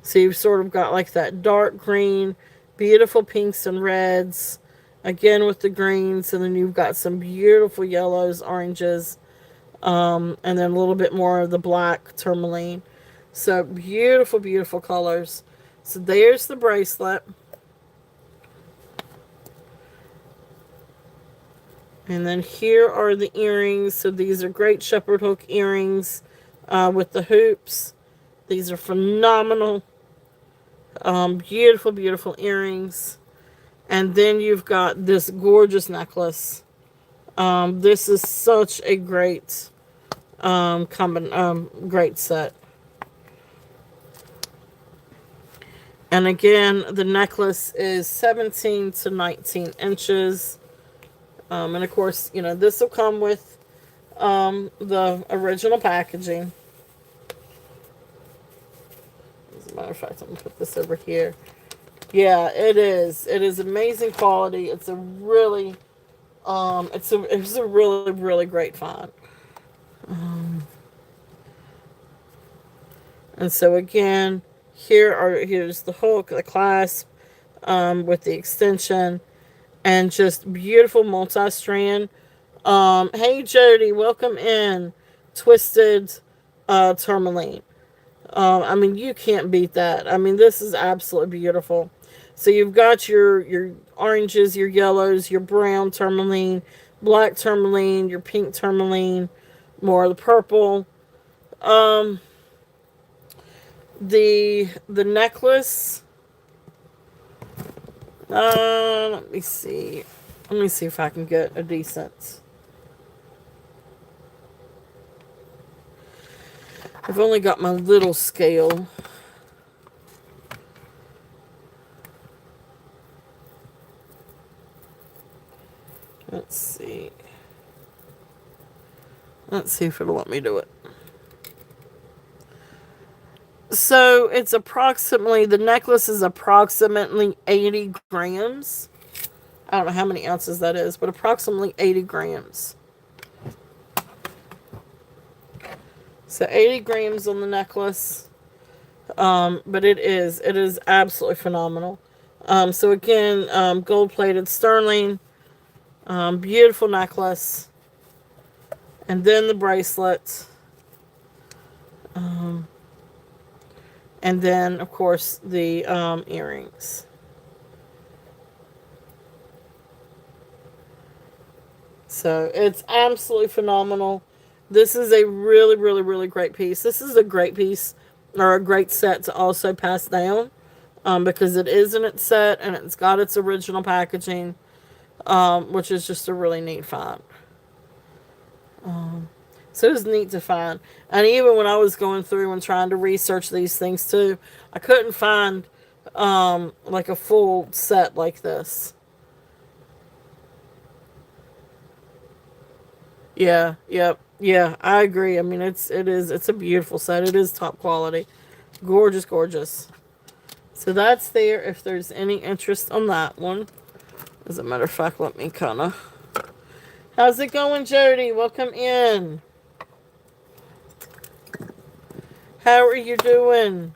So you've sort of got like that dark green, beautiful pinks and reds. Again with the greens. And then you've got some beautiful yellows, oranges. And then a little bit more of the black tourmaline. So beautiful, beautiful colors. So there's the bracelet. And then here are the earrings. So these are great shepherd hook earrings. with the hoops. These are phenomenal. Beautiful, beautiful earrings. And then you've got this gorgeous necklace. This is such a great great set. And again, the necklace is 17 to 19 inches. And of course, this will come with the original packaging. As a matter of fact, I'm going to put this over here. Yeah, it is. It is amazing quality. It's a really, it's a really, really great find. Um, and so again, here's the hook, the clasp, with the extension, and just beautiful multi-strand. Hey Jody, welcome in. Twisted tourmaline. I mean, you can't beat that. I mean, this is absolutely beautiful. So you've got your oranges, your yellows, your brown tourmaline, black tourmaline, your pink tourmaline, more of the purple. Um, the necklace. Let me see. Let me see if I can get a decent. I've only got my little scale. Let's see. Let's see if it'll let me do it. So it's approximately, the necklace is approximately 80 grams. I don't know how many ounces that is, but approximately 80 grams. So 80 grams on the necklace. But it is absolutely phenomenal. So again, gold plated sterling, beautiful necklace, and then the bracelet, and then of course the earrings. So it's absolutely phenomenal. This is a really, really, really great piece. This is a great piece, or a great set to also pass down, because it is in its set and it's got its original packaging, which is just a really neat find. So it was neat to find. And even when I was going through and trying to research these things too, I couldn't find like a full set like this. Yeah, yep, yeah, I agree. I mean, it's a beautiful set. It is top quality, gorgeous, gorgeous. So that's there. If there's any interest on that one, as a matter of fact, let me kind of. How's it going, Jody? Welcome in. How are you doing?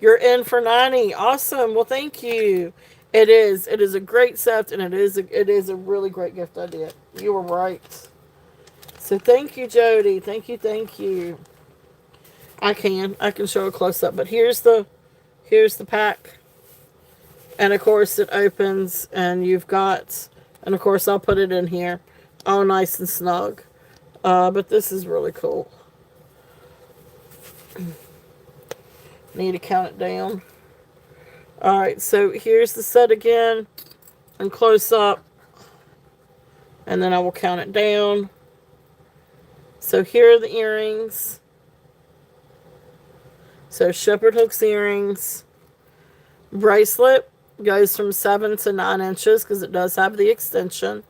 You're in for 90. Awesome. Well, thank you. It is. It is a great set, and it is a really great gift idea. You were right. So thank you, Jody. Thank you, thank you. I can show a close up, but here's the pack. And of course it opens and you've got, and of course I'll put it in here. All nice and snug. But this is really cool. Need to count it down. Alright, so here's the set again. And close up. And then I will count it down. So here are the earrings. So shepherd hooks earrings. Bracelet goes from 7 to 9 inches because it does have the extension.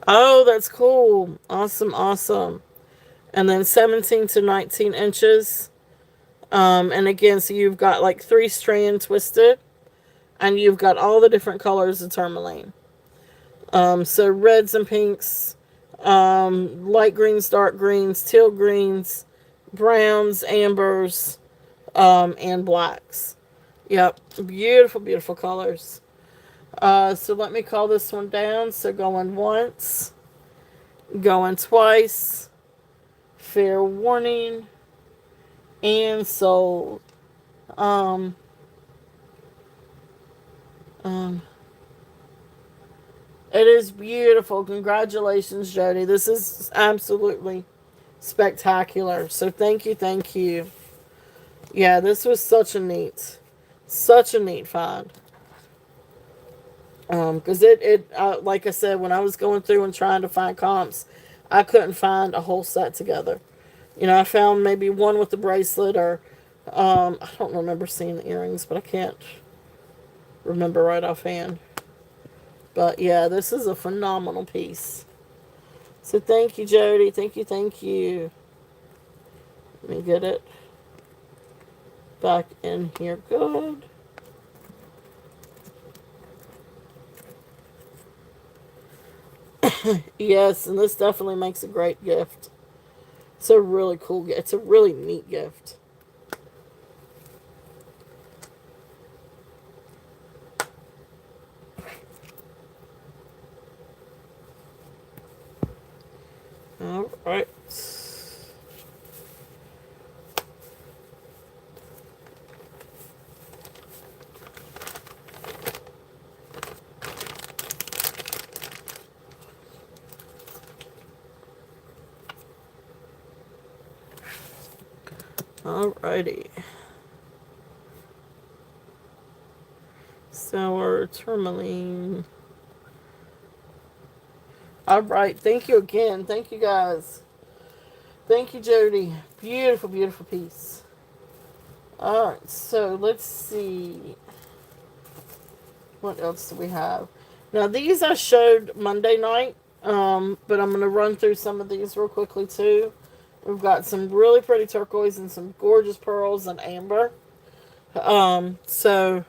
Oh, that's cool. Awesome, awesome. And then 17 to 19 inches. And again, so you've got like 3 strand twisted. And you've got all the different colors of tourmaline. So reds and pinks. Light greens, dark greens, teal greens, browns, ambers, and blacks. Yep, beautiful, beautiful colors. So let me call this one down. So going once, going twice, fair warning, and sold. Um, It is beautiful. Congratulations, Jody. This is absolutely spectacular. So thank you, thank you. Yeah, this was such a neat find. Because like I said, when I was going through and trying to find comps, I couldn't find a whole set together. I found maybe one with the bracelet, or I don't remember seeing the earrings, but I can't remember right offhand. But yeah, this is a phenomenal piece. So thank you, Jody. Thank you, thank you. Let me get it back in here. Good. Yes, and this definitely makes a great gift. It's a really cool gift. It's a really neat gift. All right. Alrighty. Sour tourmaline. Alright, thank you again. Thank you guys. Thank you, Jody. Beautiful, beautiful piece. Alright, so let's see. What else do we have? Now, these I showed Monday night, but I'm going to run through some of these real quickly too. We've got some really pretty turquoise and some gorgeous pearls and amber. So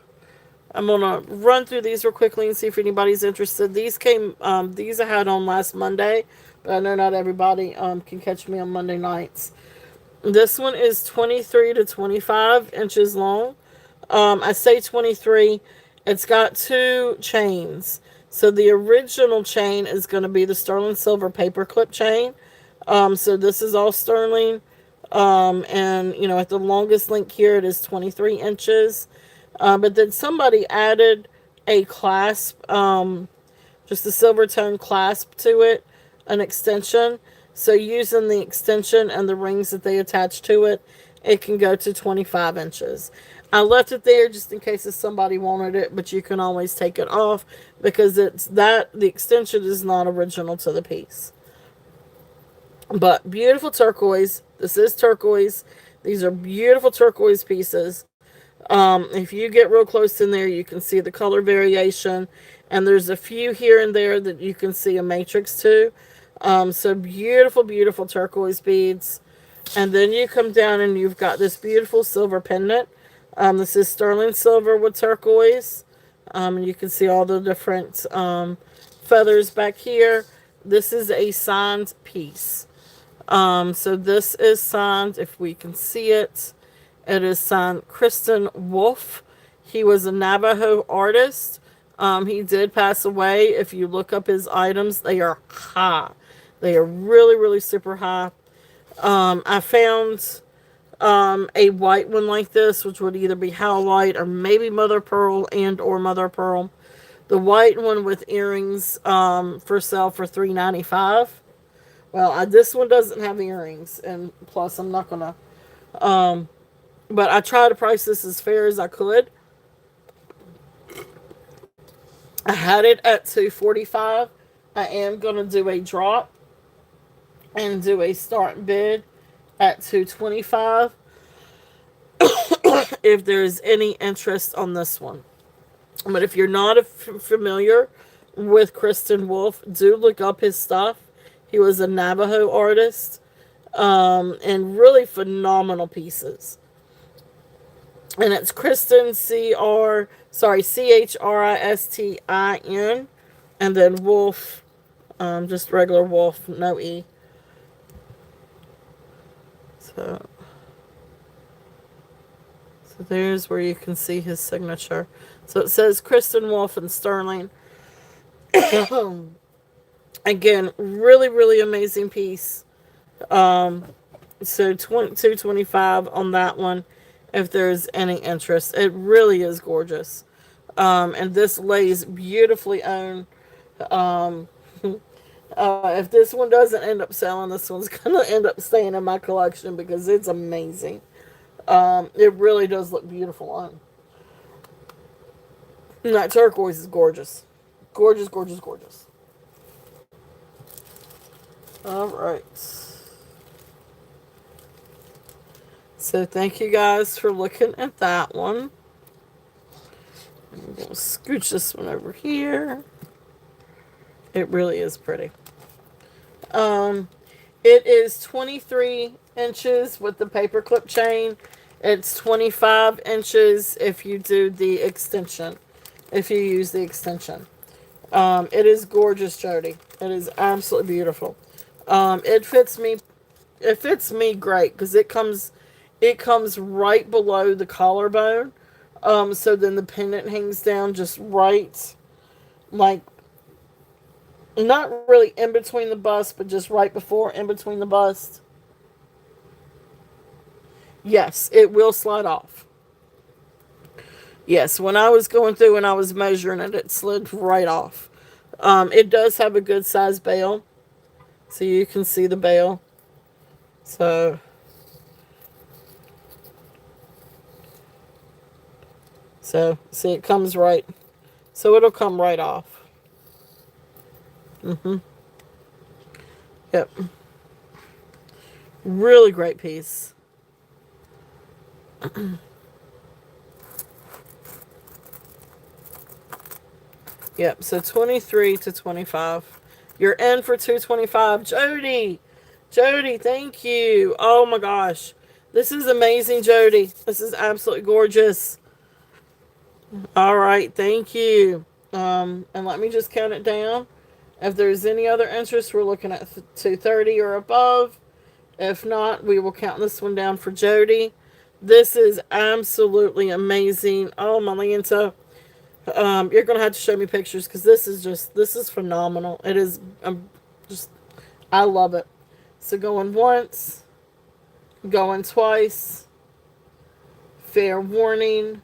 I'm gonna run through these real quickly and see if anybody's interested. These I had on last Monday, but I know not everybody can catch me on Monday nights. This one is 23 to 25 inches long. I say 23. It's got two chains. So the original chain is going to be the sterling silver paperclip chain. So this is all sterling. And at the longest link here, it is 23 inches. But then somebody added a clasp, just a silver tone clasp to it, an extension. So using the extension and the rings that they attach to it, it can go to 25 inches. I left it there just in case if somebody wanted it, but you can always take it off because the extension is not original to the piece. But beautiful turquoise. This is turquoise. These are beautiful turquoise pieces. If you get real close in there, you can see the color variation. And there's a few here and there that you can see a matrix to. So beautiful, beautiful turquoise beads. And then you come down and you've got this beautiful silver pendant. This is sterling silver with turquoise. And you can see all the different feathers back here. This is a signed piece. So this is signed, if we can see it. It is signed Kristen Wolf. He was a Navajo artist. He did pass away. If you look up his items, they are high. They are really, really super high. I found a white one like this, which would either be howlite or maybe mother pearl and or mother pearl. The white one with earrings for sale for $3.95. Well, this one doesn't have earrings, and plus I'm not gonna. But I tried to price this as fair as I could. I had it at $245. I am gonna do a drop and do a start bid at $225 if there's any interest on this one. But if you're not familiar with Kristen Wolf, do look up his stuff. He was a Navajo artist, and really phenomenal pieces. And it's Kristen Christin, and then Wolf, just regular Wolf, no E. So there's where you can see his signature. So it says Kristen Wolf and sterling. Again, really, really amazing piece. So $225 on that one, if there's any interest. It really is gorgeous. And this lays beautifully on Um, if this one doesn't end up selling, this one's gonna end up staying in my collection because it's amazing. It really does look beautiful on. And that turquoise is gorgeous, gorgeous, gorgeous, gorgeous. All right. So thank you guys for looking at that one. I'm gonna scooch this one over here. It really is pretty. Um, it is 23 inches with the paperclip chain. It's 25 inches if you do the extension. If you use the extension. It is gorgeous, Jody. It is absolutely beautiful. It fits me. It fits me great because it comes right below the collarbone. So then the pendant hangs down just right, like not really in between the bust, but just right before in between the bust. Yes, it will slide off. Yes, when I was going through and I was measuring it, it slid right off. It does have a good size bail, so you can see the bail. So, see, it comes right. So it'll come right off. Yep. Really great piece. Yep, so 23 to 25. You're in for 225. Jody! Jody, thank you. Oh my gosh. This is amazing, Jody. This is absolutely gorgeous. All right, thank you. And let me just count it down. If there's any other interest, we're looking at 230 or above. If not, we will count this one down for Jody. This is absolutely amazing. Oh, my Lanta. You're gonna have to show me pictures because this is phenomenal. It is just I love it. So going once, going twice, fair warning,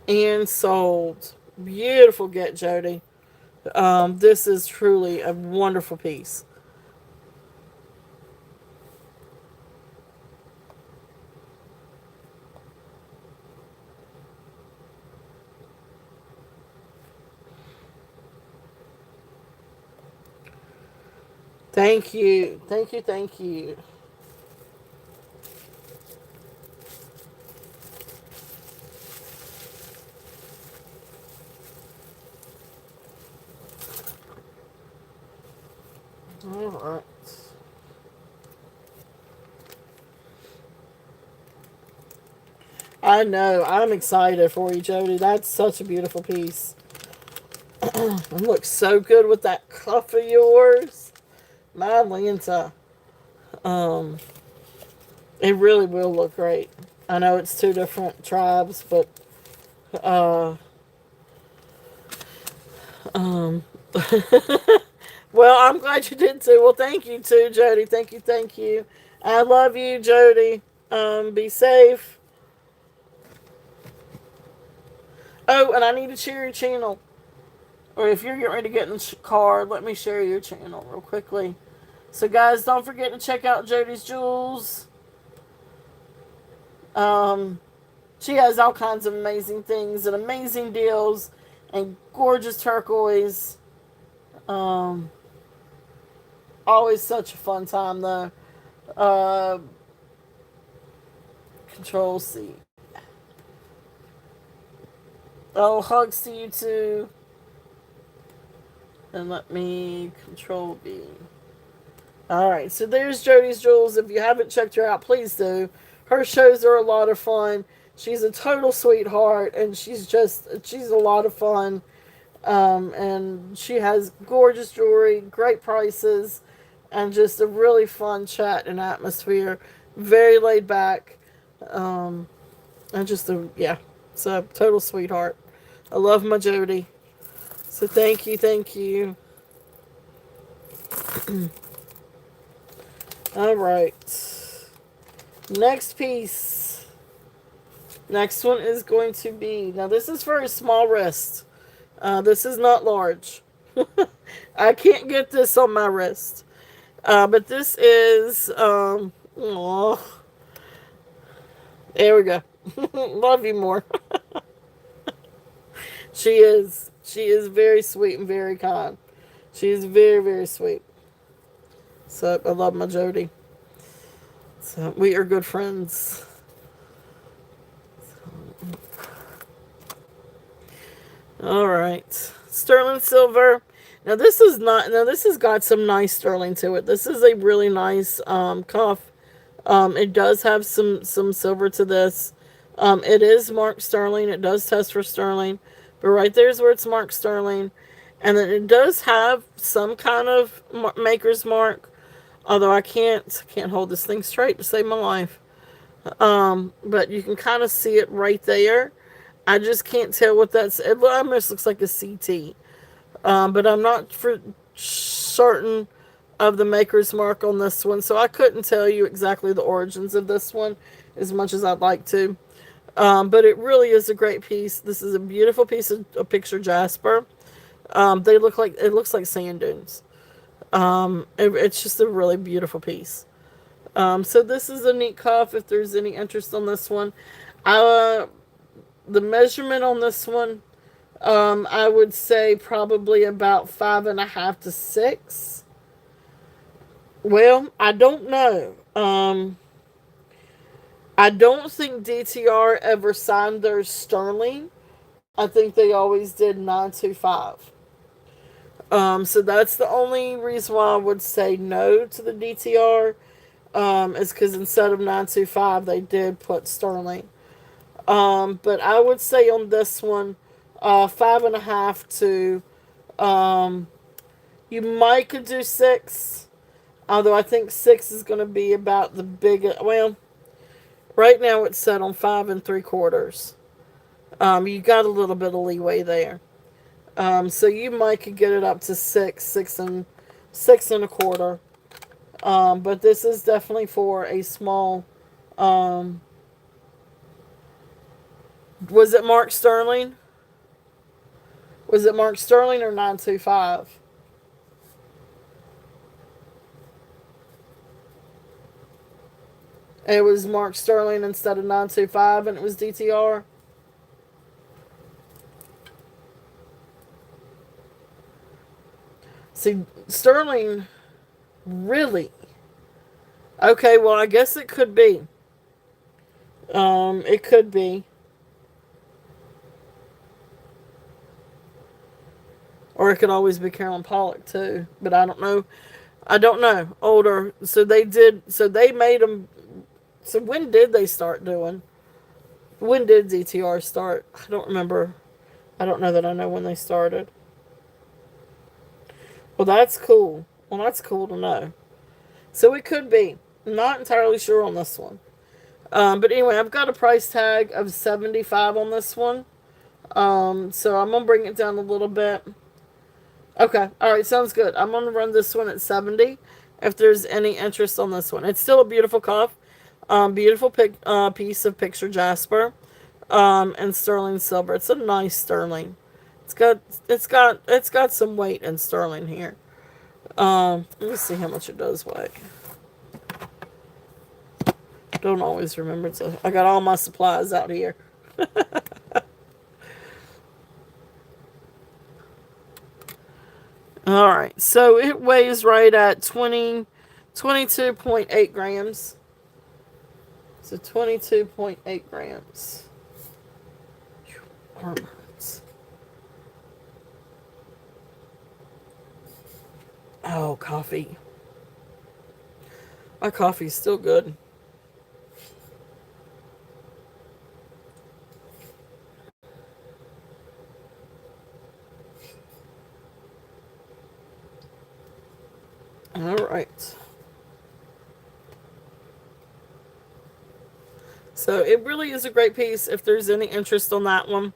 and sold. Beautiful get, Jody. This is truly a wonderful piece. Thank you. Thank you. Thank you. All right. I know. I'm excited for you, Jody. That's such a beautiful piece. It looks so good with that cuff of yours. My Lanta. Um, it really will look great. I know it's two different tribes, but uh, um, well, I'm glad you did too. Well, thank you too, Jody. Thank you, thank you. I love you, Jody. Be safe. Oh, and I need to share your channel. Or if you're getting ready to get in the car, let me share your channel real quickly. So, guys, don't forget to check out Jody's Jewels. Um, she has all kinds of amazing things and amazing deals and gorgeous turquoise. Um, always such a fun time, though. Uh, Control C. Oh, hugs to you too. And let me Control B. Alright, so there's Jody's Jewels. If you haven't checked her out, please do. Her shows are a lot of fun. She's a total sweetheart, and she's a lot of fun. And she has gorgeous jewelry, great prices, and just a really fun chat and atmosphere. Very laid back. And yeah, it's a total sweetheart. I love my Jody. So thank you, thank you. All right. Next piece. Next one is going to be, now this is for a small wrist. This is not large. I can't get this on my wrist. But this is, oh, there we go. Love you more. She is very sweet and very kind. She is very, very sweet. So I love my Jody. So we are good friends. All right, sterling silver. Now this is not. Now this has got some nice sterling to it. This is a really nice cuff. It does have some silver to this. It is marked sterling. It does test for sterling, but right there's where it's marked sterling, and then it does have some kind of maker's mark. Although I can't hold this thing straight to save my life. But you can kind of see it right there. I just can't tell what that's. It almost looks like a CT. But I'm not for certain of the maker's mark on this one, so I couldn't tell you exactly the origins of this one as much as I'd like to. But it really is a great piece. This is a beautiful piece of picture jasper. They look like it looks like sand dunes. It's just a really beautiful piece. So this is a neat cuff. If there's any interest on this one, uh, the measurement on this one, I would say probably about 5.5 to 6. Well, I don't know. I don't think DTR ever signed their sterling. I think they always did 925. So that's the only reason why I would say no to the DTR. Is because instead of 925, they did put sterling. But I would say on this one, 5.5 to, you might could do 6. Although I think 6 is going to be about the biggest. Well, right now it's set on 5 3/4. You got a little bit of leeway there. So you might could get it up to 6 and 6 1/4. But this is definitely for a small. Um, was it Mark Sterling? Was it Mark Sterling or 925? It was Mark Sterling instead of 925, and it was DTR. See, Sterling really. Okay, well, I guess it could be. It could be. Or it could always be Carolyn Pollock too, but I don't know. I don't know. Older, so they did. So they made them. So when did they start doing? When did DTR start? I don't remember. I don't know that I know when they started. Well, that's cool. Well, that's cool to know. So it could be. I'm not entirely sure on this one. But anyway, I've got a price tag of 75 on this one. So I'm gonna bring it down a little bit. Okay, all right, sounds good. I'm gonna run this one at 70. If there's any interest on this one, it's still a beautiful cuff, beautiful piece of picture jasper, and sterling silver. It's a nice sterling. It's got some weight in sterling here. Let me see how much it does weigh. Don't always remember to. I got all my supplies out here. All right, so it weighs right at 22.8 grams. So 22.8 grams. Hormones. Oh, coffee. My coffee's still good. All right. So it really is a great piece. If there's any interest on that one,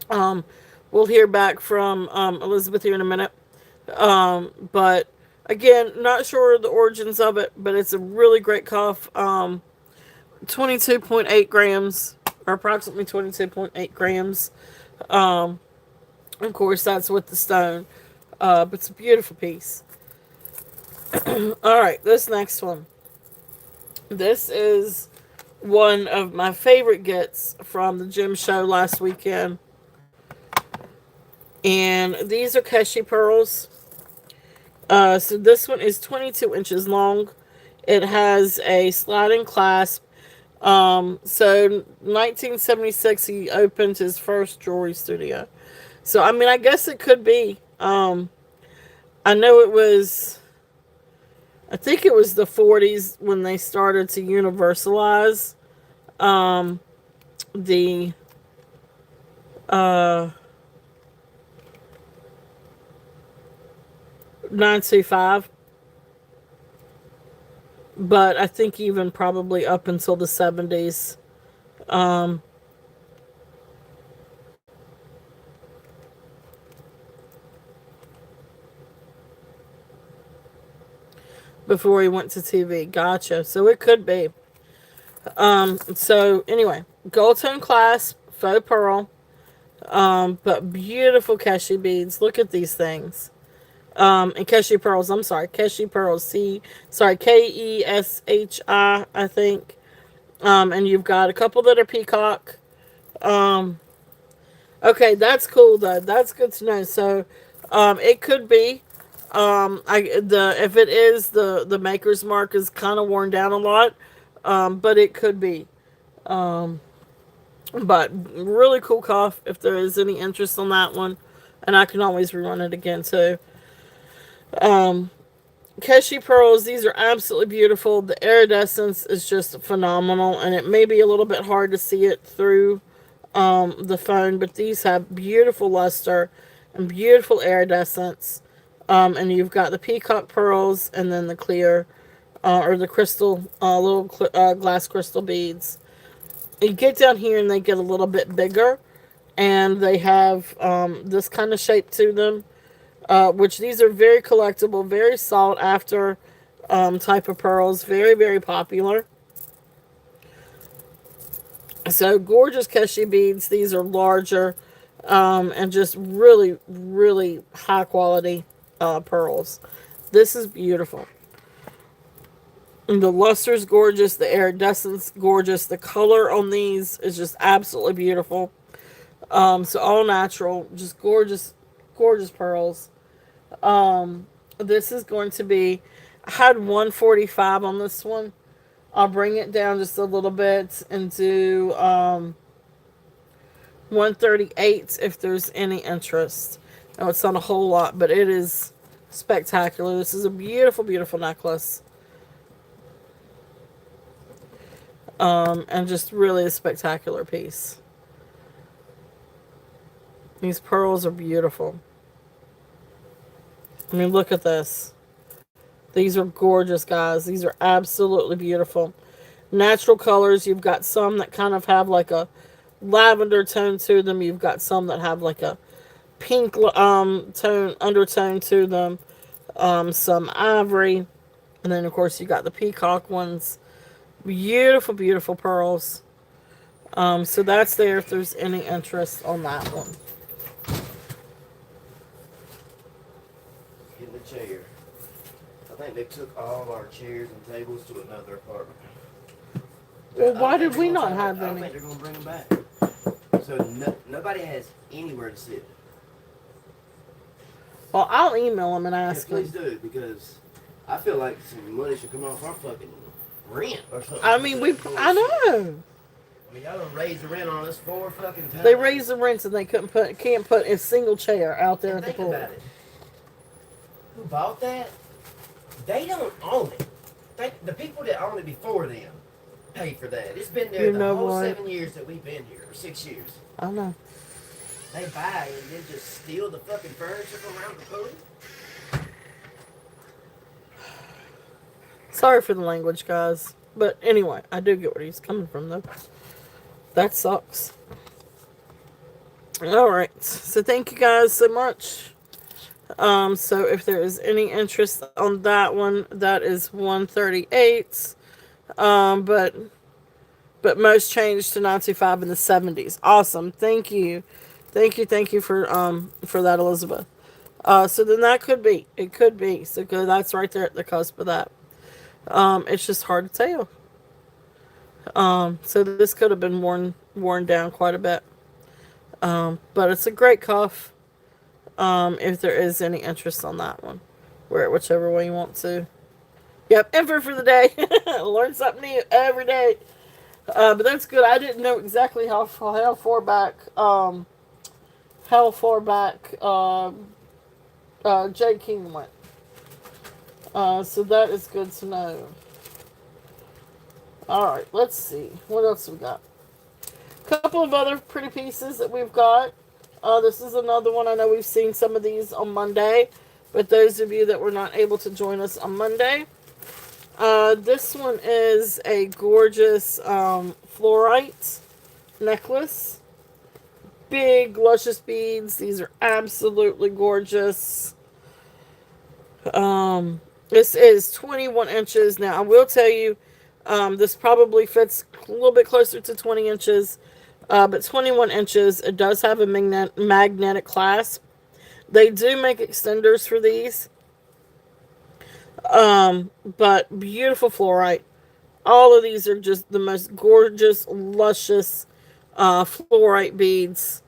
um, we'll hear back from Elizabeth here in a minute. But again, not sure the origins of it, but it's a really great cuff. 22.8 grams, or approximately 22.8 grams. Of course, that's with the stone. But it's a beautiful piece. All right, this next one. This is one of my favorite gets from the gym show last weekend. And these are Keshi pearls. So this one is 22 inches long. It has a sliding clasp. So 1976 he opened his first jewelry studio. So I mean I guess it could be. I know it was, I think it was the 40s when they started to universalize um the uh 925, but I think even probably up until the 70s. Um, Before he went to TV. Gotcha. So it could be. So anyway, gold tone clasp, faux pearl, but beautiful Keshi beads. Look at these things. And Keshi pearls. I'm sorry, Keshi pearls. Keshi, I think. And you've got a couple that are peacock. Um, okay, that's cool though. That's good to know. So, it could be. If it is, the maker's mark is kind of worn down a lot. But it could be. Um, but really cool cuff if there is any interest on that one, and I can always rerun it again too. Um, Keshi pearls, these are absolutely beautiful. The iridescence is just phenomenal, and it may be a little bit hard to see it through the phone, but these have beautiful luster and beautiful iridescence. And you've got the peacock pearls and then the clear or the crystal, little glass crystal beads. You get down here and they get a little bit bigger, and they have this kind of shape to them, which these are very collectible, very sought after type of pearls, very, very popular. So gorgeous Keshi beads. These are larger and just really, really high quality pearls. This is beautiful. And the luster is gorgeous. The iridescence gorgeous. The color on these is just absolutely beautiful. So all natural, just gorgeous, gorgeous pearls. This is going to be. I had 145 on this one. I'll bring it down just a little bit and do 138 if there's any interest. No, it's not a whole lot, but it is spectacular. This is a beautiful, beautiful necklace. And just really a spectacular piece. These pearls are beautiful. I mean, look at this. These are gorgeous, guys. These are absolutely beautiful. Natural colors. You've got some that kind of have like a lavender tone to them. You've got some that have like a pink tone undertone to them. Some ivory. And then, of course, you got the peacock ones. Beautiful, beautiful pearls. So that's there if there's any interest on that one. Get in the chair. I think they took all our chairs and tables to another apartment. Well, why did we not have I don't any? think they're going to bring them back. So nobody has anywhere to sit. Well, I'll email them and Yeah, ask please them. do, because I feel like some money should come off our fucking rent or something. I mean, I know. I mean, y'all done raised the rent on us 4 fucking times. They raised the rents and they can't put a single chair out there And at the think pool. about it. Who bought that? They don't own it. The people that own it before them paid for that. It's been there the whole 7 years that we've been here, or 6 years. I know. They buy and then just steal the fucking furniture from around the pool. Sorry for the language, guys. But anyway, I do get where he's coming from, though. That sucks. Alright. So thank you guys so much. So if there is any interest on that one, that is 138. But most changed to 925 in the 70s. Awesome. Thank you. Thank you for that, Elizabeth. So then that could be. It could be. So that's right there at the cusp of that. It's just hard to tell. So this could have been worn down quite a bit. But it's a great cuff. If there is any interest on that one, wear it whichever way you want to. Yep, info for the day. Learn something new every day. But that's good. I didn't know exactly how far back J. King went. So that is good to know. All right, let's see what else we got. A couple of other pretty pieces that we've got. This is another one. I know we've seen some of these on Monday, but those of you that were not able to join us on Monday, this one is a gorgeous fluorite necklace. Big, luscious beads. These are absolutely gorgeous. This is 21 inches. Now, I will tell you, this probably fits a little bit closer to 20 inches, but 21 inches. It does have a magnetic clasp. They do make extenders for these, but beautiful fluorite. All of these are just the most gorgeous, luscious fluorite beads.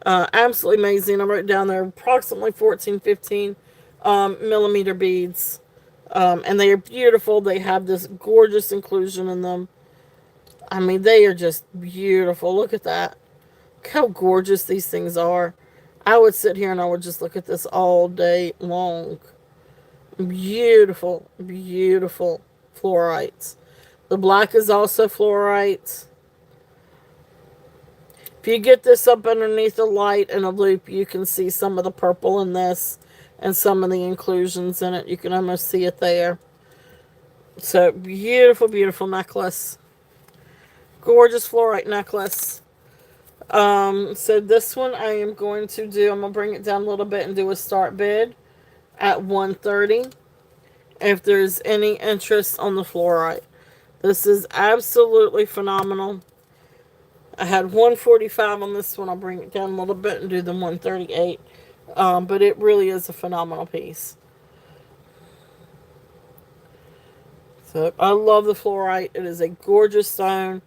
Absolutely amazing. I wrote down there approximately 14, 15 millimeter beads. And they are beautiful. They have this gorgeous inclusion in them. I mean, they are just beautiful. Look at that. Look how gorgeous these things are. I would sit here and I would just look at this all day long. Beautiful, beautiful fluorites. The black is also fluorite. If you get this up underneath a light and a loop, you can see some of the purple in this and some of the inclusions in it. You can almost see it there. So, beautiful, beautiful necklace. Gorgeous fluorite necklace. So this one I am going to do, I'm going to bring it down a little bit and do a start bid at $130. If there's any interest on the fluorite. This is absolutely phenomenal. I had $145 on this one. I'll bring it down a little bit and do the $138. But it really is a phenomenal piece. So I love the fluorite. It is a gorgeous stone.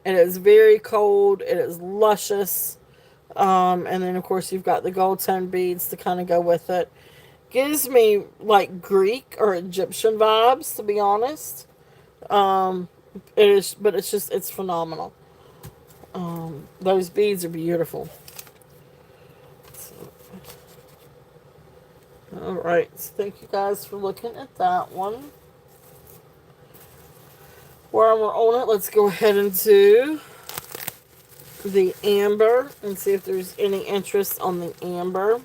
It is very cold. It is luscious. And then of course you've got the gold tone beads to kind of go with it. Gives me like Greek or Egyptian vibes, to be honest. It is, but it's phenomenal. Those beads are beautiful. So, all right, so thank you guys for looking at that one. While we're on it, let's go ahead and do the amber and see if there's any interest on the amber.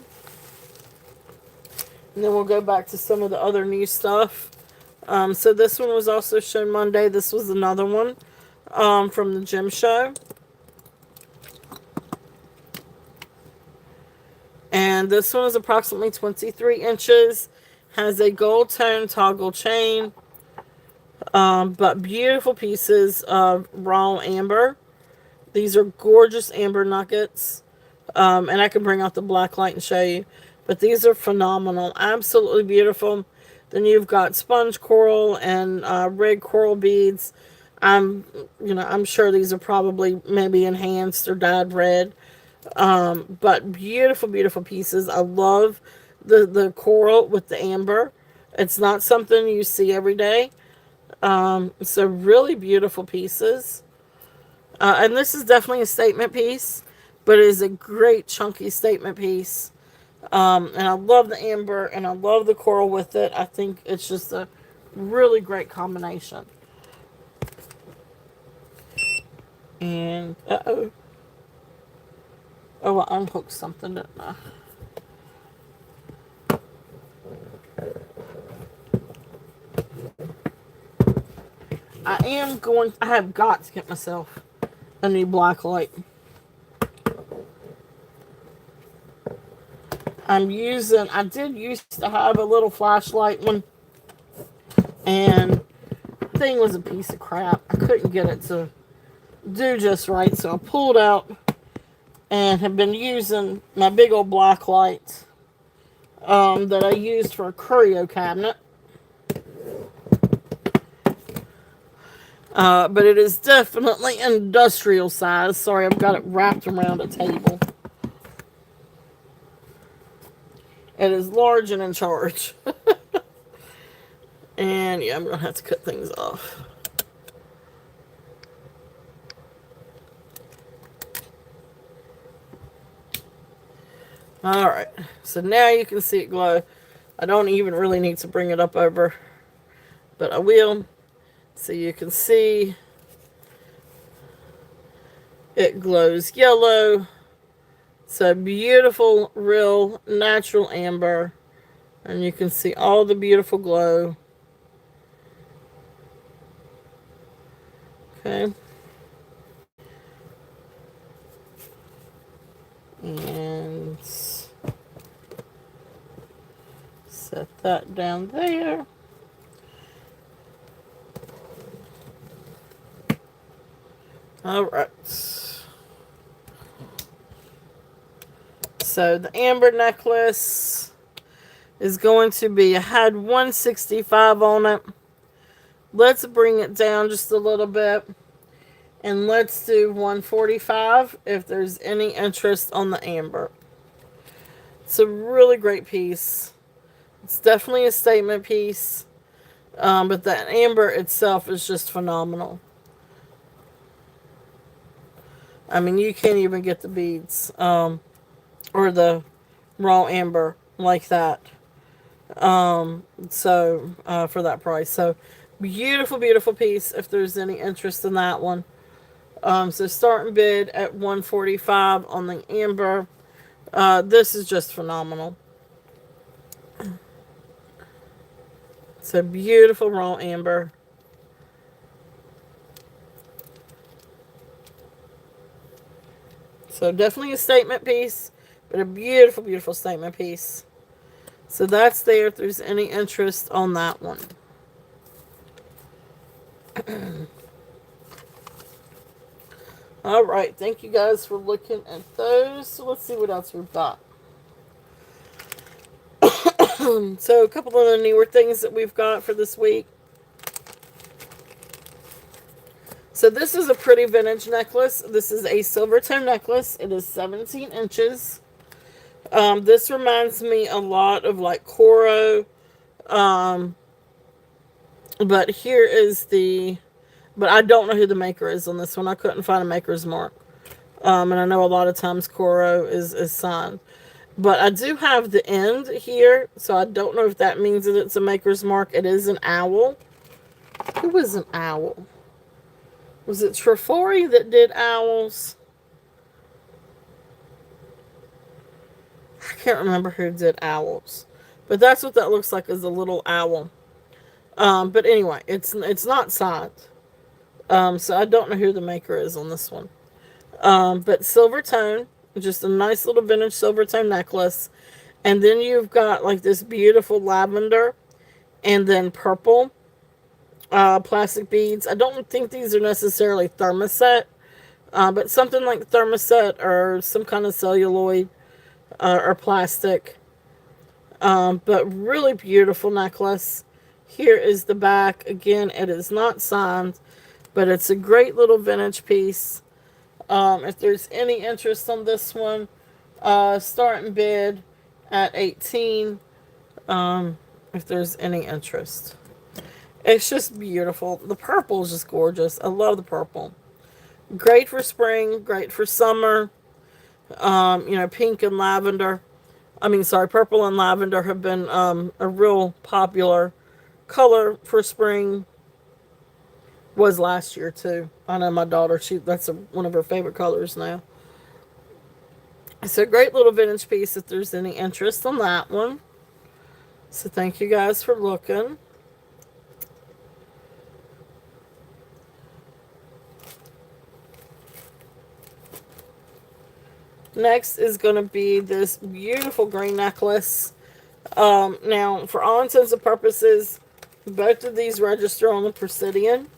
And then we'll go back to some of the other new stuff. So this one was also shown Monday. This was another one from the gem show. And this one is approximately 23 inches. Has a gold tone toggle chain. But beautiful pieces of raw amber. These are gorgeous amber nuggets. And I can bring out the black light and show you. But these are phenomenal. Absolutely beautiful. Then you've got sponge coral and red coral beads. I'm sure these are probably maybe enhanced or dyed red. But beautiful, beautiful pieces. I love the coral with the amber. It's not something you see every day. So really beautiful pieces. And this is definitely a statement piece, but it is a great chunky statement piece. And I love the amber and I love the coral with it. I think it's just a really great combination. And, uh-oh. Oh, I unhooked something, didn't I? I have got to get myself a new black light. I did used to have a little flashlight one, and the thing was a piece of crap. I couldn't get it to do just right, so I pulled out and have been using my big old black light that I used for a curio cabinet. But it is definitely industrial size. Sorry, I've got it wrapped around a table. It is large and in charge. And yeah, I'm going to have to cut things off. Alright, so now you can see it glow. I don't even really need to bring it up over, but I will. So you can see it glows yellow. It's a beautiful, real, natural amber. And you can see all the beautiful glow. Okay. And set that down there. Alright. So the amber necklace is going to be, I had 165 on it. Let's bring it down just a little bit. And let's do 145 if there's any interest on the amber. It's a really great piece. It's definitely a statement piece. But that amber itself is just phenomenal. I mean, you can't even get the beads. Or the raw amber like that. For that price. So, beautiful, beautiful piece if there's any interest in that one. So starting bid at 145 on the amber. This is just phenomenal. It's a beautiful raw amber. So definitely a statement piece, but a beautiful, beautiful statement piece. So that's there if there's any interest on that one. Alright, thank you guys for looking at those. So let's see what else we've got. So a couple of the newer things that we've got for this week. So this is a pretty vintage necklace. This is a silver tone necklace. It is 17 inches. This reminds me a lot of like Coro. But here is the... But I don't know who the maker is on this one. I couldn't find a maker's mark. And I know a lot of times Coro is signed. But I do have the end here. So I don't know if that means that it's a maker's mark. It is an owl. Who was an owl? Was it Trifori that did owls? I can't remember who did owls. But that's what that looks like, is a little owl. But anyway, it's not signed. So I don't know who the maker is on this one. But silver tone. Just a nice little vintage silver tone necklace. And then you've got like this beautiful lavender. And then purple. Plastic beads. I don't think these are necessarily thermoset. But something like thermoset or some kind of celluloid. Or plastic. But really beautiful necklace. Here is the back. Again, it is not signed. But it's a great little vintage piece. If there's any interest on this one, starting bid at 18. If there's any interest. It's just beautiful. The purple is just gorgeous. I love the purple. Great for spring. Great for summer. Pink and lavender. Purple and lavender have been a real popular color for spring. Was last year too. I know my daughter, that's one of her favorite colors now. It's a great little vintage piece if there's any interest on that one. So thank you guys for looking. Next is going to be this beautiful green necklace. Now, for all intents and purposes, both of these register on the Presidian.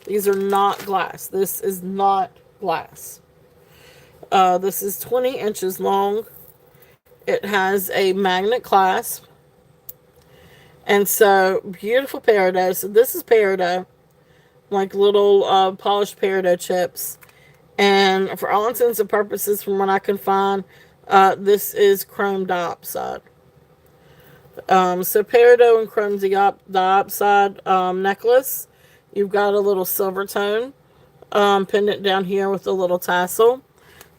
These are not glass. This is not glass. This is 20 inches long. It has a magnet clasp. And so, beautiful peridot. So this is peridot, like little polished peridot chips. And for all intents and purposes, from what I can find, this is chrome diopside. So peridot and chrome diopside necklace. You've got a little silver tone pendant down here with a little tassel.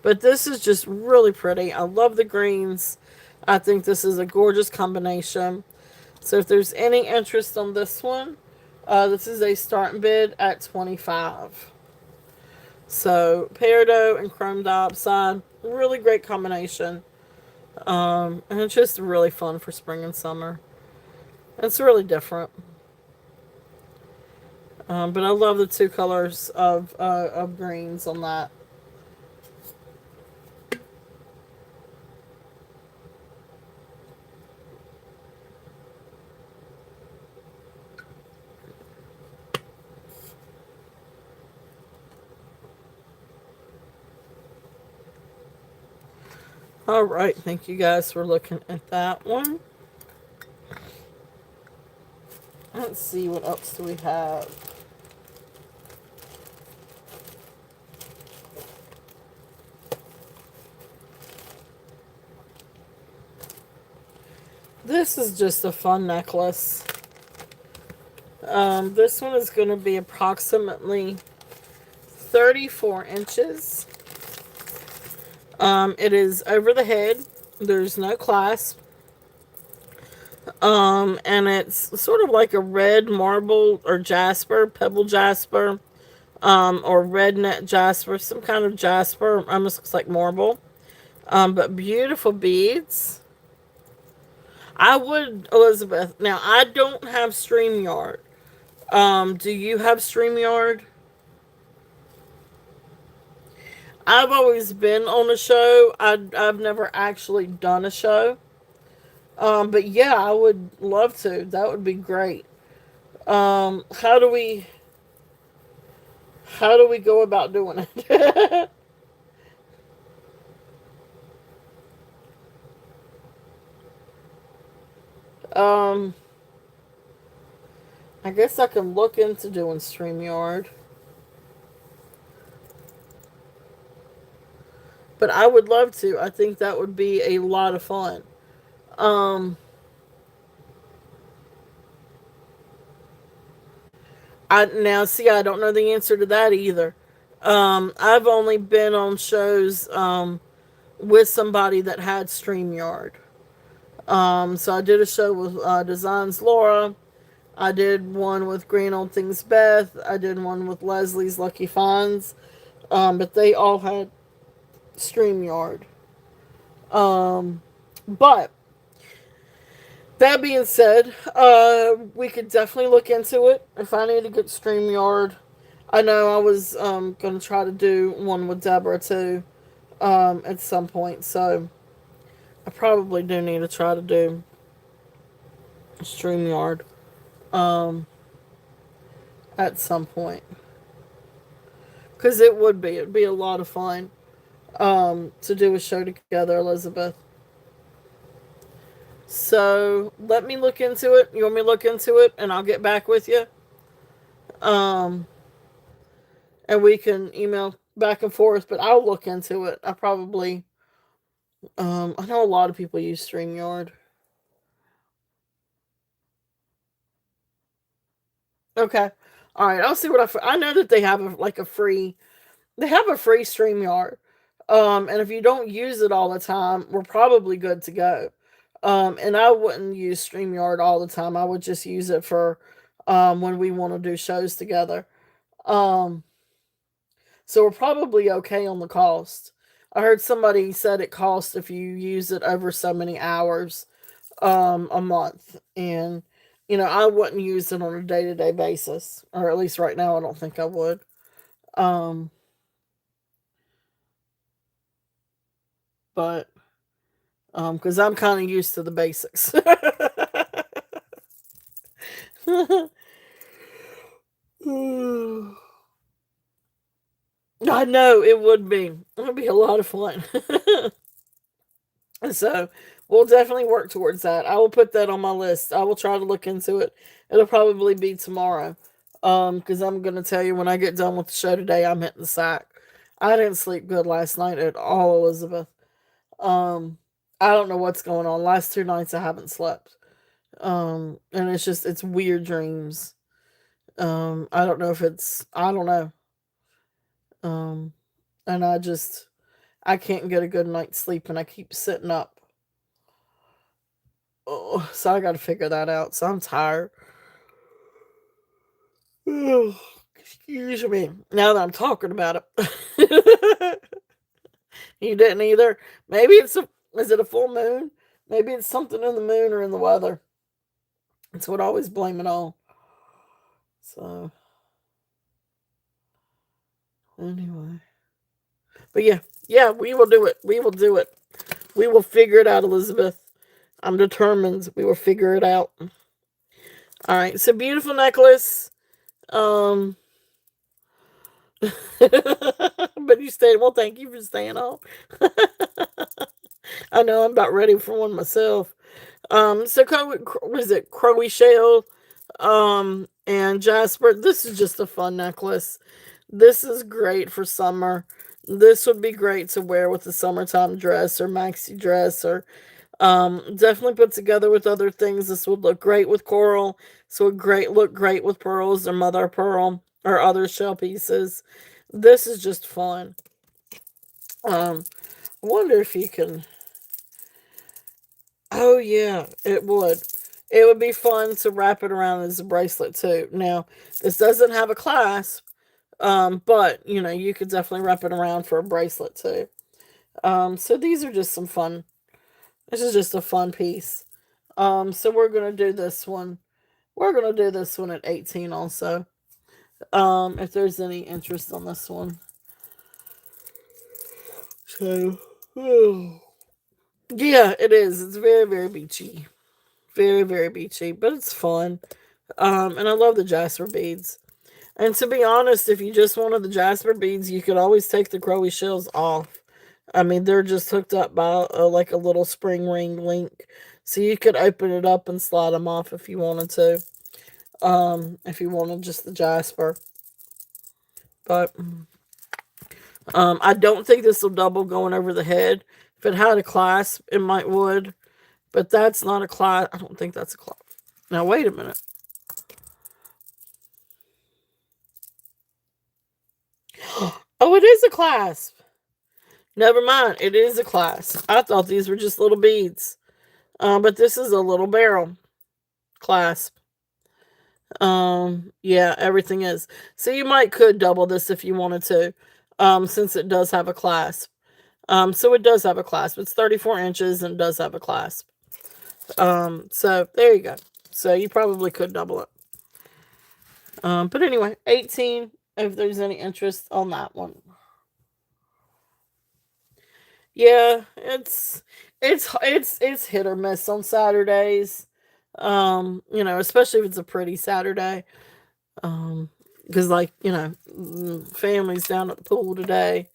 But this is just really pretty. I love the greens. I think this is a gorgeous combination. So if there's any interest on this one, this is a starting bid at $25. So peridot and chrome diopside, really great combination. And it's just really fun for spring and summer. It's really different. But I love the two colors of greens on that. All right, thank you guys for looking at that one. Let's see, what else do we have? This is just a fun necklace. This one is going to be approximately 34 inches. It is over the head. There's no clasp. And it's sort of like a red marble or jasper, pebble jasper, or red net jasper, some kind of jasper. Almost looks like marble. But beautiful beads. I would, Elizabeth. Now, I don't have StreamYard. Do you have StreamYard? I've always been on a show. I've never actually done a show. But yeah, I would love to. That would be great. How do we go about doing it? um, I guess I can look into doing StreamYard. But I would love to. I think that would be a lot of fun. Um, I now see. I don't know the answer to that either. I've only been on shows with somebody that had StreamYard. So I did a show with Designs Laura. I did one with Green Old Things Beth. I did one with Leslie's Lucky Finds. But they all had StreamYard. But that being said, we could definitely look into it. If I need to get StreamYard, I know I was going to try to do one with Deborah too at some point. So I probably do need to try to do StreamYard at some point. Because it'd be a lot of fun to do a show together, Elizabeth. So let me look into it. You want me to look into it, and I'll get back with you. Um, and we can email back and forth. But I'll look into it. I know a lot of people use StreamYard. Okay, all right. I'll see what I know that they have a free. They have a free StreamYard. And if you don't use it all the time, we're probably good to go. And I wouldn't use StreamYard all the time. I would just use it for when we want to do shows together. Um, so we're probably okay on the cost. I heard somebody said it costs if you use it over so many hours a month. And, I wouldn't use it on a day to day basis. Or at least right now, I don't think I would. Um, but because I'm kind of used to the basics. I know it would be. It would be a lot of fun. So We'll definitely work towards that. I will put that on my list. I will try to look into it. It'll probably be tomorrow. Because I'm gonna tell you when I get done with the show today, I'm hitting the sack. I didn't sleep good last night at all, Elizabeth. Um, I don't know what's going on. Last 2 nights I haven't slept. And it's weird dreams. I don't know if it's I don't know. Um, and I can't get a good night's sleep, and I keep sitting up. Oh, so I got to figure that out. So I'm tired. Excuse me. Now that I'm talking about it, you didn't either. Maybe is it a full moon? Maybe it's something in the moon or in the weather. It's what I always blame it on. So anyway, but yeah, we will do it. We will do it. We will figure it out, Elizabeth. I'm determined. We will figure it out. All right. So beautiful necklace. Um, but you stayed. Well, thank you for staying on. I know I'm about ready for one myself. So was it Crowy Shale, and Jasper? This is just a fun necklace. This is great for summer. This would be great to wear with a summertime dress or maxi dress, or definitely put together with other things. This would look great with coral. So would look great with pearls or mother of pearl or other shell pieces. This is just fun. I wonder if you can. Oh yeah, it would. It would be fun to wrap it around as a bracelet too. Now, this doesn't have a clasp, but you could definitely wrap it around for a bracelet too. So these are just some fun. This is just a fun piece. So we're gonna do this one. We're gonna do this one at 18 also. If there's any interest on this one. So, yeah, it is. It's very, very beachy. Very, very beachy, but it's fun. And I love the jasper beads. And to be honest, if you just wanted the jasper beads, you could always take the Crowy shells off. I mean, they're just hooked up by like a little spring ring link. So you could open it up and slide them off if you wanted to. If you wanted just the jasper. But I don't think this will double going over the head. If it had a clasp, it might would. But that's not a clasp. I don't think that's a clasp. Now, wait a minute. Oh, it is a clasp. Never mind. It is a clasp. I thought these were just little beads. But this is a little barrel clasp. Yeah, everything is. So you could double this if you wanted to. Since it does have a clasp. So it does have a clasp. It's 34 inches and does have a clasp. So there you go. So you probably could double it. But anyway, 18 if there's any interest on that one. Yeah, it's hit or miss on Saturdays. Especially if it's a pretty Saturday. Because family's down at the pool today.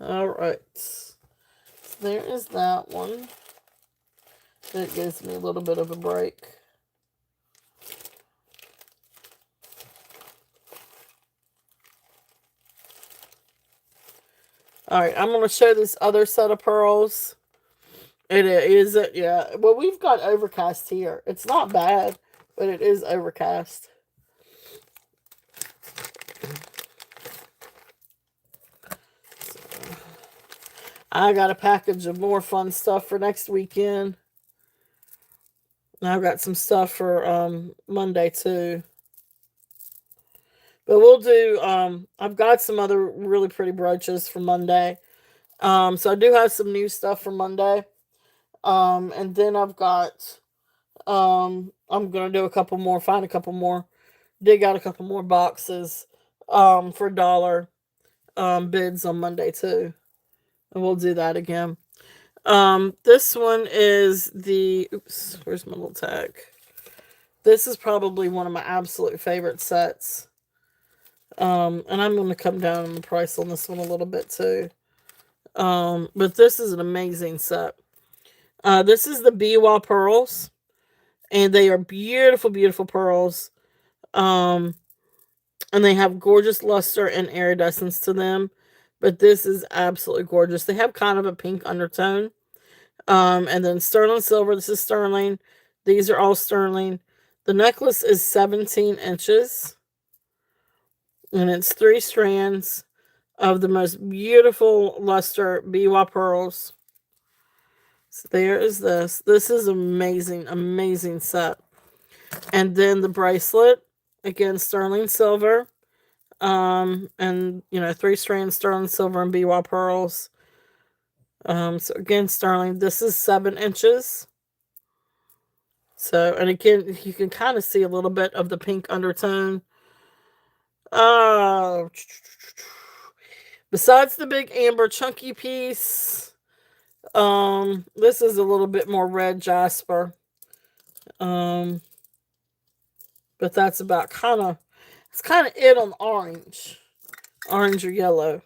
All right. There is that one. That gives me a little bit of a break. All right, I'm going to show this other set of pearls. It is, yeah. Well, we've got overcast here. It's not bad, but it is overcast. So, I got a package of more fun stuff for next weekend. I've got some stuff for Monday too. But we'll do I've got some other really pretty brooches for Monday. So I do have some new stuff for Monday. And then I've got I'm gonna do a couple more, find a couple more, dig out a couple more boxes for dollar bids on Monday too. And we'll do that again. This one is where's my little tag? This is probably one of my absolute favorite sets. And I'm going to come down on the price on this one a little bit too. But this is an amazing set. This is the Biwa pearls, and they are beautiful, beautiful pearls. Um, and they have gorgeous luster and iridescence to them. But this is absolutely gorgeous. They have kind of a pink undertone. And then sterling silver. This is sterling. These are all sterling. The necklace is 17 inches, and it's 3 strands of the most beautiful luster biwa pearls. So there is this. This is amazing, amazing set. And then the bracelet, again, sterling silver. And 3 strands sterling silver and biwa pearls. So again, sterling. This is 7 inches. So, and again, you can kind of see a little bit of the pink undertone. Oh, besides the big amber chunky piece, this is a little bit more red jasper. But that's about it's kind of it on orange or yellow.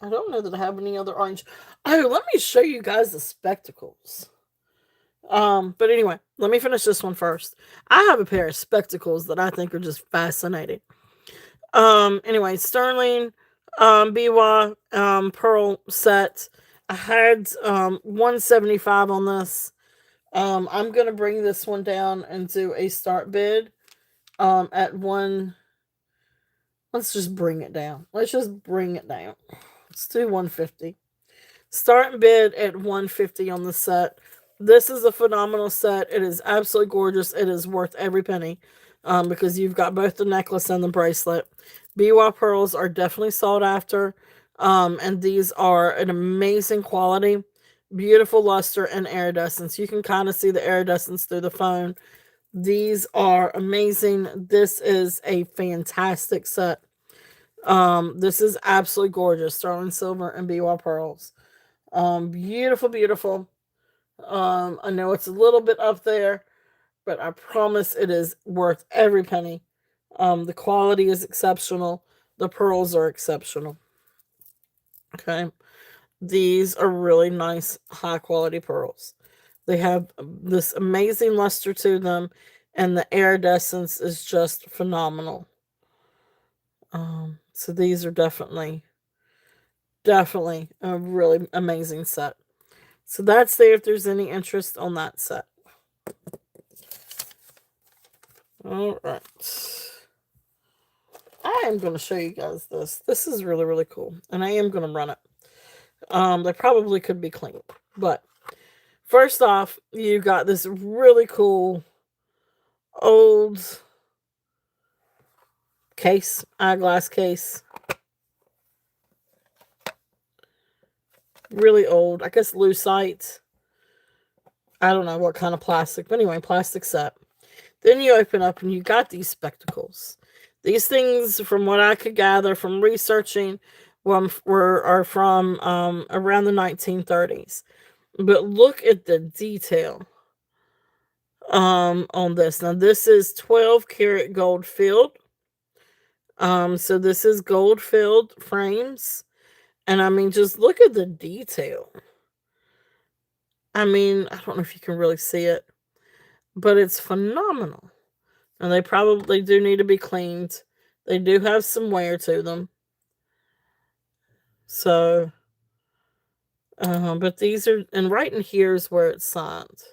I don't know that I have any other orange. Oh, let me show you guys the spectacles. But anyway, let me finish this one first. I have a pair of spectacles that I think are just fascinating. Anyway, sterling, biwa, pearl set. I had 175 on this. I'm gonna bring this one down and do a start bid. At one. Let's just bring it down. Let's just bring it down. Let's do 150. Start bid at 150 on the set. This is a phenomenal set. It is absolutely gorgeous. It is worth every penny, because you've got both the necklace and the bracelet. Biwa pearls are definitely sought after, and these are an amazing quality, beautiful luster and iridescence. You can kind of see the iridescence through the phone. These are amazing. This is a fantastic set. This is absolutely gorgeous. Sterling silver and biwa pearls. Beautiful, beautiful. I know it's a little bit up there, but I promise it is worth every penny. The quality is exceptional. The pearls are exceptional. Okay. These are really nice, high quality pearls. They have this amazing luster to them, and the iridescence is just phenomenal. So these are definitely a really amazing set. So that's there if there's any interest on that set. All right. I am going to show you guys this. This is really, really cool. And I am going to run it. They probably could be cleaned. But first off, you got this really cool old case, eyeglass case. Really old. I guess lucite. I don't know what kind of plastic. But anyway, plastic set. Then you open up and you got these spectacles. These things, from what I could gather from researching, are from around the 1930s. But look at the detail on this. Now, this is 12 karat gold filled. So this is gold filled frames. And I mean, just look at the detail. I mean, I don't know if you can really see it, but it's phenomenal. And they probably do need to be cleaned. They do have some wear to them. So, but these are, and right in here is where it's signed.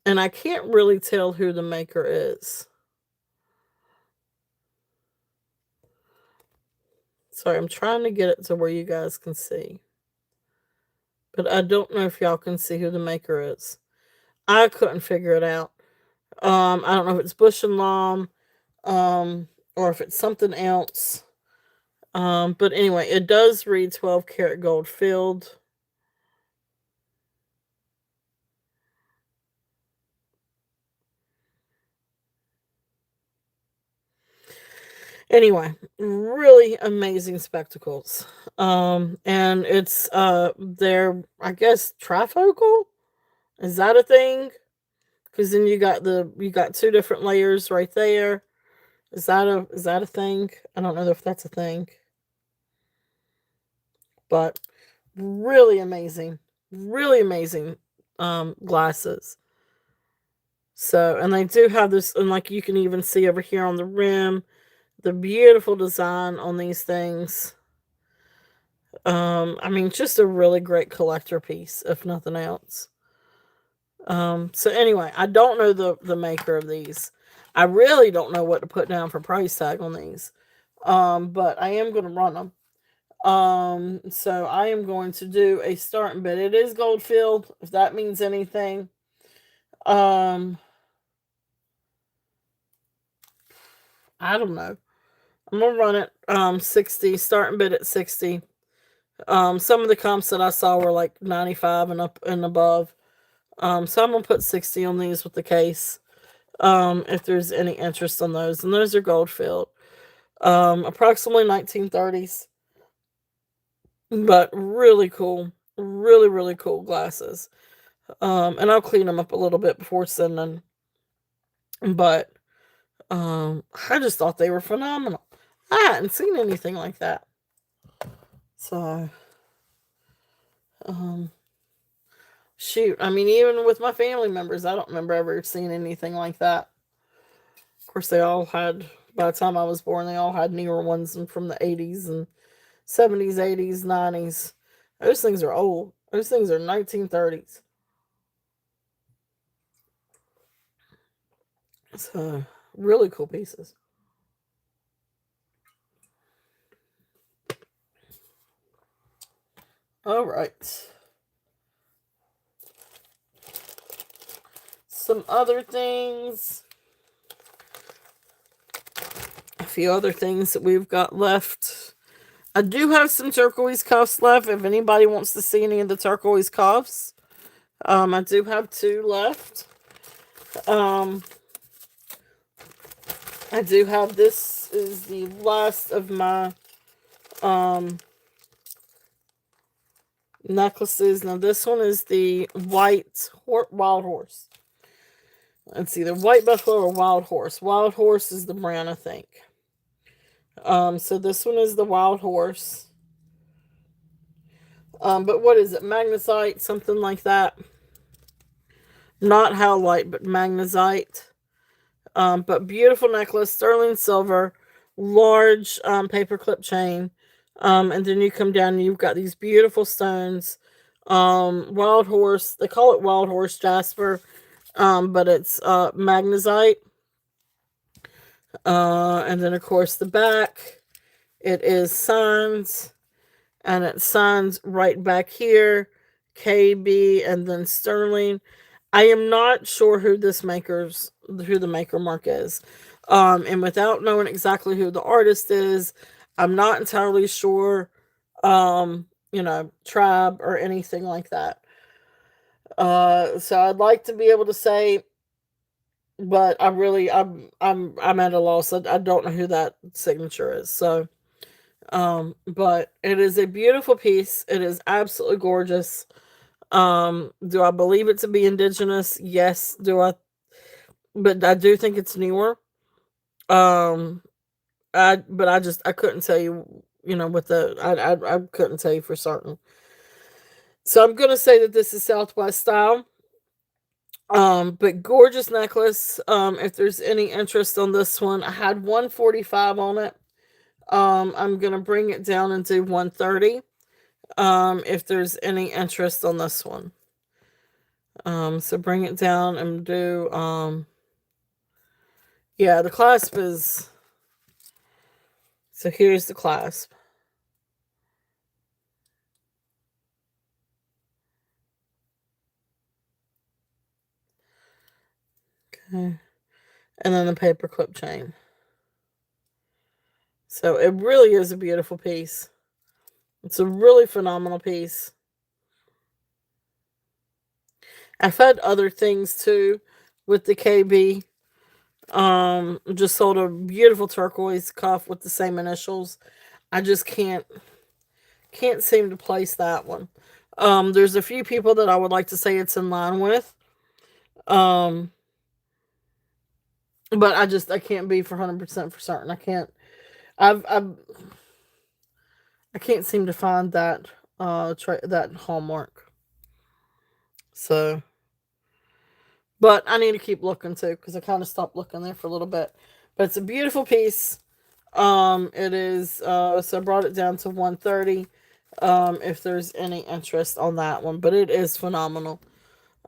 And I can't really tell who the maker is. Sorry, I'm trying to get it to where you guys can see. But I don't know if y'all can see who the maker is. I couldn't figure it out. I don't know if it's Bush and Lom, or if it's something else. But anyway, it does read 12 karat gold filled. Anyway, really amazing spectacles. And it's they're, I guess, trifocal. Is that a thing? Because then you got 2 different layers right there. Is that a thing? I don't know if that's a thing. But really amazing. Really amazing glasses. So, and they do have this, and like you can even see over here on the rim, the beautiful design on these things. I mean, just a really great collector piece, if nothing else. So anyway, I don't know the maker of these. I really don't know what to put down for price tag on these. But I am going to run them. So I am going to do a starting bid. It is gold filled, if that means anything. I don't know. I'm gonna run it 60, starting bid at 60. Some of the comps that I saw were like 95 and up and above. So I'm gonna put 60 on these with the case. If there's any interest on those. And those are gold filled. Approximately 1930s. But really cool. Really, really cool glasses. And I'll clean them up a little bit before sending. But I just thought they were phenomenal. I hadn't seen anything like that. So shoot, I mean, even with my family members, I don't remember ever seeing anything like that. Of course, they all had, by the time I was born, they all had newer ones from the 80s and 70s, 80s, 90s. Those things are old. Those things are 1930s. So, really cool pieces. All right. Some other things. A few other things that we've got left. I do have some turquoise cuffs left. If anybody wants to see any of the turquoise cuffs, I do have 2 left. I do have, this is the last of my necklaces. Now this one is the white wild horse. It's either white buffalo or wild horse. Wild horse is the brand, I think. So this one is the wild horse. But what is it? Magnesite, something like that. Not howlite, but magnesite. But beautiful necklace, sterling silver, large paperclip chain. And then you come down and you've got these beautiful stones. Wild horse, they call it wild horse jasper, but it's magnesite. And then of course the back, it is signs, and it signs right back here, KB, and then sterling. I am not sure who the maker mark is. And without knowing exactly who the artist is, I'm not entirely sure, tribe or anything like that. So I'd like to be able to say, but I'm at a loss. I don't know who that signature is. So, but it is a beautiful piece. It is absolutely gorgeous. Do I believe it to be indigenous? Yes. But I do think it's newer. Um, I couldn't tell you, I couldn't tell you for certain. So I'm gonna say that this is Southwest style. But gorgeous necklace. If there's any interest on this one, I had 145 on it. I'm gonna bring it down and do 130. If there's any interest on this one. So bring it down and do, yeah, the clasp is, so here's the clasp. Okay. And then the paperclip chain. So it really is a beautiful piece. It's a really phenomenal piece. I've had other things too with the KB. Just sold a beautiful turquoise cuff with the same initials. I just can't seem to place that one. There's a few people that I would like to say it's in line with. But I can't be for 100% for certain. I I can't seem to find that that hallmark. So, but I need to keep looking too because I kind of stopped looking there for a little bit. But it's a beautiful piece. It is. So I brought it down to 130. If there's any interest on that one, but it is phenomenal.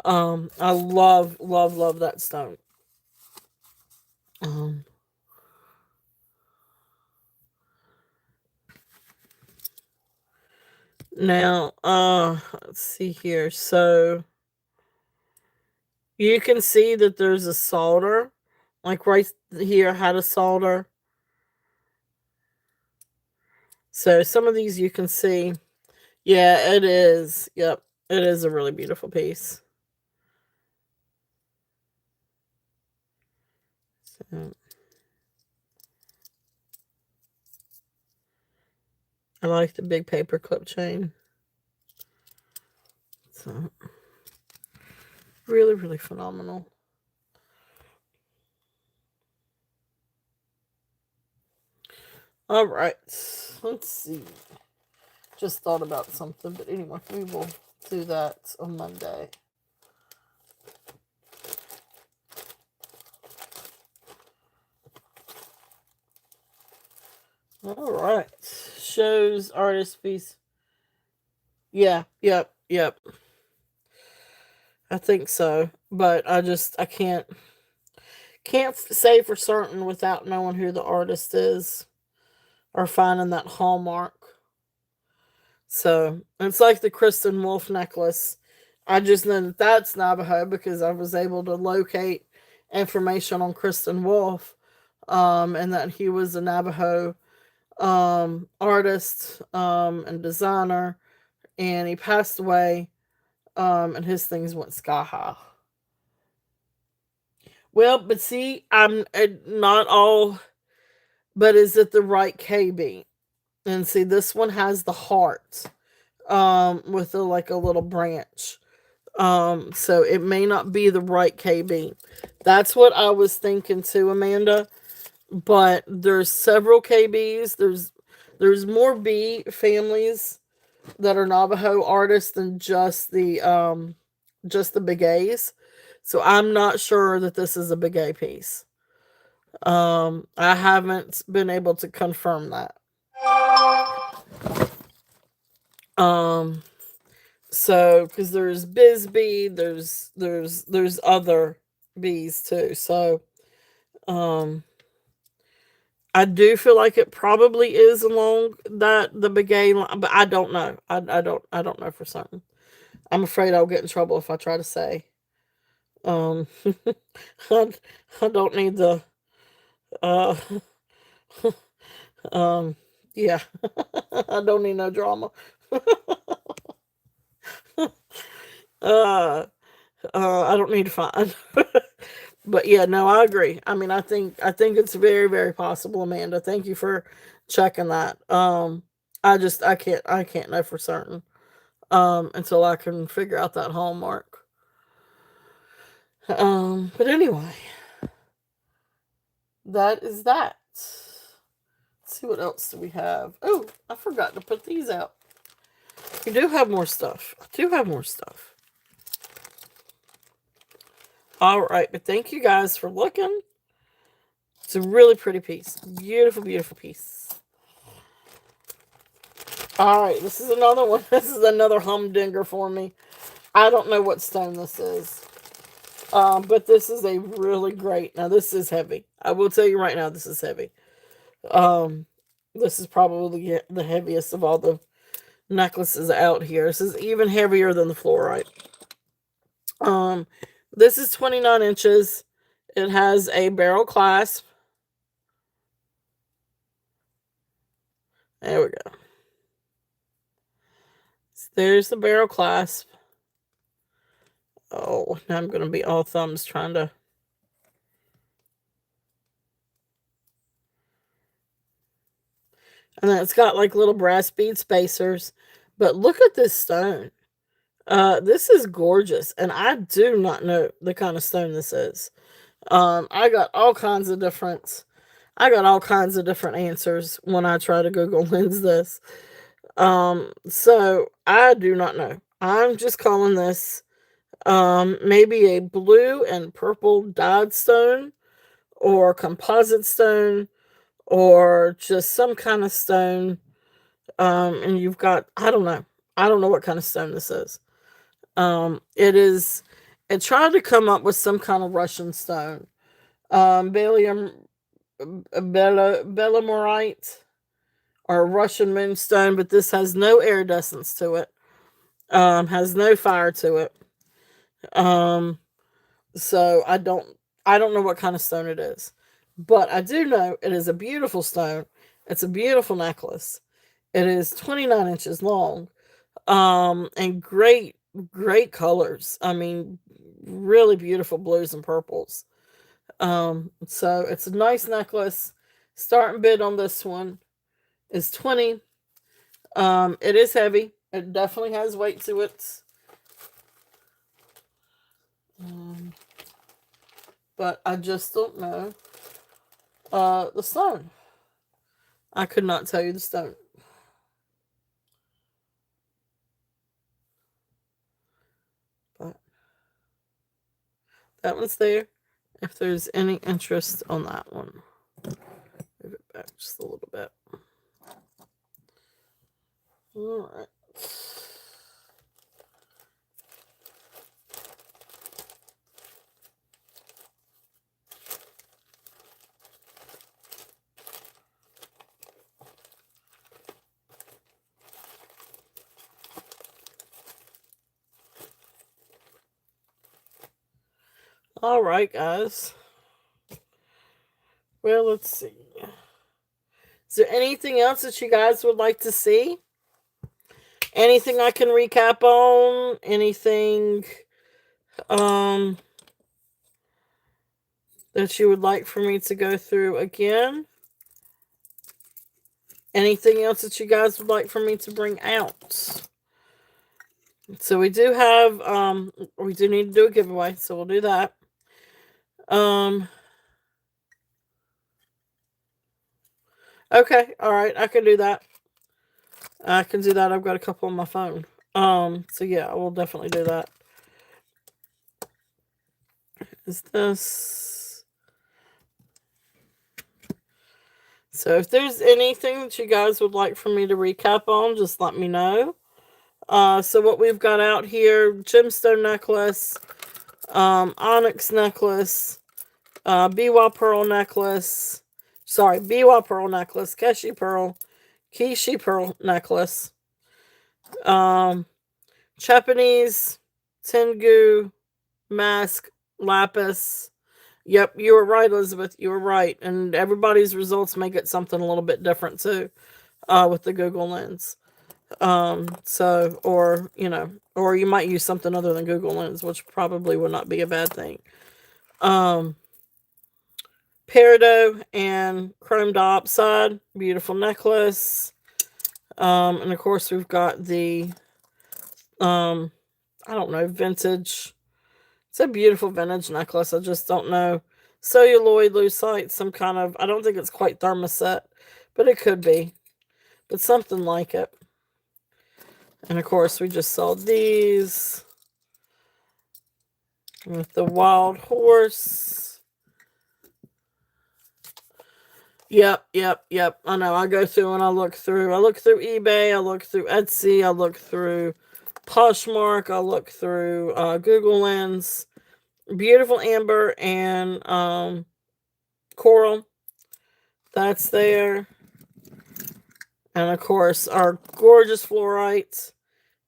I love that stone. Um, Now, let's see here. So you can see that there's a solder, like right here had a solder. So some of these you can see. Yeah, it is. Yep, it is a really beautiful piece. So, I like the big paper clip chain. So really phenomenal. All right, let's see. Just thought about something, but anyway, we will do that on Monday. All right, shows artist piece. Yeah, yep. I think so, but I can't say for certain without knowing who the artist is or finding that hallmark. So it's like the Kristen Wolf necklace. I just know that that's Navajo because I was able to locate information on Kristen Wolf, and that he was a Navajo artist and designer, and he passed away, and his things went sky high. Well, but see, I'm not all, but is it the right KB? And see, this one has the heart, with like a little branch. So it may not be the right KB. That's what I was thinking too, Amanda. But there's several KBs. There's more B families that are Navajo artists than just the big A's. So I'm not sure that this is a big A piece. I haven't been able to confirm that. Um, so because there's Bisbee, there's other bees too. So, um, I do feel like it probably is along that the big A line, but I don't know. I don't know for certain. I'm afraid I'll get in trouble if I try to say. Um, I, I don't need the uh um yeah. I don't need no drama. uh I don't need to find. But yeah, no, I agree. I mean, I think it's very possible, Amanda. Thank you for checking that. I can't know for certain until I can figure out that hallmark. But anyway, that is that. Let's see what else do we have. Oh, I forgot to put these out. We do have more stuff. I do have more stuff. All right, but thank you guys for looking. It's a really pretty piece. Beautiful piece. All right, this is another one. This is another humdinger for me. I don't know what stone this is. But this is a really great. Now, this is heavy. I will tell you right now, this is heavy. Um, this is probably the heaviest of all the necklaces out here. This is even heavier than the fluorite. Um, this is 29 inches. It has a barrel clasp. There we go. So there's the barrel clasp. Oh, now I'm going to be all thumbs trying to. And then it's got like little brass bead spacers. But look at this stone. This is gorgeous. And I do not know the kind of stone this is. I got all kinds of different answers when I try to Google lens this. So I do not know. I'm just calling this maybe a blue and purple dyed stone or composite stone or just some kind of stone. And you've got, I don't know. I don't know what kind of stone this is. It is, it tried to come up with some kind of Russian stone. Balium, Belamorite or Russian moonstone, but this has no iridescence to it. Has no fire to it. Um, so I don't know what kind of stone it is, but I do know it is a beautiful stone. It's a beautiful necklace. It is 29 inches long. And great colors. I mean, really beautiful blues and purples. So it's a nice necklace. Starting bid on this one is 20. It is heavy. It definitely has weight to it. Um, but I just don't know the stone. I could not tell you the stone. But that one's there. If there's any interest on that one. Move it back just a little bit. Alright. Alright, guys. Well, let's see. Is there anything else that you guys would like to see? Anything I can recap on? Anything that you would like for me to go through again? Anything else that you guys would like for me to bring out? So we do have we do need to do a giveaway, so we'll do that. Okay, alright, I can do that. I can do that. I've got a couple on my phone. So yeah, I will definitely do that. Is this? So if there's anything that you guys would like for me to recap on, just let me know. So what we've got out here, gemstone necklace, onyx necklace, biwa pearl necklace, biwa pearl necklace, kishi pearl necklace, Japanese, tengu, mask, lapis. Yep, you were right, Elizabeth. You were right. And everybody's results may get something a little bit different too, with the Google Lens. So, or, you know, or you might use something other than Google Lens, which probably would not be a bad thing. Peridot and chrome diopside, beautiful necklace. And of course we've got the, I don't know, vintage. It's a beautiful vintage necklace. I just don't know. Celluloid lucite, some kind of, I don't think it's quite thermoset, but it could be. But something like it. And of course, we just saw these. With the wild horse. Yep. I know. I go through and I look through. I look through eBay. I look through Etsy. I look through Poshmark. I look through Google Lens. Beautiful amber and coral. That's there. And of course, our gorgeous fluorite.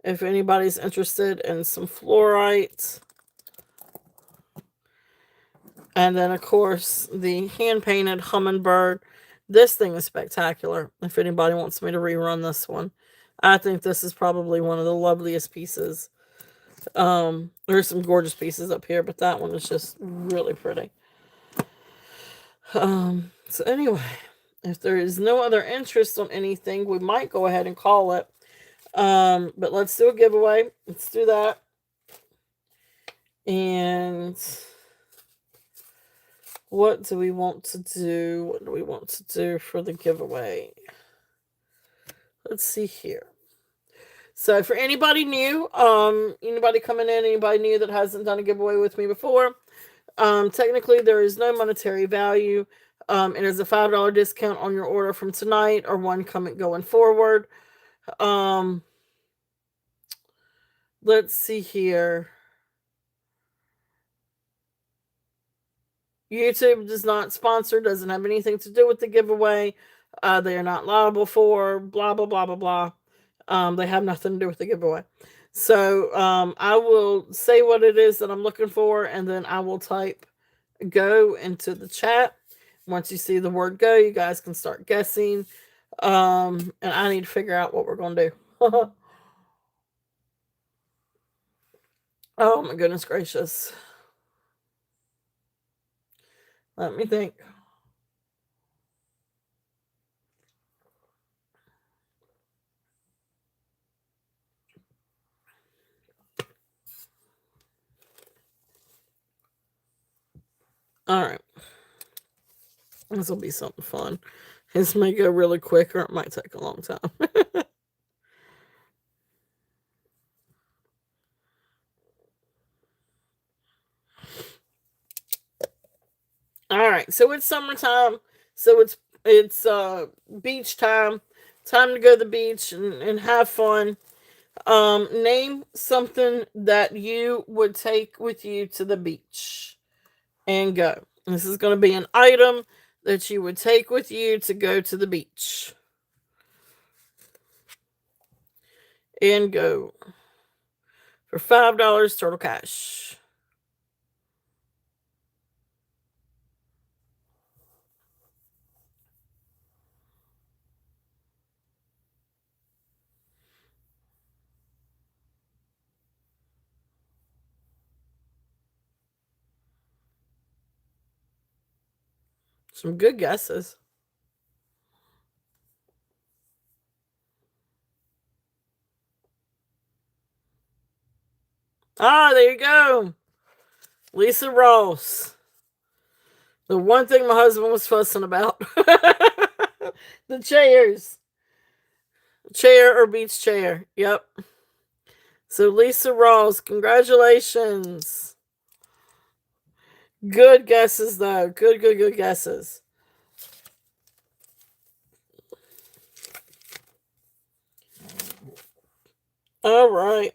If anybody's interested in some fluorite. And then, of course, the hand-painted hummingbird. This thing is spectacular. If anybody wants me to rerun this one. I think this is probably one of the loveliest pieces. There's some gorgeous pieces up here, but that one is just really pretty. So anyway, if there is no other interest on anything, we might go ahead and call it. But let's do a giveaway. Let's do that. And what do we want to do? What do we want to do for the giveaway? Let's see here. So for anybody new, anybody coming in, anybody new that hasn't done a giveaway with me before, technically there is no monetary value. It is a $5 discount on your order from tonight or one coming going forward. Um, let's see here. YouTube does not sponsor, doesn't have anything to do with the giveaway. They are not liable for blah blah blah blah blah. They have nothing to do with the giveaway. So I will say what it is that I'm looking for, and then I will type "go" into the chat. Once you see the word "go," you guys can start guessing. And I need to figure out what we're gonna do. Oh my goodness gracious! Let me think. All right. This will be something fun. This may go really quick or it might take a long time. All right, so it's summertime. So it's beach time. Time to go to the beach and have fun. Name something that you would take with you to the beach and go. This is going to be an item that you would take with you to go to the beach. And go. For $5 total cash. Some good guesses. Ah, there you go. Lisa Ross. The one thing my husband was fussing about. The chairs. Chair or beach chair. Yep. So Lisa Ross, congratulations. Good guesses though. Good guesses. All right.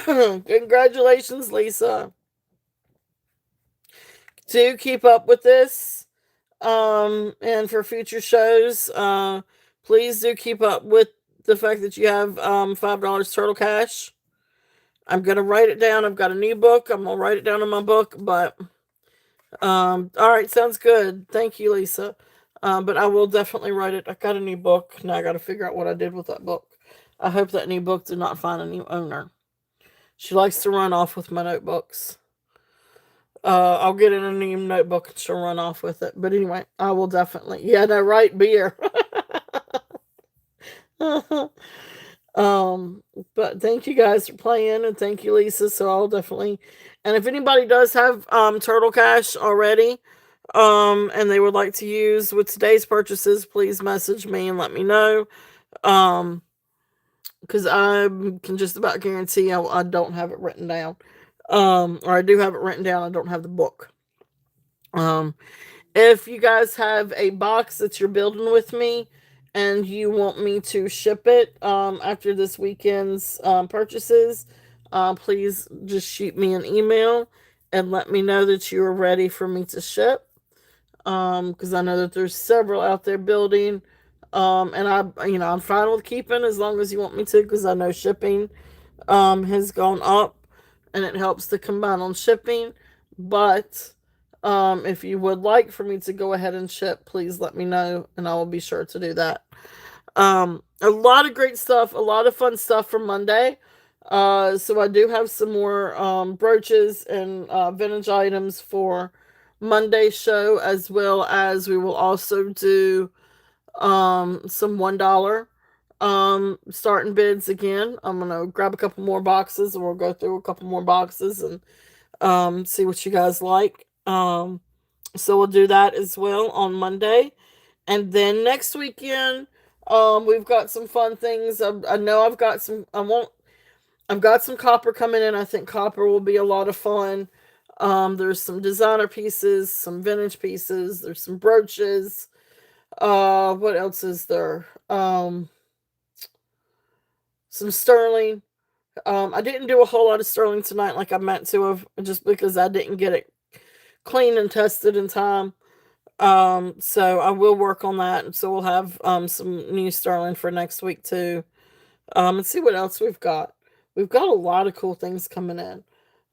Congratulations, Lisa. Do keep up with this. And for future shows, please do keep up with the fact that you have $5 total cash. I'm gonna write it down. I've got a new book. I'm gonna write it down in my book, but all right, sounds good. Thank you, Lisa. But I will definitely write it. I got a new book. Now I gotta figure out what I did with that book. I hope that new book did not find a new owner. She likes to run off with my notebooks. I'll get in a new notebook and she'll run off with it. But anyway, I will definitely. Yeah, no, right, beer. um, but thank you guys for playing, and thank you, Lisa. So I'll definitely. And if anybody does have Turtle Cash already, and they would like to use with today's purchases, please message me and let me know. Because I can just about guarantee I don't have it written down. Or I do have it written down. I don't have the book. If you guys have a box that you're building with me and you want me to ship it after this weekend's purchases, please just shoot me an email and let me know that you are ready for me to ship. Because I know that there's several out there building. And I'm fine with keeping as long as you want me to, because I know shipping has gone up and it helps to combine on shipping. But if you would like for me to go ahead and ship, please let me know and I will be sure to do that. A lot of great stuff, a lot of fun stuff for Monday. So I do have some more brooches and vintage items for Monday's show, as well as we will also do some $1 starting bids again. I'm gonna grab a couple more boxes and we'll go through a couple more boxes and see what you guys like. So we'll do that as well on Monday. And then next weekend, We've got some fun things. I know I've got some. I won't. I've got some copper coming in. I think copper will be a lot of fun. There's some designer pieces, some vintage pieces. There's some brooches. What else is there? Some sterling. I didn't do a whole lot of sterling tonight, like I meant to have, just because I didn't get it cleaned and tested in time. So I will work on that. So we'll have some new sterling for next week too. And see what else we've got. We've got a lot of cool things coming in.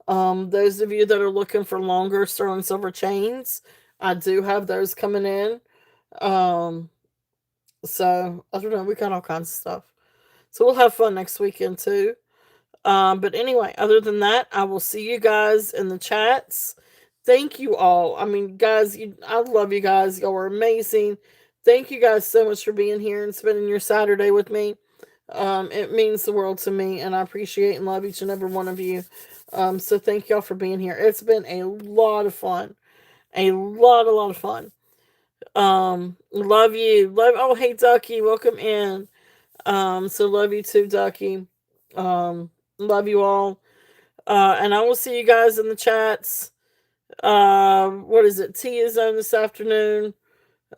Those of you that are looking for longer sterling silver chains, I do have those coming in. Um, so I don't know, we got all kinds of stuff. So we'll have fun next weekend too. But anyway, other than that, I will see you guys in the chats. Thank you all. I mean, guys, I love you guys. Y'all are amazing. Thank you guys so much for being here and spending your Saturday with me. It means the world to me, and I appreciate and love each and every one of you. So thank y'all for being here. It's been a lot of fun. A lot of fun. Love you. Oh, hey Ducky, welcome in. So love you too, Ducky. Love you all. And I will see you guys in the chats. What is it? T is on this afternoon.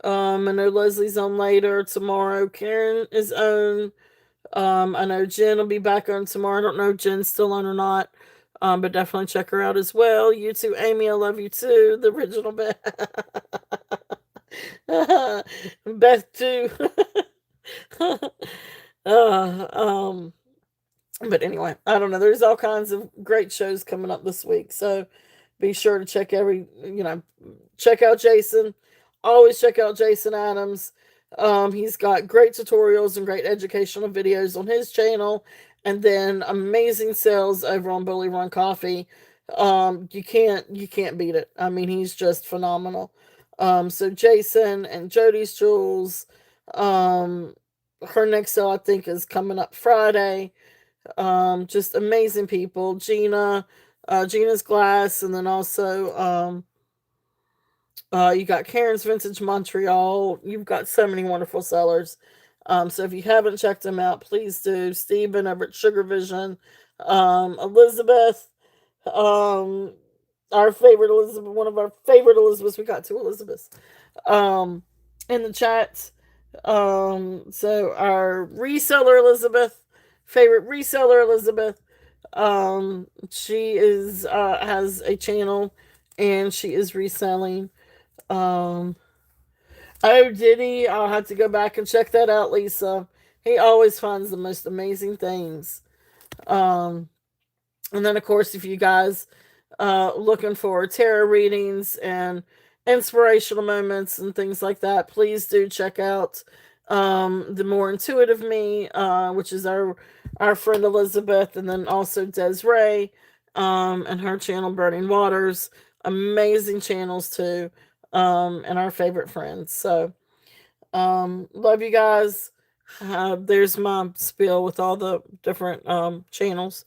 I know Leslie's on later. Tomorrow, Karen is on. I know Jen will be back on tomorrow. I don't know if Jen's still on or not. But definitely check her out as well. You too, Amy. I love you too. The original Beth. Beth too. uh, um, but anyway, I don't know. There's all kinds of great shows coming up this week. So be sure to check out Jason. Always check out Jason Adams. He's got great tutorials and great educational videos on his channel, and then amazing sales over on Bully Run Coffee. You can't beat it. I mean, he's just phenomenal. So Jason and Jody's Jewels. Her next sale I think is coming up Friday. Just amazing people. Gina's Glass, and then also you got Karen's Vintage Montreal. You've got so many wonderful sellers. So if you haven't checked them out, please do. Stephen over at Sugar Vision, Elizabeth, um, our favorite Elizabeth, one of our favorite Elizabeths. We got two Elizabeths in the chat. So our reseller Elizabeth, favorite reseller Elizabeth, she is has a channel and she is reselling. Um, oh, did he? I'll have to go back and check that out, Lisa. He always finds the most amazing things. Um, and then of course, if you guys looking for tarot readings and inspirational moments and things like that, please do check out the More Intuitive Me, which is our friend Elizabeth, and then also Desiree and her channel Burning Waters. Amazing channels too, and our favorite friends. So love you guys. There's my spiel with all the different channels.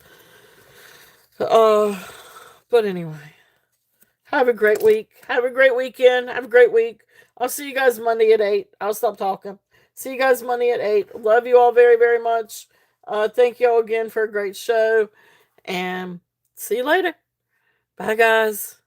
But anyway, have a great week. Have a great weekend. Have a great week. I'll see you guys Monday at 8. I'll stop talking. See you guys Monday at 8. Love you all very, very much. Thank you all again for a great show. And see you later. Bye, guys.